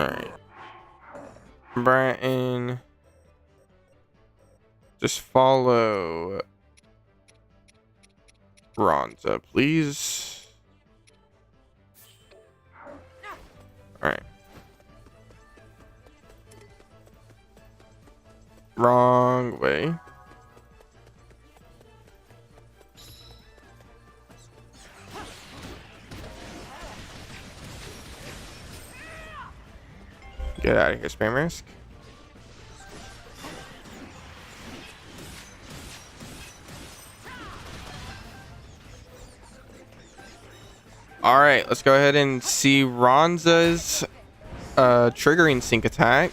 Alright. Brian. Just follow Ronza, please. Alright. Wrong way. Get out of here, spam risk. All right, let's go ahead and see Ronza's triggering sync attack.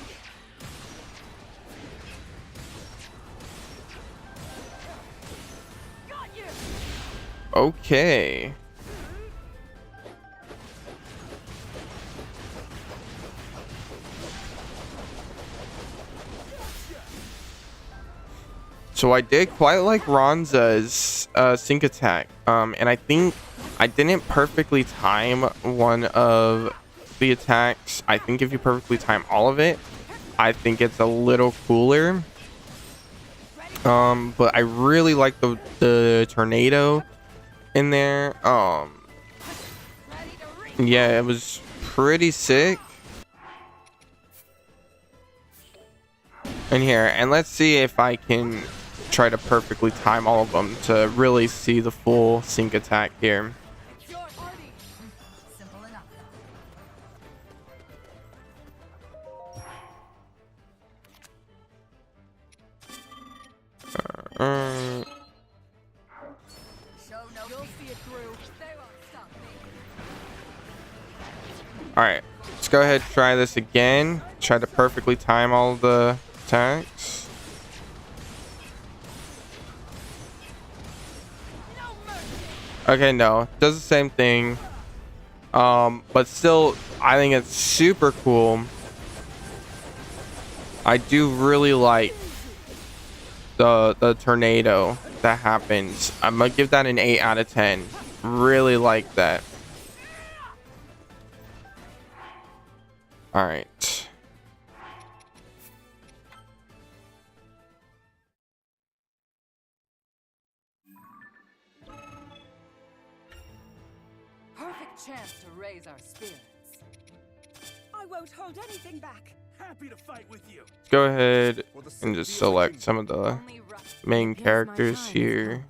Okay. So I did quite like Ronza's sync attack, and I think I didn't perfectly time one of the attacks. I think if you perfectly time all of it, I think it's a little cooler. But I really like the tornado in there. Yeah, it was pretty sick. In here, and let's see if I can try to perfectly time all of them to really see the full sync attack here. It's your party. Simple enough. Uh, Show no. You'll see it through. They won't stop me. Alright, let's go ahead and try this again. Try to perfectly time all the attacks. Okay, no, does the same thing. But still, I think it's super cool. I do really like the tornado that happens. I'm gonna give that an 8 out of 10. Really like that. All right. Perfect chance to raise our spirits. I won't hold anything back. Happy to fight with you. Let's go ahead For the and just sake of the select some of the Only rough. main Here's my characters time, here.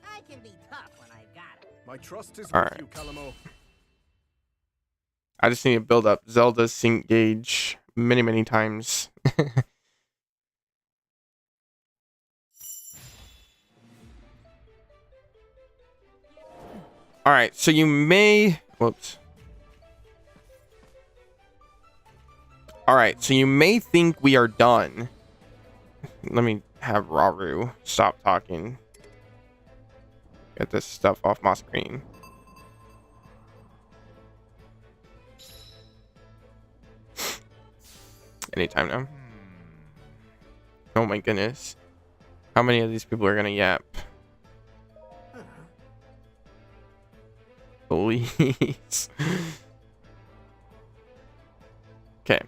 I can be tough when I've got it. My trust is All with right. you, Calamo. I just need to build up Zelda's sync gauge many times. All right, so you may, whoops. All right, so you may think we are done. Let me have Raru stop talking. Get this stuff off my screen. Anytime now. Oh my goodness. How many of these people are gonna yap? Please. Okay.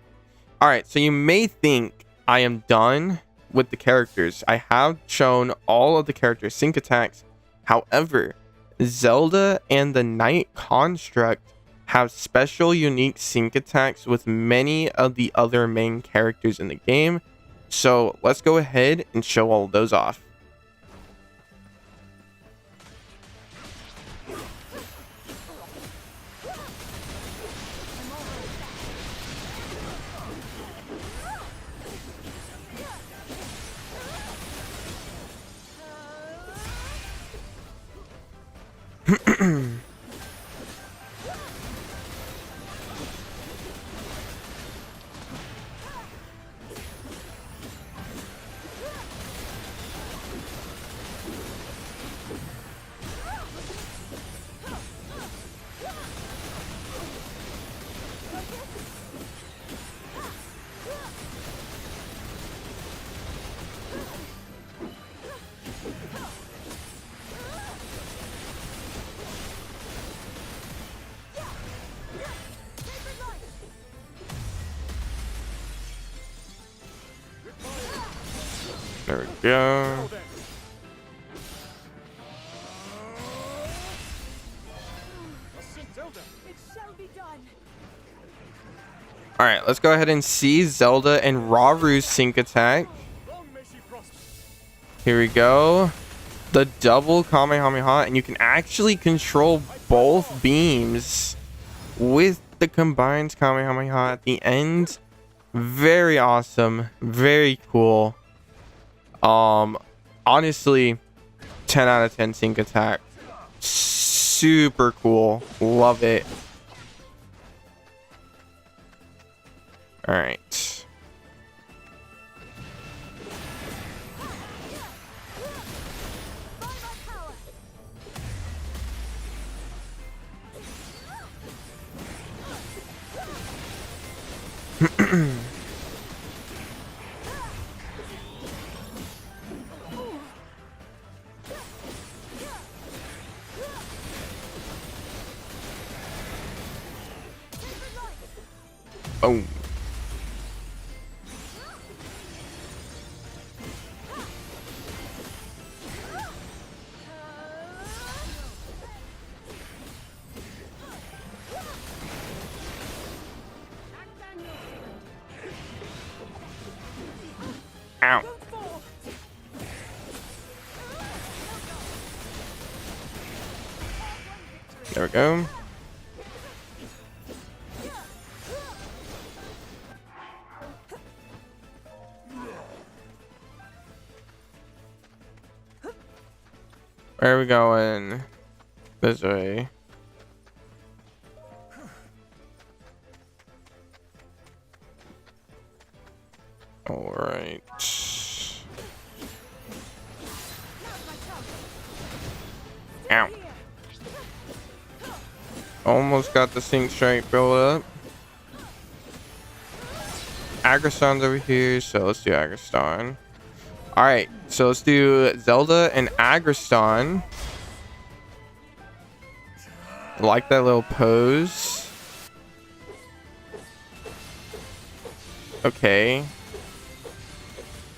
Alright, so you may think I am done with the characters. I have shown all of the characters' sync attacks. However, Zelda and the Knight Construct have special unique sync attacks with many of the other main characters in the game. So let's go ahead and show all of those off. There we go. It shall be done. All right, let's go ahead and see Zelda and Raru's sync attack. Here we go. The double Kamehameha, and you can actually control both beams with the combined Kamehameha at the end. Very awesome, very cool. Honestly, 10 out of 10 sync attack. Super cool. Love it. All right. Boom. Ow. There we go. Where are we going? This way. All right. Ow. Almost got the sync strike build up. Agriston's over here, so let's do Agriston. All right, so let's do Zelda and Agriston. Like that little pose. Okay.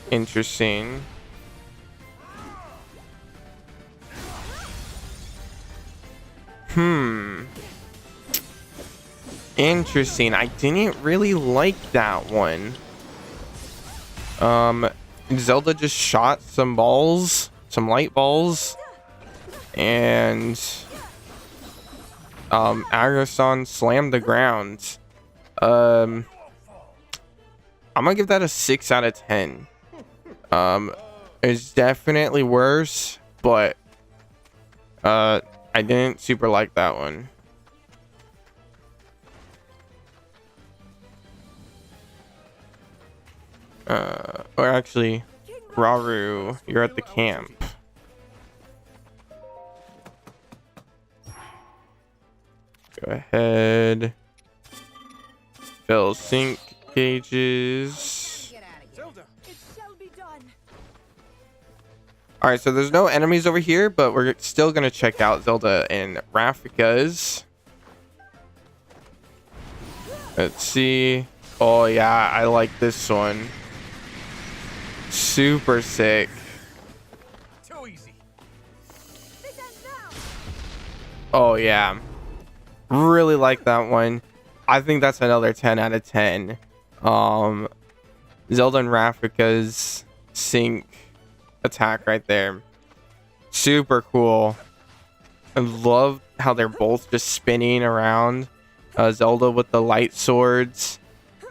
Interesting. Interesting. I didn't really like that one. Zelda just shot some balls, some light balls, and Agriston slammed the ground. I'm gonna give that a 6 out of 10. It's definitely worse, but I didn't super like that one. Or actually, Rauru, you're at the camp. Go ahead. Fill sync gauges. It shall be done. Alright, so there's no enemies over here, but we're still gonna check out Zelda and Rafika's. Let's see. Oh yeah, I like this one. Super sick. Too easy. This ends now. Oh yeah, really like that one. I think that's another 10 out of 10. Zelda and Rafika's sync attack right there, super cool. I love how they're both just spinning around. Zelda with the light swords,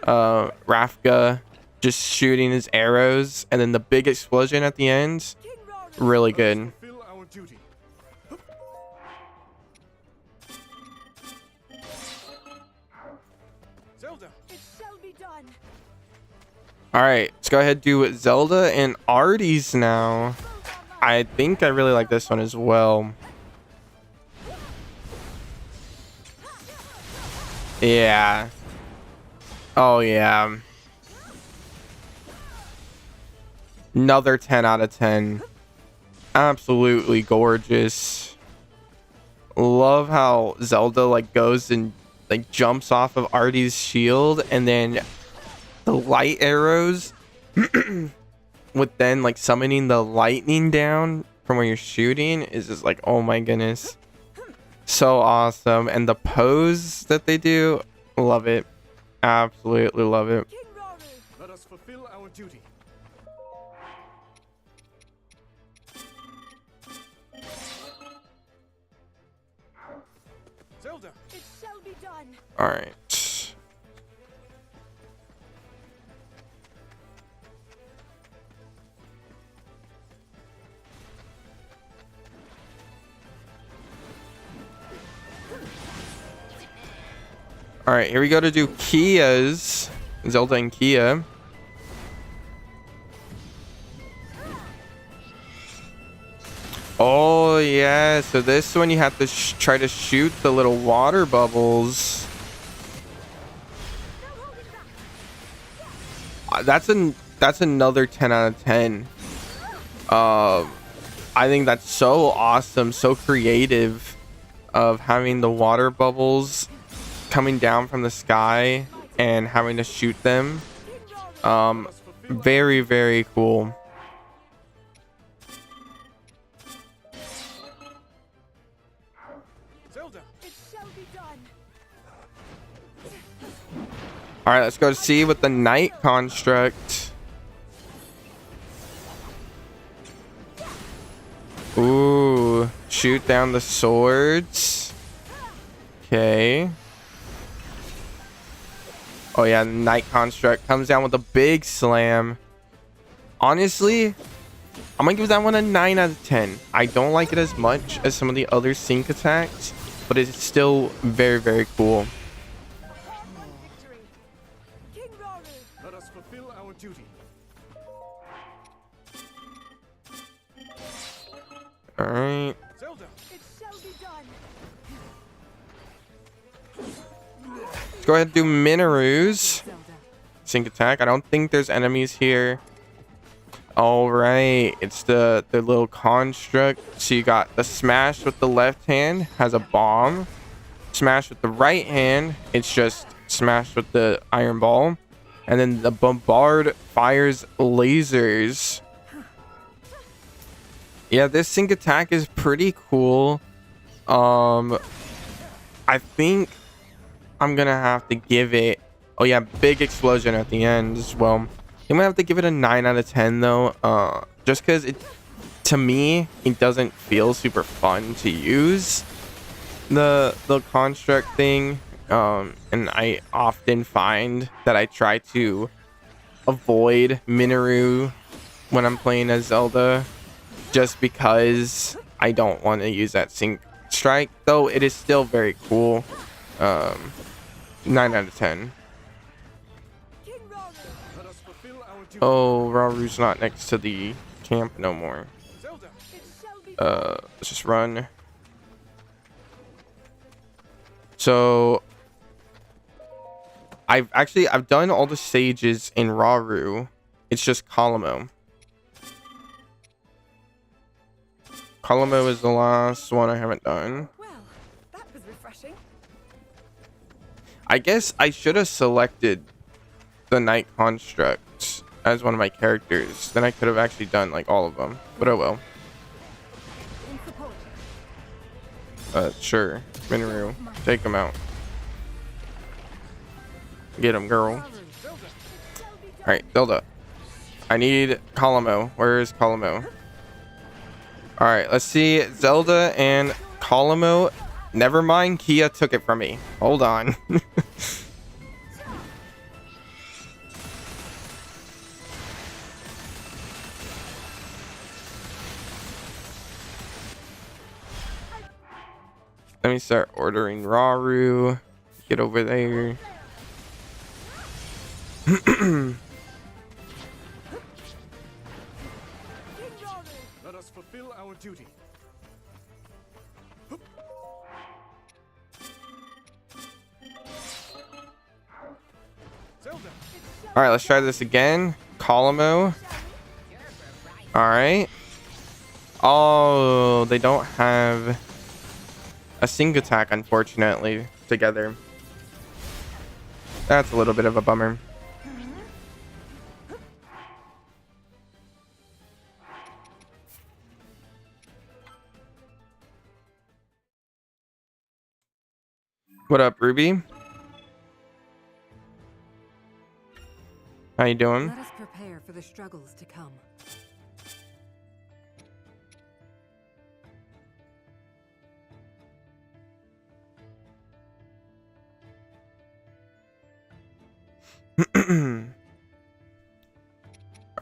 Rafika just shooting his arrows, and then the big explosion at the end. King Rory. Really good. Fulfill our duty. Zelda. It shall be done. All right, let's go ahead and do Zelda and Artie's now. I think I really like this one as well. Yeah. Oh yeah. Another 10 out of 10. Absolutely gorgeous. Love how Zelda like goes and like jumps off of Artie's shield, and then the light arrows with then like summoning the lightning down from where you're shooting is just like, oh my goodness, so awesome. And the pose that they do, love it, absolutely love it. King Rory. Let us fulfill our duty. Zelda. It shall be done. All right. All right, here we go to do Kia's. Zelda and Kia. Oh yeah, so this one you have to try to shoot the little water bubbles. That's another 10 out of 10. I think that's so awesome, so creative, of having the water bubbles coming down from the sky and having to shoot them. Very, very cool. Zelda. It shall be done. All right, let's go see with the Night Construct. Ooh, shoot down the swords. Okay. Oh yeah, Night Construct comes down with a big slam. Honestly, I'm gonna give that one a 9 out of 10. I don't like it as much as some of the other sync attacks, but it's still very, very cool. Victory. King Raru. Let us fulfill our duty. All right. Zelda. It shall be done. Let's go ahead and do Minaru's Zelda. sync attack. I don't think there's enemies here. All right, it's the little construct. So you got the smash with the left hand has a bomb. Smash with the right hand, it's just smash with the iron ball. And then the bombard fires lasers. Yeah, this sync attack is pretty cool. I think I'm gonna have to give it, oh yeah, big explosion at the end as well. I'm gonna have to give it a 9 out of 10 though, just because it, to me, it doesn't feel super fun to use the construct thing, and I often find that I try to avoid Minaru when I'm playing as Zelda, just because I don't want to use that sync strike, though it is still very cool. 9 out of 10. King Raru. Let us fulfill our duty. Oh, Raru's not next to the camp no more. Zelda. It shall be done. Let's just run. So I've done all the stages in Raru. It's just Calamo. Calamo is the last one I haven't done. Well, that was refreshing. I guess I should have selected the Night Construct as one of my characters. Then I could have actually done like all of them. But oh well. In support. Sure. Minaru, take him out. Get him, girl. It shall be done. Alright, Zelda. I need Calamo. Where is Calamo? Alright, let's see. Zelda and Calamo. Never mind, Kia took it from me. Hold on. Let me start ordering Raru. Get over there. King Raru. Let us fulfill our duty. Zelda. All right, let's try this again. Calamo. All right. Oh, they don't have a sync attack, unfortunately, together. That's a little bit of a bummer. What up, Ruby? How you doing? Let us prepare for the struggles to come.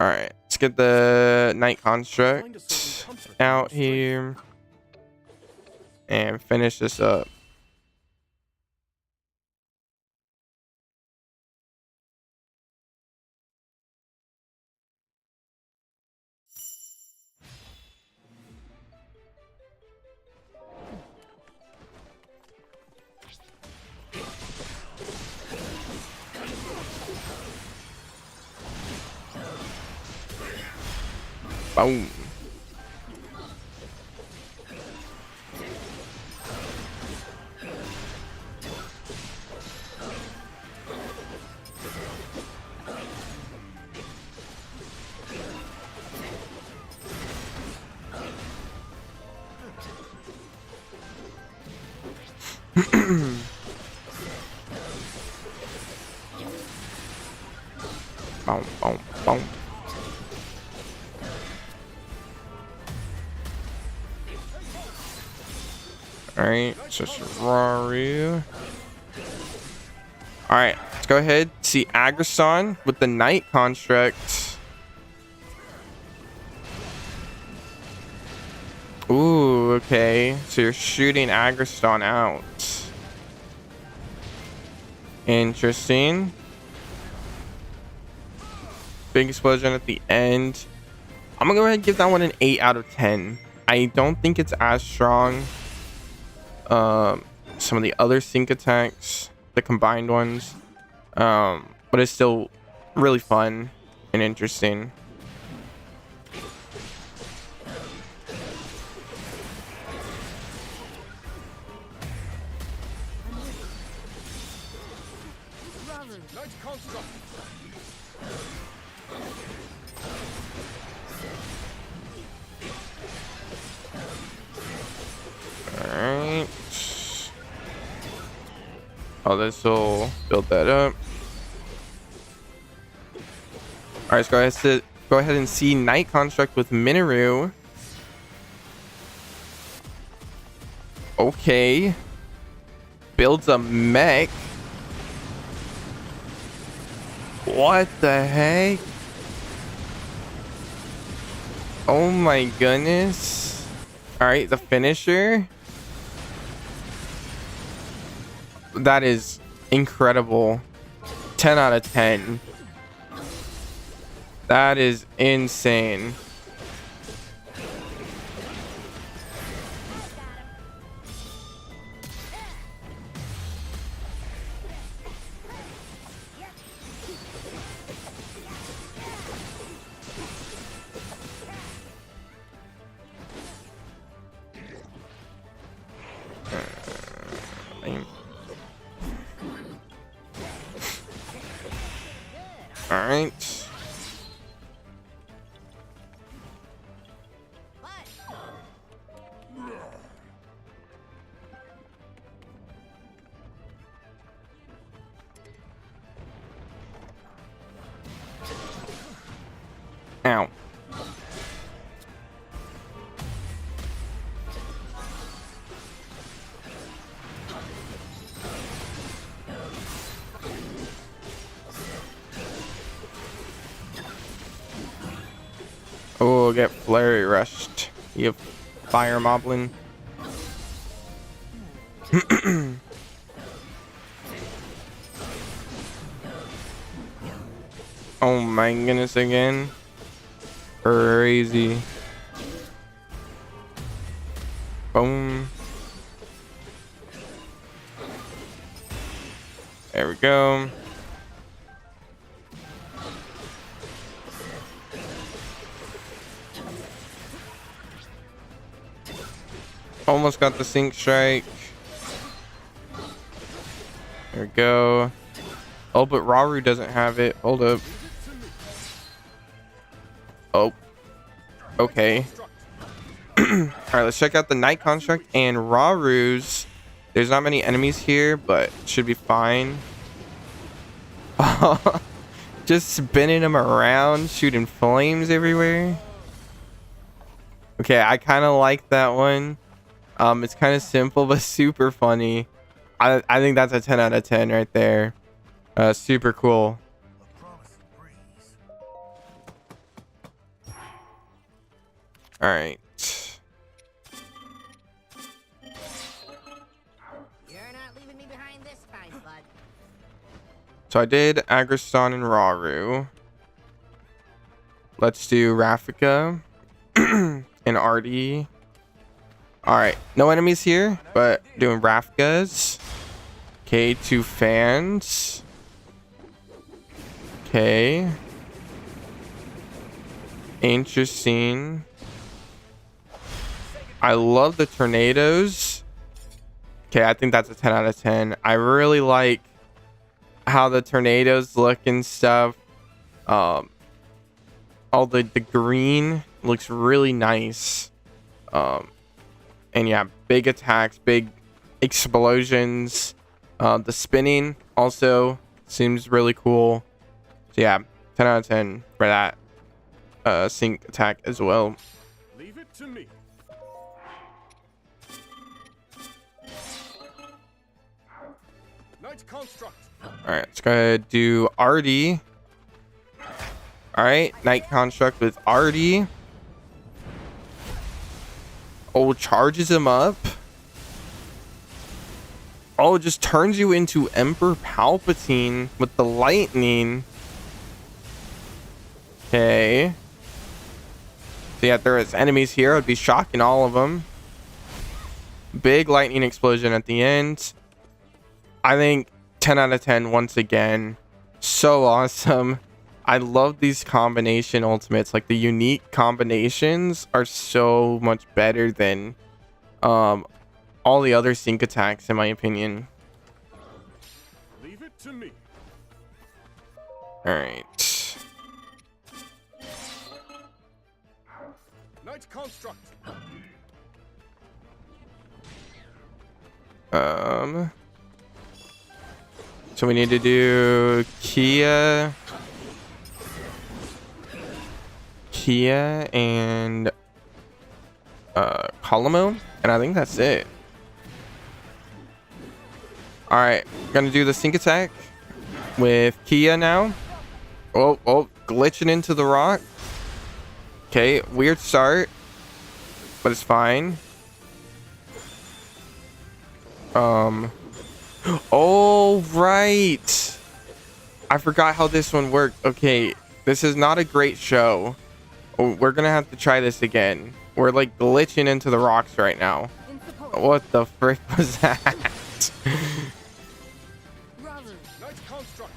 All right, let's get the Night Find a Construct certain comfort out in your here and finish this up. Boom. Boom, boom, boom. Alright, so Raru. Alright, let's go ahead. See Agriston with the Knight construct. Ooh, okay. So you're shooting Agriston out. Interesting. Big explosion at the end. I'm gonna go ahead and give that one an 8 out of 10. I don't think it's as strong. Some of the other sync attacks, the combined ones. But it's still really fun and interesting. Alright. Oh, this will build that up. Alright, let's go ahead and see Knight construct with Minoru. Okay. Builds a mech. What the heck? Oh my goodness. Alright, the finisher. That is incredible. 10 out of 10. That is insane. All right. Ow. Oh, get flurry rushed. You fire moblin. Oh my goodness, again. Crazy. Boom. There we go. Almost got the sync strike. There we go. Oh, but Raru doesn't have it. Hold up. Oh. Okay. Alright, let's check out the Knight construct and Raru's. There's not many enemies here, but should be fine. Just spinning them around, shooting flames everywhere. Okay, I kind of like that one. It's kind of simple, but super funny. I think that's a 10 out of 10 right there. Super cool. All right. You're not leaving me behind this time, bud. So I did Agriston and Raru. Let's do Rafika and Artie. All right, no enemies here, but doing Rafkas. Okay, 2 fans. Okay. Interesting. I love the tornadoes. Okay, I think that's a 10 out of 10. I really like how the tornadoes look and stuff. All the green looks really nice. And yeah, big attacks, big explosions. The spinning also seems really cool. So yeah, 10 out of 10 for that sync attack as well. Leave it to me. Knight construct. Alright, let's go ahead and do RD. Alright, Knight Construct with RD. Oh, charges him up. Oh, it just turns you into Emperor Palpatine with the lightning. Okay. So yeah, if there is enemies here, I'd be shocking all of them. Big lightning explosion at the end. I think 10 out of 10 once again. So awesome. I love these combination ultimates. Like the unique combinations are so much better than all the other sync attacks in my opinion. Leave it to me. All right. Knight construct. So we need to do Kia and Calamo, and I think that's it. All right, gonna do the sync attack with Kia now. Oh, glitching into the rock. Okay, weird start, but it's fine. Oh, right. I forgot how this one worked. Okay, this is not a great show. We're gonna have to try this again. We're like glitching into the rocks right now. What the frick was that? Knight construct.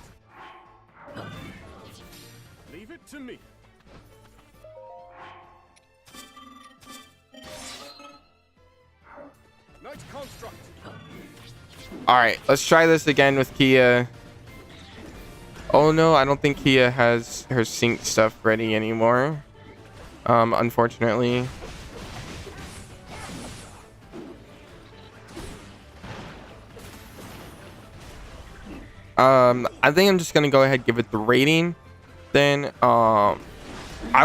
Leave it to me. Knight construct. All right, let's try this again with Kia. Oh no, I don't think Kia has her sync stuff ready anymore. Unfortunately. I think I'm just gonna go ahead and give it the rating. Then, I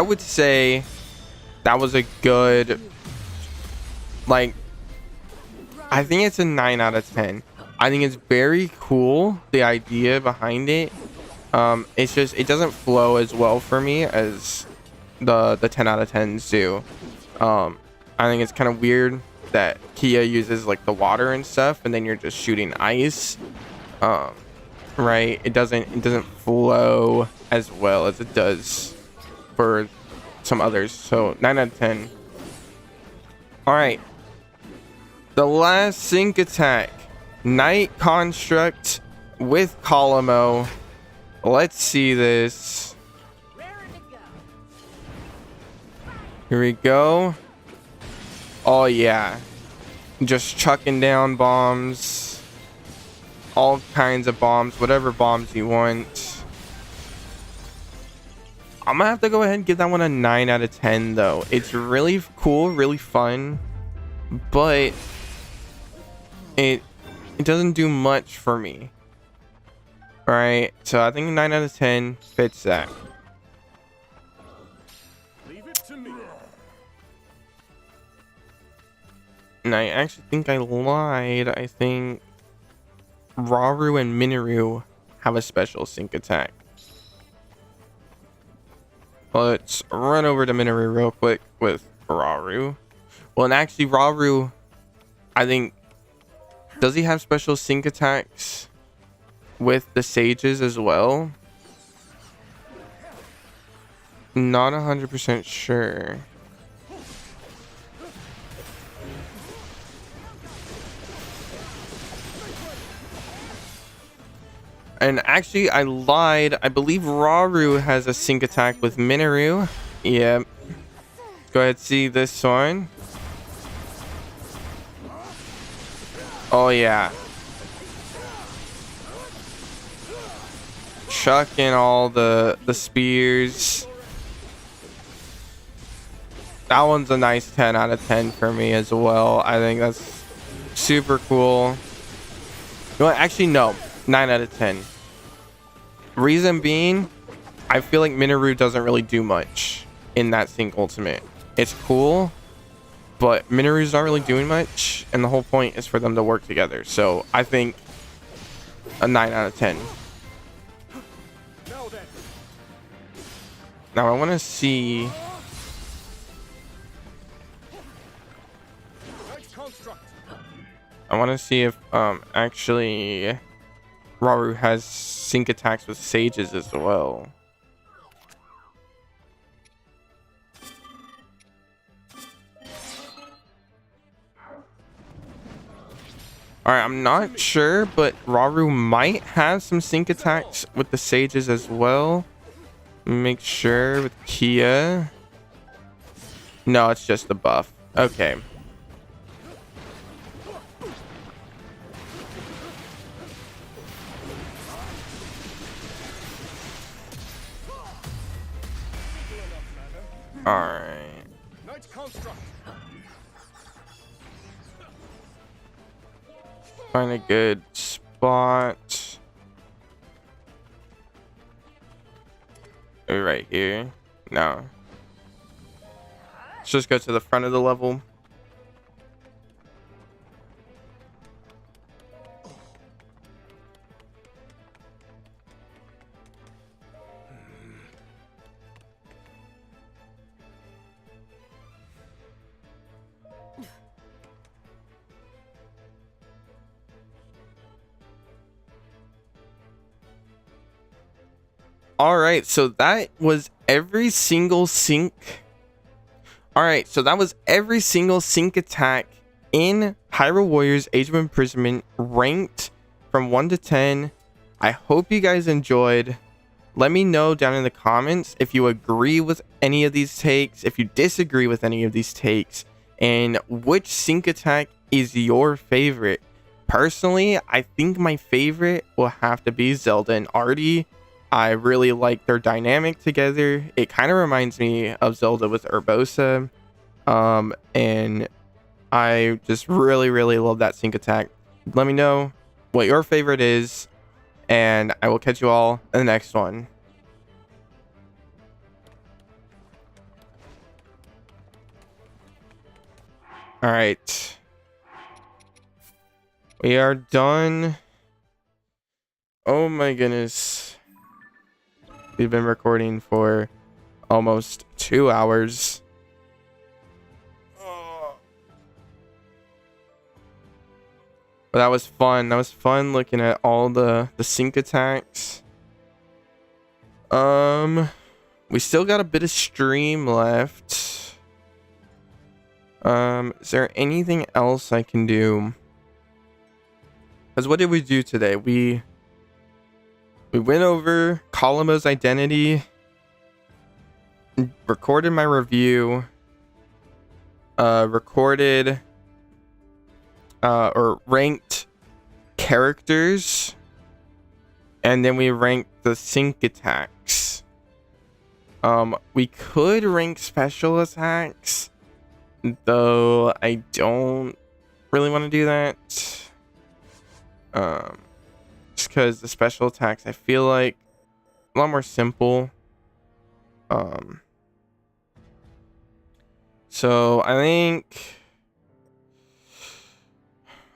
would say that was a good, like, I think it's a 9 out of 10. I think it's very cool, the idea behind it. It's just, it doesn't flow as well for me as the 10 out of 10s do. I think it's kind of weird that Kia uses like the water and stuff, and then you're just shooting ice. Right? It doesn't flow as well as it does for some others. So 9 out of 10. All right. The last sync attack, Knight Construct with Calamo. Let's see this. Here we go. Oh yeah, just chucking down bombs, all kinds of bombs, whatever bombs you want. I'm gonna have to go ahead and give that one a 9 out of 10 though. It's really cool, really fun, but it doesn't do much for me. All right, so I think 9 out of 10 fits that. Leave it to me. And I actually think I lied. I think Rauru and Minoru have a special sync attack. Let's run over to Minoru real quick with Rauru. Well, and actually Rauru, I think, does he have special sync attacks with the sages as well? Not 100% sure. And actually, I lied. I believe Rauru has a sync attack with Minoru. Yep. Go ahead, see this one. Oh yeah. Chucking all the spears. That one's a nice 10 out of 10 for me as well. I think that's super cool. You know what? Actually, no. 9 out of 10. Reason being, I feel like Minoru doesn't really do much in that sync ultimate. It's cool, but Minoru's not really doing much, and the whole point is for them to work together. So I think A 9 out of 10. Now then. Now I want to see. Nice construct. I want to see if actually Rauru has sync attacks with sages as well. Alright, I'm not sure, but Rauru might have some sync attacks with the sages as well. Make sure with Kia. No, it's just the buff. Okay. Alright. Nice construct. Find a good spot. Maybe right here. No. Let's just go to the front of the level. All right, so that was every single sync. All right, so that was every single sync attack in Hyrule Warriors Age of Imprisonment, ranked from 1 to 10. I hope you guys enjoyed. Let me know down in the comments if you agree with any of these takes, if you disagree with any of these takes, and which sync attack is your favorite. Personally, I think my favorite will have to be Zelda and Artie. I really like their dynamic together. It kind of reminds me of Zelda with Urbosa. And I just really love that sync attack. Let me know what your favorite is, and I will catch you all in the next one. All right. We are done. Oh my goodness. We've been recording for almost 2 hours. But that was fun. That was fun looking at all the sync attacks. We still got a bit of stream left. Is there anything else I can do? Because what did we do today? We went over Calamo's identity, recorded my review, recorded or ranked characters, and then we ranked the sync attacks. We could rank special attacks, though I don't really want to do that. Just because the special attacks I feel like a lot more simple. So I think,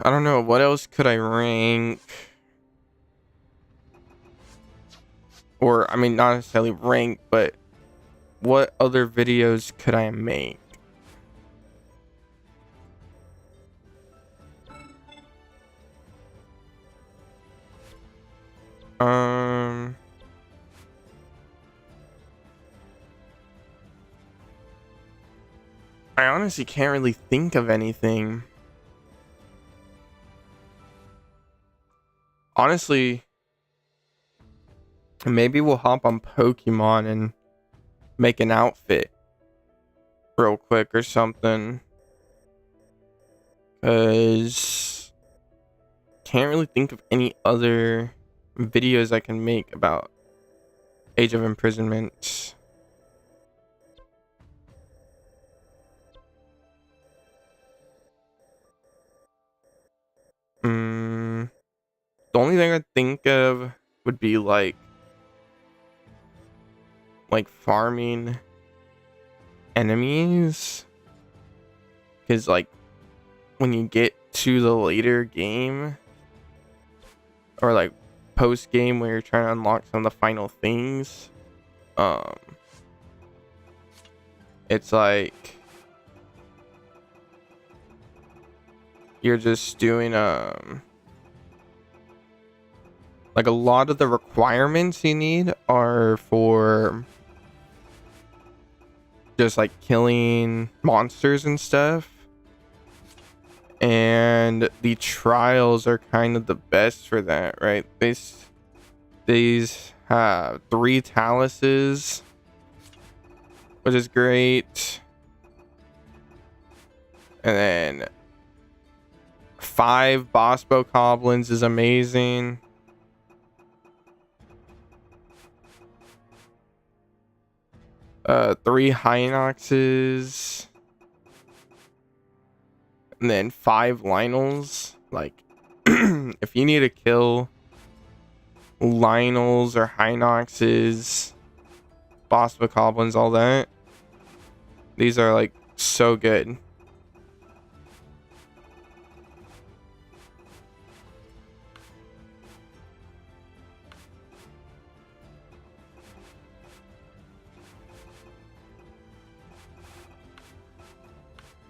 I don't know, what else could I rank? Or, I mean, not necessarily rank, but what other videos could I make? I honestly can't really think of anything. Honestly, maybe we'll hop on Pokemon and make an outfit real quick or something. Cause can't really think of any other videos I can make about Age of Imprisonment. The only thing I think of would be like farming enemies, because like when you get to the later game, or like post game where you're trying to unlock some of the final things. It's like you're just doing like a lot of the requirements you need are for just like killing monsters and stuff, and the trials are kind of the best for that, right? These have 3 taluses, which is great, and then 5 boss bokoblins is amazing. Three Hinoxes, and then 5 Lionels. Like, if you need to kill Lionels or Hinoxes, boss bokoblins, all that, these are like so good.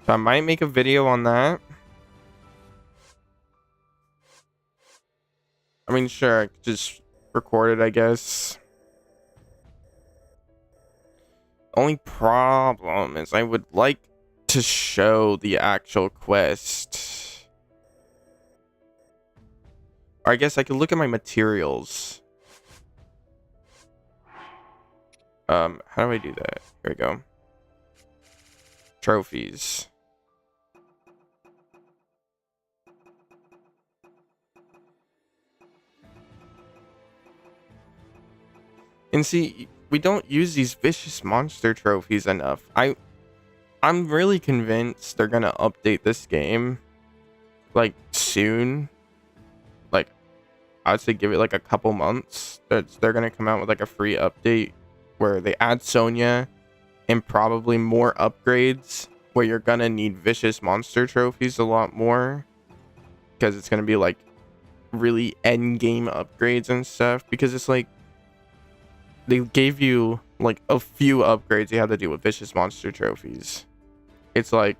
So I might make a video on that. I mean, sure, I could just record it, I guess. Only problem is I would like to show the actual quest. Or I guess I could look at my materials. How do I do that? Here we go. Trophies. And see, we don't use these vicious monster trophies enough. I'm really convinced they're gonna update this game like soon. Like, I'd say give it like a couple months. They're gonna come out with like a free update where they add Sonya and probably more upgrades where you're gonna need vicious monster trophies a lot more, because it's gonna be like really end game upgrades and stuff, because it's like they gave you like a few upgrades you have to do with vicious monster trophies. It's like,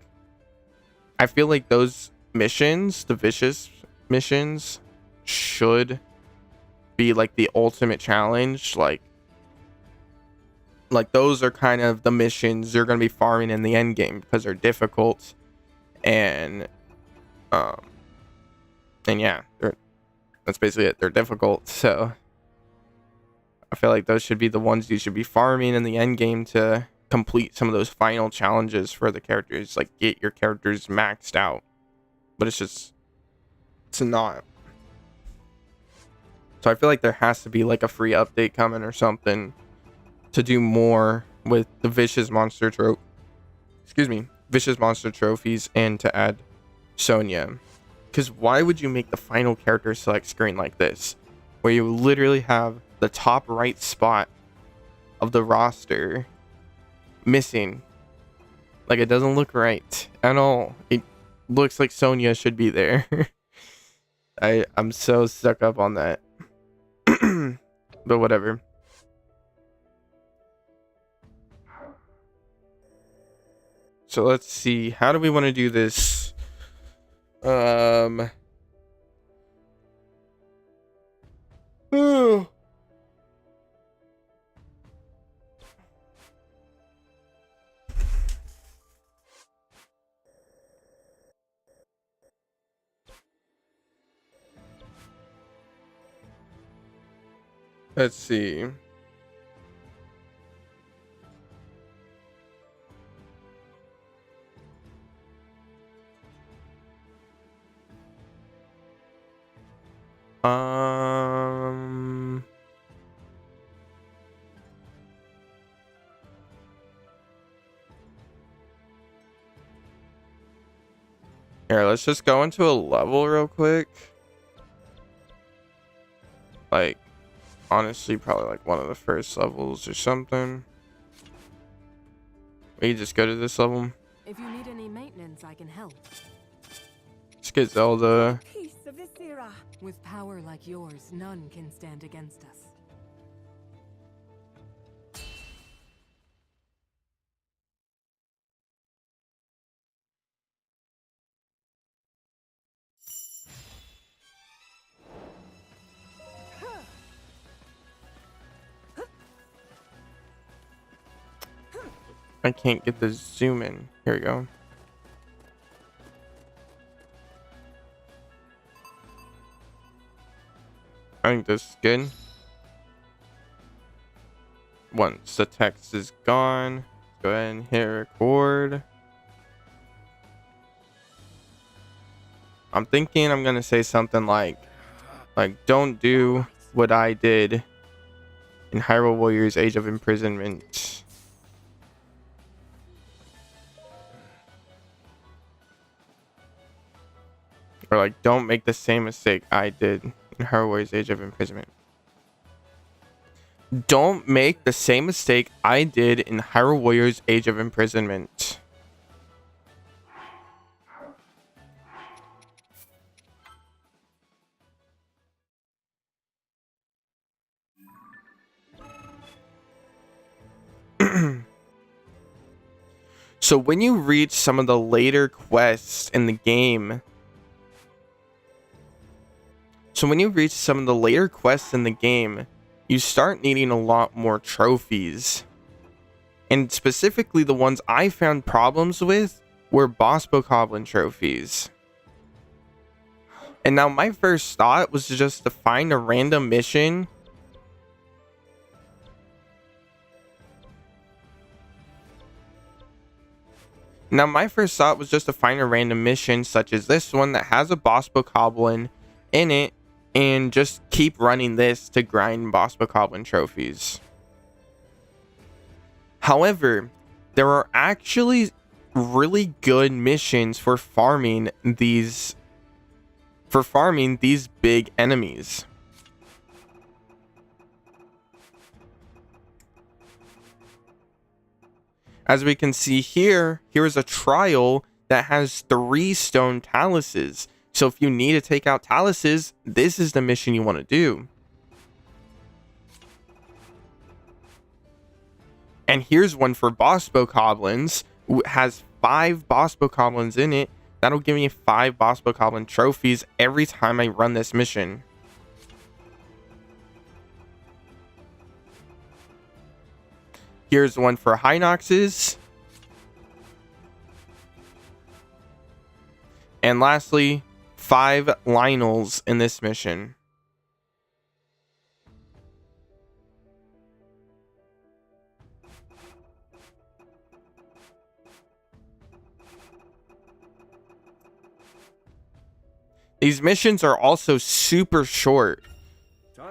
I feel like those missions, the vicious missions, should be like the ultimate challenge. Like those are kind of the missions you're going to be farming in the end game because they're difficult, and yeah, that's basically it. They're difficult, so I feel like those should be the ones you should be farming in the end game to complete some of those final challenges for the characters, like get your characters maxed out. But it's not. So I feel like there has to be like a free update coming or something to do more with the vicious monster trophies, and to add Sonya. Because why would you make the final character select screen like this, where you literally have the top right spot of the roster missing? Like, it doesn't look right at all. It looks like Sonya should be there. I'm so stuck up on that. But whatever. So let's see, how do we want to do this? Let's see. Here, let's just go into a level real quick. Like, honestly, probably like one of the first levels or something. We just go to this level. If you need any maintenance, I can help. Let's get Zelda. Piece of this era Terra. With power like yours, none can stand against us. I can't get the zoom in. Here we go. I think this is good. Once the text is gone, go ahead and hit record. I'm thinking I'm gonna say something like don't do what I did in Hyrule Warriors Age of Imprisonment. Or like, don't make the same mistake I did in Hyrule Warriors Age of Imprisonment. Don't make the same mistake I did in Hyrule Warriors Age of Imprisonment. So when you reach some of the later quests in the game, you start needing a lot more trophies. And specifically the ones I found problems with were boss bokoblin trophies. And now my first thought was just to find a random mission such as this one that has a boss bokoblin in it, and just keep running this to grind boss bokoblin trophies. However, there are actually really good missions for farming these big enemies. As we can see here, here's a trial that has 3 stone taluses. So if you need to take out taluses, this is the mission you want to do. And here's one for boss bokoblins. It has 5 boss bokoblins in it. That'll give me 5 boss bokoblin trophies every time I run this mission. Here's one for Hinoxes. And lastly, 5 Lionels in this mission. These missions are also super short.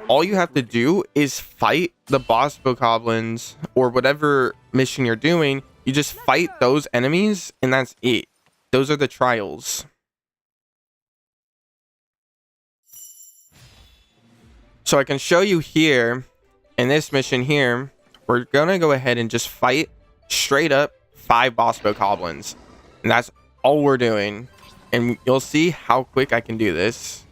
All you have to do is fight the boss bokoblins or whatever mission you're doing. You just fight those enemies and that's it. Those are the trials. So I can show you here in this mission here, we're gonna go ahead and just fight straight up 5 boss bokoblins. And that's all we're doing. And you'll see how quick I can do this.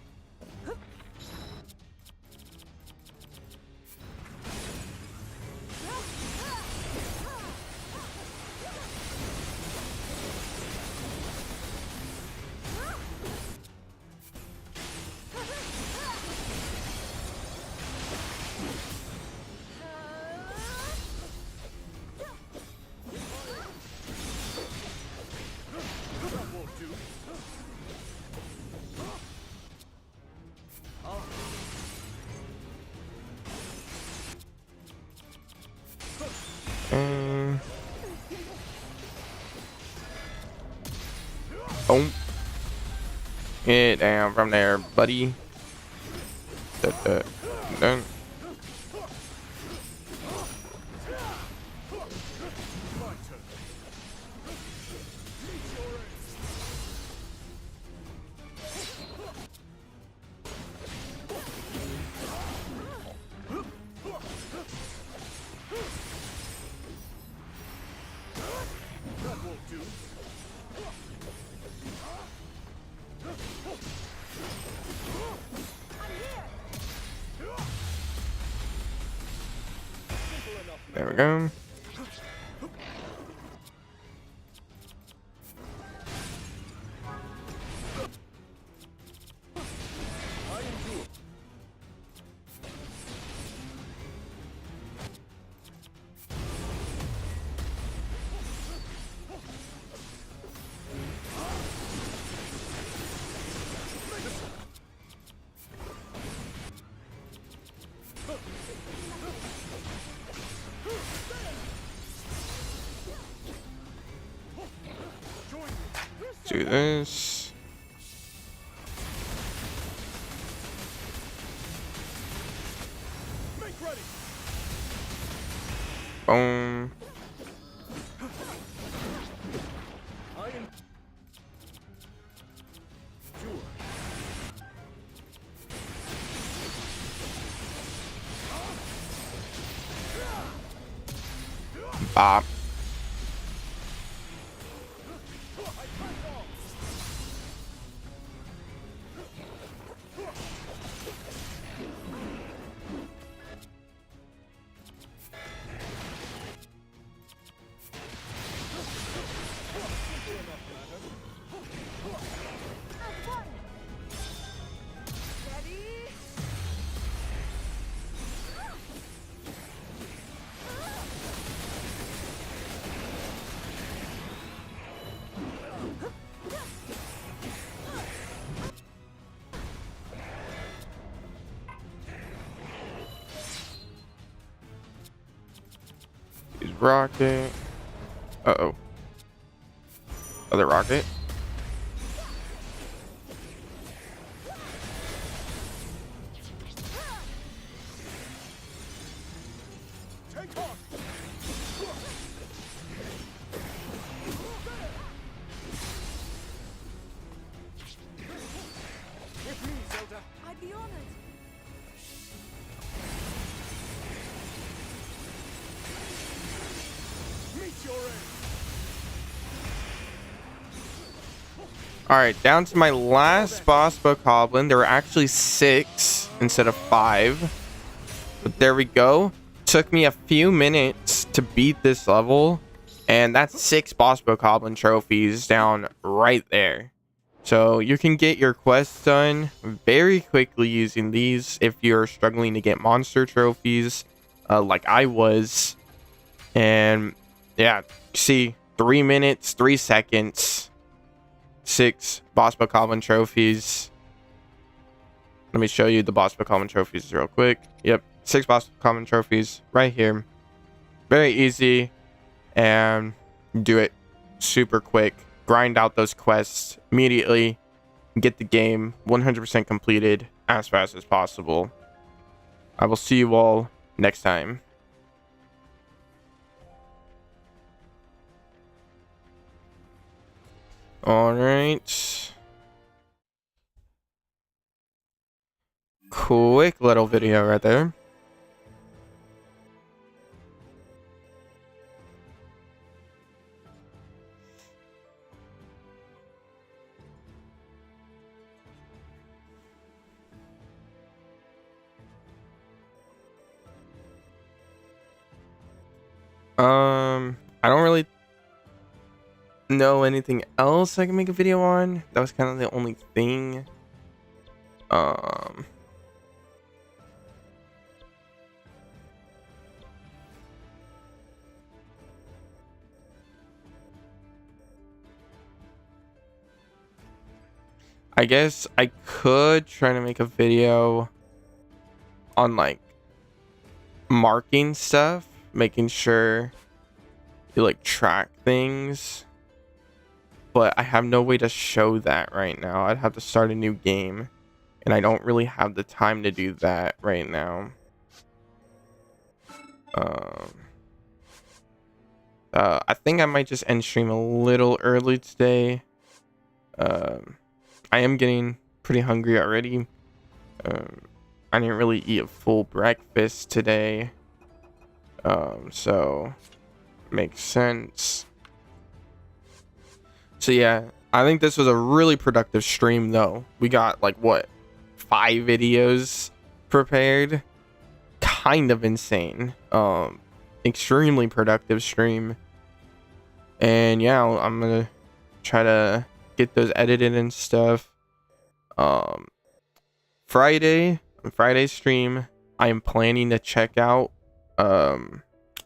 Boom. Get down from there, buddy. Dun. There we go. Do this. Boom. Bop. Use rocket. Uh-oh. Other rocket. I'd be honored. Alright, down to my last boss bokoblin. There were actually 6 instead of 5. But there we go. Took me a few minutes to beat this level. And that's 6 boss bokoblin trophies down right there. So you can get your quests done very quickly using these if you're struggling to get monster trophies like I was. And yeah, see, 3 minutes, 3 seconds. 6 boss bokoblin trophies. Let me show you the boss bokoblin trophies real quick. Yep, 6 boss bokoblin trophies right here. Very easy, and do it super quick. Grind out those quests immediately. Get the game 100% completed as fast as possible. I will see you all next time. All right. Quick little video right there. I don't really know anything else I can make a video on. That was kind of the only thing. I guess I could try to make a video on like marking stuff, making sure you like track things, but I have no way to show that right now. I'd have to start a new game, and I don't really have the time to do that right now. I think I might just end stream a little early today. I am getting pretty hungry already. I didn't really eat a full breakfast today. So makes sense. So yeah, I think this was a really productive stream though. We got like what, 5 videos prepared? Kind of insane. extremely productive stream. And yeah, I'm gonna try to get those edited and stuff. Friday's stream, I am planning to check out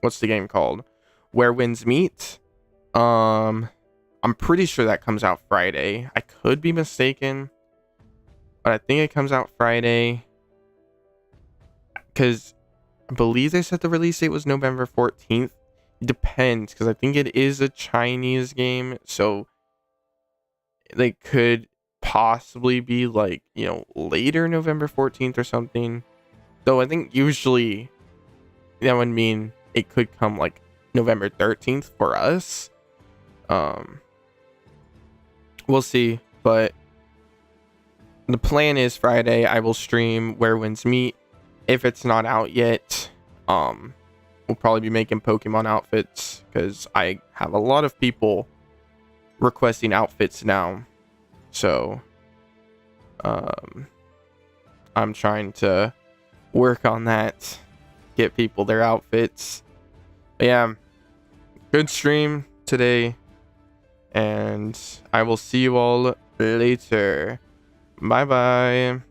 what's the game called? Where Winds Meet. I'm pretty sure that comes out Friday. I could be mistaken, but I think it comes out Friday because I believe they said the release date was November 14th. It depends, because I think it is a Chinese game, so they could possibly be like, you know, later November 14th or something. Though I think usually that would mean it could come like November 13th for us. We'll see, but the plan is Friday I will stream Where Winds Meet. If it's not out yet, we'll probably be making Pokemon outfits, because I have a lot of people requesting outfits now. So I'm trying to work on that, get people their outfits. But yeah, good stream today, and I will see you all later. Bye bye.